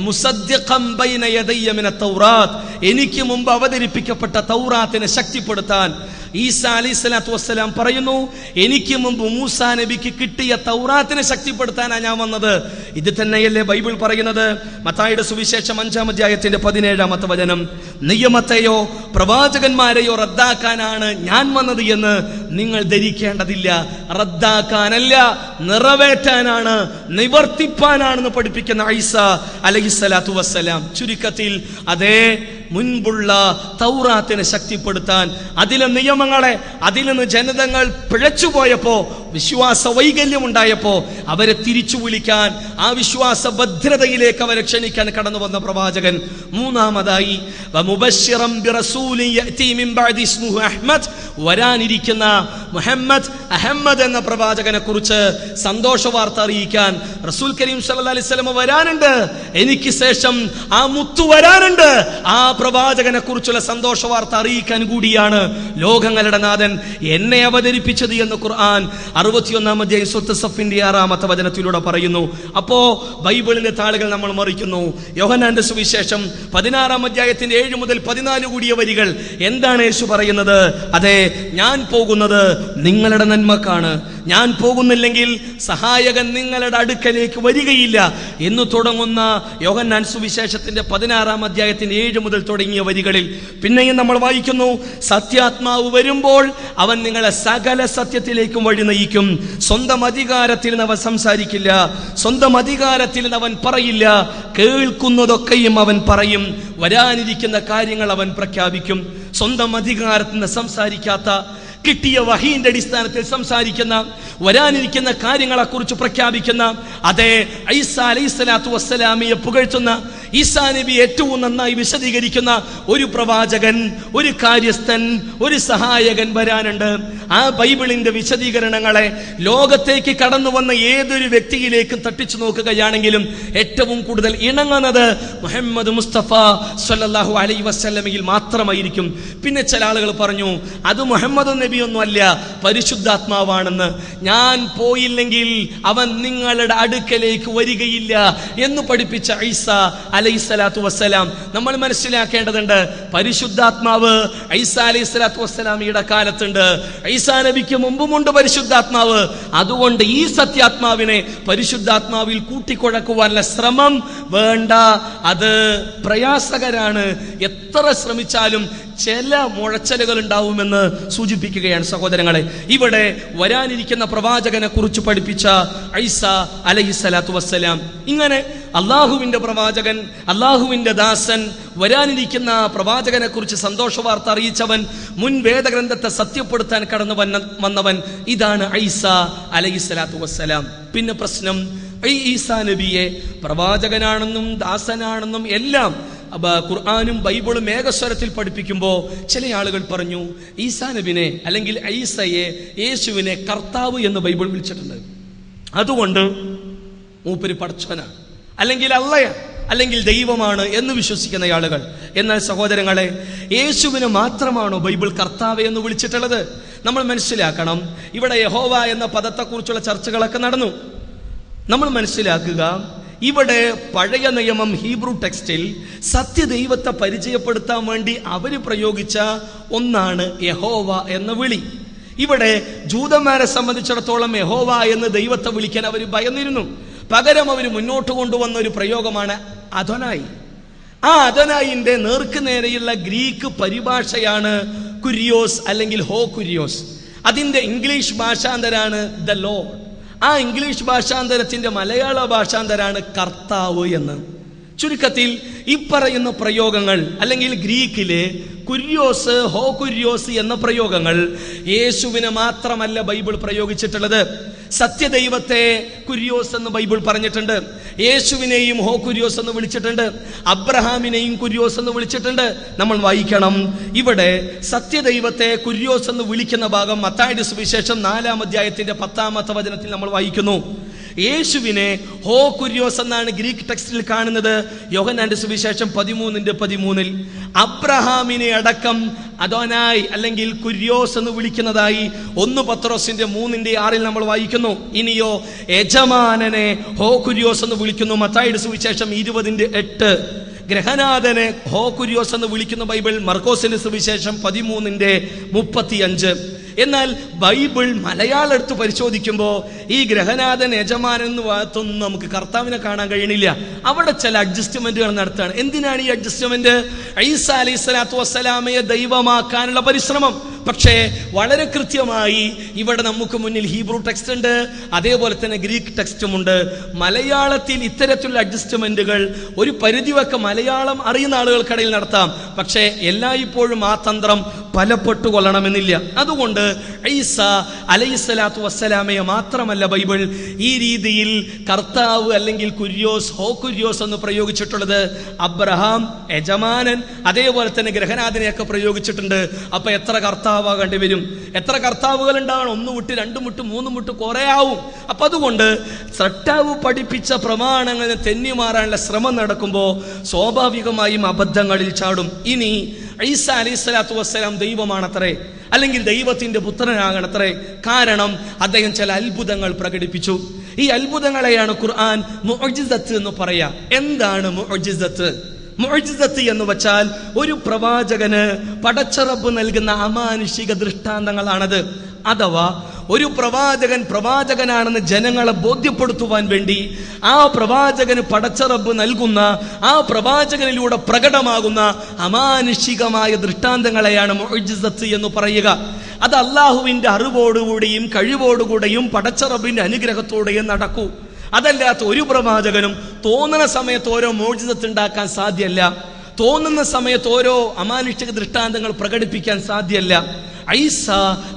മുസദ്ദിഖൻ ബൈന യദയ്യ മിനത് തൗറാത്ത്, എനിക്ക് മുമ്പ് അവതരിപ്പിക്കപ്പെട്ട തൗറാത്തിനെ ശക്തിപ്പെടുത്താൻ ഈസാ അലൈഹിസ്സലാത്തു വസ്സലാം പറയുന്നു, എനിക്ക് മുമ്പ് മൂസാ നബിക്ക് കിട്ടിയ തൗറാത്തിനെ ശക്തിപ്പെടുത്താനാണ് ഞാൻ വന്നത്. ഇത് തന്നെയല്ലേ ബൈബിൾ പറയുന്നത്? മത്തായിയുടെ സുവിശേഷം 5-ാം അധ്യായത്തിന്റെ 17-ാമത്തെ വചനം, നിയമത്തെയോ പ്രവാചകന്മാരെയോ റദ്ദാക്കാനാണ് ഞാൻ വന്നത് എന്ന് നിങ്ങൾ ധരിക്കേണ്ടതില്ല. റദ്ദാക്കാനല്ല, നിറവേറ്റാനാണ്, നിവർത്തിപ്പാനാണെന്ന് പഠിപ്പിക്കുന്ന ഈസാ അലൈഹിസ്സലാത്തു വസ്സലാം. ചുരുക്കത്തിൽ അതേ മുൻപുള്ള തൗറാത്തിനെ ശക്തിപ്പെടുത്താൻ, അതിലെ നിയമങ്ങളെ, അതിൽ നിന്ന് ജനതകൾ പിഴച്ചുപോയപ്പോ, വിശ്വാസ വൈകല്യം ഉണ്ടായപ്പോ അവരെ തിരിച്ചു വിളിക്കാൻ, ആ വിശ്വാസ ഭദ്രതയിലേക്ക് അവരെ ക്ഷണിക്കാൻ കടന്നു വന്ന പ്രവാചകൻ. മൂന്നാമതായി വമുബശ്ശിറൻ ബിറസൂലിൻ യഅതി മിൻ ബഅദി ഇസ്മുഹു അഹ്മദ്, വരാനിരിക്കുന്ന മുഹമ്മദ്, അഹമ്മദ് എന്ന പ്രവാചകനെ കുറിച്ച് സന്തോഷ വാർത്ത അറിയിക്കാൻ റസൂൽ കരീം സല്ലല്ലാഹു അലൈഹി വസല്ലം വരാനുണ്ട്. എനിക്ക് ശേഷം ആ മുത്തു വരാനുണ്ട്. ആ പ്രവാചകനെ കുറിച്ചുള്ള സന്തോഷ വാർത്ത അറിയിക്കാൻ കൂടിയാണ് ലോകങ്ങളുടെ നാഥൻ എന്നെ അവതരിപ്പിച്ചത് എന്ന് ഖുർആൻ 61-ാം അധ്യായം സൂറത്തുൽ സഫിന്റെ 6-ാമത്തെ വചനത്തിലൂടെ പറയുന്നു. അപ്പോ ബൈബിളിന്റെ താളുകൾ നമ്മൾ മറിക്കുന്നു. യോഹന്നാന്റെ സുവിശേഷം 16-ാം അധ്യായത്തിന്റെ 7 മുതൽ 14 കൂടിയ വരികൾ എന്താണ് യേശു പറയുന്നത്? അതെ, ഞാൻ പോകുന്നത് നിങ്ങളുടെ നന്മക്കാണ്, ഞാൻ പോകുന്നില്ലെങ്കിൽ സഹായകൻ നിങ്ങളുടെ അടുക്കലേക്ക് വരികയില്ല എന്ന് തുടങ്ങുന്ന യോഹന്നാൻ സുവിശേഷത്തിന്റെ 16-ാം അധ്യായത്തിന്റെ 7 മുതൽ തുടങ്ങിയ വരികളിൽ പിന്നെയും നമ്മൾ വായിക്കുന്നു, സത്യാത്മാവ് വരുമ്പോൾ അവൻ നിങ്ങളെ സകല സത്യത്തിലേക്കും വഴി നയിക്കും. സ്വന്തം അധികാരത്തിൽ നിന്ന് അവൻ സംസാരിക്കില്ല, സ്വന്തം അധികാരത്തിൽ നിന്ന് അവൻ പറയില്ല, കേൾക്കുന്നതൊക്കെയും അവൻ പറയും, വരാനിരിക്കുന്ന കാര്യങ്ങൾ അവൻ പ്രഖ്യാപിക്കും. സ്വന്തം അധികാരത്തിൽ നിന്ന് സംസാരിക്കാത്ത, കിട്ടിയ വഹീന്റെ അടിസ്ഥാനത്തിൽ സംസാരിക്കുന്ന, വരാനിരിക്കുന്ന കാര്യങ്ങളെക്കുറിച്ച് പ്രഖ്യാപിക്കുന്ന, അതേ ഈസാ അലൈഹിസ്സലാത്തു വസ്സലാമിയെ പുകഴ്ത്തുന്ന, ഈസാ നബി ഏറ്റവും നന്നായി വിശദീകരിക്കുന്ന ഒരു പ്രവാചകൻ, ഒരു കാര്യസ്ഥൻ, ഒരു സഹായകൻ വരാനുണ്ട്. ആ ബൈബിളിന്റെ വിശദീകരണങ്ങളെ ലോകത്തേക്ക് കടന്നു വന്ന ഏതൊരു വ്യക്തിയിലേക്കും തട്ടിച്ചു നോക്കുകയാണെങ്കിലും ഏറ്റവും കൂടുതൽ ഇണങ്ങുന്നത് മുഹമ്മദ് മുസ്തഫ സ്വല്ലല്ലാഹു അലൈഹി വസല്ലമയിൽ മാത്രമായിരിക്കും. പിന്നെ ചില ആളുകൾ പറഞ്ഞു, അത് മുഹമ്മദ് നബിയൊന്നും അല്ല, പരിശുദ്ധാത്മാവാണെന്ന്. ഞാൻ പോയില്ലെങ്കിൽ അവൻ നിങ്ങളുടെ അടുക്കലേക്ക് വരികയില്ല എന്ന് പഠിപ്പിച്ച ഈസാ അലൈഹിസ്സലാത്തു വസ്സലാം നമ്മൾ മനസ്സിലാക്കേണ്ടതുണ്ട്. പരിശുദ്ധാത്മാവ് ഈസാ അലൈഹിസ്സലാത്തു വസ്സലാമിയുടെ കാലത്തുണ്ട്, ഈസാ നബിക്ക് മുമ്പുമുണ്ട് പരിശുദ്ധാത്മാവ്. അതുകൊണ്ട് ഈ സത്യാത്മാവിനെ പരിശുദ്ധാത്മാവിൽ കൂട്ടിക്കുഴക്കുവാനുള്ള ശ്രമം വേണ്ട, അത് പ്രയാസകരാണ്. എത്ര ശ്രമിച്ചാലും ചില മുഴച്ചലുകൾ ഉണ്ടാവുമെന്ന് സൂചിപ്പിക്കുകയാണ് സഹോദരങ്ങളെ. ഇവിടെ വരാനിരിക്കുന്ന പ്രവാചകനെ കുറിച്ച് പഠിപ്പിച്ച ഈസാ അലൈഹിസ്സലാത്തു വസ്സലാം ഇങ്ങനെ അള്ളാഹുവിന്റെ പ്രവാചകൻ, അള്ളാഹുവിന്റെ ദാസൻ, വരാനിരിക്കുന്ന പ്രവാചകനെ കുറിച്ച് സന്തോഷ വാർത്ത അറിയിച്ചവൻ, മുൻ വേദഗ്രന്ഥത്തെ സത്യപ്പെടുത്താൻ കടന്നു വന്നവൻ, ഇതാണ് ഈസാ അലൈഹിസ്സലാത്തു വസ്സലാം. പിന്നെ പ്രശ്നം, ഈ ഈസാ നബിയെ പ്രവാചകനാണെന്നും ദാസനാണെന്നും എല്ലാം ഖുർആനും ബൈബിളും ഏകസ്വരത്തിൽ പഠിപ്പിക്കുമ്പോൾ ചില ആളുകൾ പറഞ്ഞു, ഈസാ നബിനെ അല്ലെങ്കിൽ ഈസയെ, യേശുവിനെ കർത്താവ് എന്ന് ബൈബിൾ വിളിച്ചിട്ടുണ്ട്. അതുകൊണ്ട് മൂപ്പര് പടച്ചവനാണ്, അല്ലെങ്കിൽ അള്ളയാ, അല്ലെങ്കിൽ ദൈവമാണ് എന്ന് വിശ്വസിക്കുന്ന ആളുകൾ. എന്നാൽ സഹോദരങ്ങളെ, യേശുവിനെ മാത്രമാണോ ബൈബിൾ കർത്താവ് എന്ന് വിളിച്ചിട്ടുള്ളത്? നമ്മൾ മനസ്സിലാക്കണം, ഇവിടെ യഹോവ എന്ന പദത്തെക്കുറിച്ചുള്ള ചർച്ചകളൊക്കെ നടന്നു. നമ്മൾ മനസ്സിലാക്കുക, ഇവിടെ പഴയ നിയമം ഹീബ്രു ടെക്സ്റ്റിൽ സത്യദൈവത്തെ പരിചയപ്പെടുത്താൻ വേണ്ടി അവർ പ്രയോഗിച്ച ഒന്നാണ് യഹോവ എന്ന വിളി. ഇവിടെ ജൂതന്മാരെ സംബന്ധിച്ചിടത്തോളം യഹോവ എന്ന് ദൈവത്തെ വിളിക്കാൻ അവർ ഭയന്നിരുന്നു. പകരം അവർ മുന്നോട്ട് കൊണ്ടുവന്ന ഒരു പ്രയോഗമാണ് അദോനായി. ആ അദോനായിന്റെ നേർക്ക് നേരെയുള്ള ഗ്രീക്ക് പരിഭാഷയാണ് കുര്യോസ് അല്ലെങ്കിൽ ഹോ കുര്യോസ്. അതിന്റെ ഇംഗ്ലീഷ് ഭാഷാന്തരാണ് ദ ലോർഡ്. ആ ഇംഗ്ലീഷ് ഭാഷാന്തരത്തിന്റെ മലയാള ഭാഷാന്തരാണ് കർത്താവ് എന്ന്. ചുരുക്കത്തിൽ ഈ പറയുന്ന പ്രയോഗങ്ങൾ, അല്ലെങ്കിൽ ഗ്രീക്കിലെ കുര്യോസ്, ഹോ കുര്യോസ് എന്ന പ്രയോഗങ്ങൾ യേശുവിനെ മാത്രമല്ല ബൈബിൾ പ്രയോഗിച്ചിട്ടുള്ളത്. സത്യദൈവത്തെ കുര്യോസ് എന്ന് ബൈബിൾ പറഞ്ഞിട്ടുണ്ട്. യേശുവിനെയും ഹോ കുര്യോസ് എന്ന് വിളിച്ചിട്ടുണ്ട്. അബ്രഹാമിനെയും കുര്യോസ് എന്ന് വിളിച്ചിട്ടുണ്ട്. നമ്മൾ വായിക്കണം, ഇവിടെ സത്യദൈവത്തെ കുര്യോസ് എന്ന് വിളിക്കുന്ന ഭാഗം മത്തായിയുടെ സുവിശേഷം 4-ാം അധ്യായത്തിന്റെ 10-ാമത്തെ വചനത്തിൽ നമ്മൾ വായിക്കുന്നു. യേശുവിനെ ഹോ കുര്യോസ് എന്നാണ് ഗ്രീക്ക് ടെക്സ്റ്റിൽ കാണുന്നത്. യോഹന്നാന്റെ സുവിശേഷം 13:13 അബ്രഹാമിനെ അടക്കം അദോനായി അല്ലെങ്കിൽ കുര്യോസ് എന്ന് വിളിക്കുന്നതായി 1 പത്രോസിന്റെ 3:6 നമ്മൾ വായിക്കുന്നു. ഇനിയോ യജമാനനെ ഹോ കുര്യോസ് എന്ന് വിളിക്കുന്നു. മത്തായിയുടെ സുവിശേഷം 20:8 ഗ്രഹനാഥനെ ഹോ കുര്യോസ് എന്ന് വിളിക്കുന്ന ബൈബിൾ മർക്കോസിന്റെ സുവിശേഷം 13:35. എന്നാൽ ബൈബിൾ മലയാളം എടുത്ത് പരിശോധിക്കുമ്പോൾ ഈ ഗ്രഹനാഥൻ, യജമാനൻ എന്ന് ഭാഗത്തൊന്നും നമുക്ക് കർത്താവിനെ കാണാൻ കഴിയണില്ല. അവിടെ ചില അഡ്ജസ്റ്റ്മെന്റുകൾ നടത്തുകയാണ്. എന്തിനാണ് ഈ അഡ്ജസ്റ്റ്മെന്റ്? ഈസാ അലൈഹിസ്സലാത്തു വസ്സലാമയെ ദൈവമാക്കാനുള്ള പരിശ്രമം. പക്ഷേ വളരെ കൃത്യമായി ഇവിടെ നമുക്ക് മുന്നിൽ ഹീബ്രു ടെക്സ്റ്റ് ഉണ്ട്, അതേപോലെ തന്നെ ഗ്രീക്ക് ടെക്സ്റ്റും ഉണ്ട്. മലയാളത്തിൽ ഇത്തരത്തിലുള്ള അഡ്ജസ്റ്റ്മെന്റുകൾ ഒരു പരിധിവൊക്കെ മലയാളം അറിയുന്ന ആളുകൾക്കിടയിൽ നടത്താം. പക്ഷേ എല്ലായ്പ്പോഴും ആ തന്ത്രം ഫലപ്പെട്ടു കൊള്ളണമെന്നില്ല. അതുകൊണ്ട് ഈസാ അലൈഹിസ്സലാത്തു വസ്സലാമയെ മാത്രമല്ല ബൈബിൾ ഈ രീതിയിൽ കർത്താവ് അല്ലെങ്കിൽ കുര്യോസ്, ഹോ കുര്യോസ് എന്ന് പ്രയോഗിച്ചിട്ടുള്ളത്. അബ്രഹാം, യജമാനൻ, അതേപോലെ തന്നെ ഗ്രഹനാഥനെയൊക്കെ പ്രയോഗിച്ചിട്ടുണ്ട്. അപ്പൊ എത്ര കർത്താവാകേണ്ടി വരും? എത്ര കർത്താവുകൾ ഉണ്ടാവണം? 1 മുട്ട്, 2 മുട്ട്, 3 മുട്ട് കുറെ ആവും. അപ്പൊ അതുകൊണ്ട് സൃഷ്ടാവ് പഠിപ്പിച്ച പ്രമാണങ്ങളെ തെന്നിമാറാനുള്ള ശ്രമം നടക്കുമ്പോൾ സ്വാഭാവികമായും അബദ്ധങ്ങളിൽ ചാടും. ഇനി ഈസാ അലൈഹിസ്സലാത്തു വസ്സലാം ദൈവമാണത്രേ, അല്ലെങ്കിൽ ദൈവത്തിന്റെ പുത്രനാകണത്രേ. കാരണം അദ്ദേഹം ചില അത്ഭുതങ്ങൾ പ്രകടിപ്പിച്ചു. ഈ അത്ഭുതങ്ങളെയാണ് ഖുർആൻ മുഅ്ജിസത്ത് എന്ന് പറയാ. എന്താണ് മുഅ്ജിസത്ത്? മുഅ്ജിസത്ത് എന്ന് വെച്ചാൽ ഒരു പ്രവാചകന് പടച്ച റബ്ബ് നൽകുന്ന അമാനുഷിക ദൃഷ്ടാന്തങ്ങളാണത്. അഥവാ ഒരു പ്രവാചകൻ പ്രവാചകനാണെന്ന് ജനങ്ങളെ ബോധ്യപ്പെടുത്തുവാൻ വേണ്ടി ആ പ്രവാചകന് പടച്ച റബ്ബ് നൽകുന്ന, ആ പ്രവാചകനിലൂടെ പ്രകടമാകുന്ന അമാനുഷികമായ ദൃഷ്ടാന്തങ്ങളെയാണ് മുഅ്ജിസത്ത് എന്ന് പറയുക. അത് അള്ളാഹുവിന്റെ അറിവോടുകൂടിയും കഴിവോടുകൂടിയും പടച്ച റബ്ബിന്റെ അനുഗ്രഹത്തോടെയും നടക്കൂ. അതല്ലാത്ത ഒരു പ്രവാചകനും തോന്നുന്ന സമയത്ത് ഓരോ മുഅ്ജിസത്ത് ഉണ്ടാക്കാൻ സാധ്യമല്ല. തോന്നുന്ന സമയത്ത് ഓരോ അമാനുഷിക ദൃഷ്ടാന്തങ്ങൾ പ്രകടിപ്പിക്കാൻ സാധ്യമല്ല. ഈസ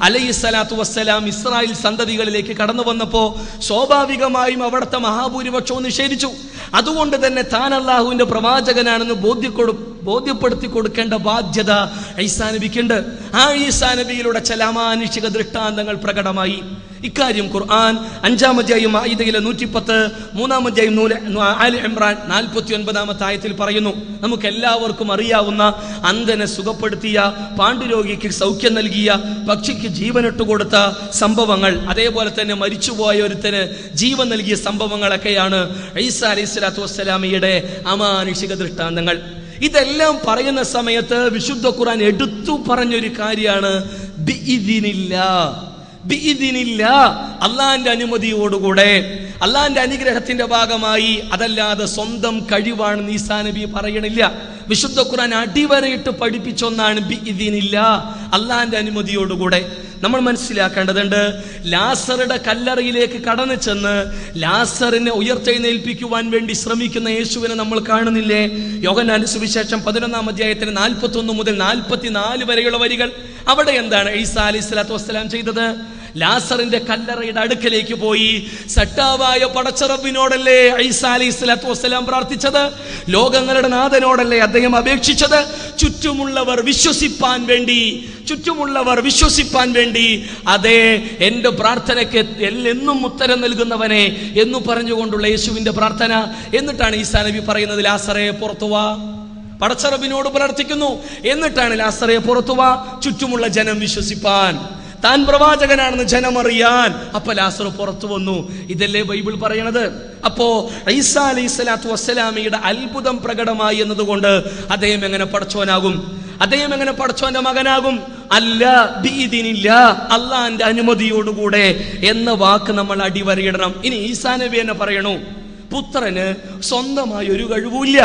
അലൈഹിസ്സലാത്തു വസ്സലാം ഇസ്രായേൽ സന്തതികളിലേക്ക് കടന്നു വന്നപ്പോൾ സ്വാഭാവികമായും അവിടുത്തെ മഹാഭൂരിപക്ഷവും നിഷേധിച്ചു. അതുകൊണ്ട് തന്നെ താൻ അള്ളാഹുവിന്റെ പ്രവാചകനാണെന്ന് ബോധ്യപ്പെടുത്തി കൊടുക്കേണ്ട ബാധ്യത ഈസാ നബിക്കുണ്ട്. ആ ഈസാ നബിയിലൂടെ ചില അമാനുഷിക ദൃഷ്ടാന്തങ്ങൾ പ്രകടമായി. ഇക്കാര്യം ഖുർആൻ 5-ാം അധ്യായം മാഇദയിലെ 110, 3-ാം അധ്യായം ആലി ഇംറാൻ 49-ാമത്തെ ആയത്തിൽ പറയുന്നു. നമുക്ക് എല്ലാവർക്കും അറിയാവുന്ന അന്ധനെ സുഖപ്പെടുത്തിയ, പാണ്ഡുരോഗിക്ക് സൗഖ്യം നൽകിയ, പക്ഷിക്ക് ജീവനിട്ട് കൊടുത്ത സംഭവങ്ങൾ, അതേപോലെ തന്നെ മരിച്ചുപോയ ഒരുത്തന് ജീവൻ നൽകിയ സംഭവങ്ങളൊക്കെയാണ് ഈസാ അലൈഹിസ്സലാത്തു വസ്സലാമയുടെ അമാനുഷിക ദൃഷ്ടാന്തങ്ങൾ. ഇതെല്ലാം പറയുന്ന സമയത്ത് വിശുദ്ധ ഖുർആൻ എടുത്തു പറഞ്ഞൊരു കാര്യമാണ് ബിഇദ്നില്ലാ, അള്ളാന്റെ അനുമതിയോടുകൂടെ, അള്ളാന്റെ അനുഗ്രഹത്തിന്റെ ഭാഗമായി. അതല്ലാതെ സ്വന്തം കഴിവാണെന്ന് ഈസാ നബി പറയണില്ല. വിശുദ്ധ ഖുർആൻ അടിവരയിട്ട് പഠിപ്പിച്ചൊന്നാണ് ബിഇദ്നില്ലാ, അള്ളാന്റെ അനുമതിയോടുകൂടെ. നമ്മൾ മനസ്സിലാക്കേണ്ടതുണ്ട്, ലാസറുടെ കല്ലറയിലേക്ക് കടന്നു ചെന്ന് ലാസറിനെ ഉയർത്തെഴുന്നേൽപ്പിക്കുവാൻ വേണ്ടി ശ്രമിക്കുന്ന യേശുവിനെ നമ്മൾ കാണുന്നില്ലേ? യോഹന്നാന്റെ സുവിശേഷം 11-ാം അധ്യായത്തിന് 41 മുതൽ 44 വരെയുള്ള വരികൾ. അവിടെ എന്താണ് ഈസാ അലൈഹിസ്സലാത്തു വസ്സലാം ചെയ്തത്? ലാസറിന്റെ കല്ലറയുടെ അടുക്കലേക്ക് പോയി സട്ടാവായ പടച്ച റബ്ബിനോടല്ലേ ഈസാ അലൈഹിസ്സലാത്തു വസ്സലാം പ്രാർത്ഥിച്ചത്? ലോകങ്ങളുടെ നാഥനോടല്ലേ അദ്ദേഹം അപേക്ഷിച്ചത്? ചുറ്റുമുള്ളവർ വിശ്വസിപ്പാൻ വേണ്ടി അതെ, എന്റെ പ്രാർത്ഥനയ്ക്ക് എന്നും ഉത്തരം നൽകുന്നവനെ എന്ന് പറഞ്ഞുകൊണ്ടുള്ള യേശുവിന്റെ പ്രാർത്ഥന. എന്നിട്ടാണ് ഈസാ നബി പറയുന്നത്, ലാസറെ പുറത്തുവാ. പടച്ച റബ്ബിനോട് പ്രാർത്ഥിക്കുന്നു. എന്നിട്ടാണ് ലാസറെ പുറത്തുവാ, ചുറ്റുമുള്ള ജനം വിശ്വസിപ്പാൻ, താൻ പ്രവാചകനാണെന്ന് ജനമറിയാൻ. അപ്പൊ ലാസർ പുറത്തു വന്നു. ഇതല്ലേ ബൈബിൾ പറയണത്. അപ്പോ ഈസാ അലൈഹിസ്സലാത്തു വസ്സലാമയുടെ അത്ഭുതം പ്രകടമായി എന്നതുകൊണ്ട് അദ്ദേഹം എങ്ങനെ പടച്ചോനാകും? അദ്ദേഹം എങ്ങനെ പടച്ചോന്റെ മകനാകും? അല്ല, ബിഇദ്നില്ലാ, അള്ളാന്റെ അനുമതിയോടുകൂടെ എന്ന വാക്ക് നമ്മൾ അടിവരയിടണം. ഇനി ഈസാ നബി എന്നെ പറയണു, പുത്രന് സ്വന്തമായി ഒരു കഴിവില്ല,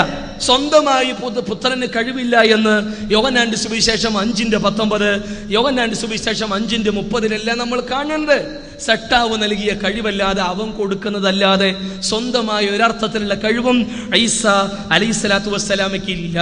സ്വന്തമായി പുത്രന് കഴിവില്ല എന്ന് യോഹന്നാന്റെ സുവിശേഷം 5:19, യോഹന്നാന്റെ സുവിശേഷം 5:30 നമ്മൾ കാണുന്നത്. സട്ടാവ് നൽകിയ കഴിവല്ലാതെ, അവൻ കൊടുക്കുന്നതല്ലാതെ സ്വന്തമായ ഒരർത്ഥത്തിലുള്ള കഴിവും ഈസാ അലൈഹിസ്സലാത്തു വസ്സലാമയ്ക്ക് ഇല്ല.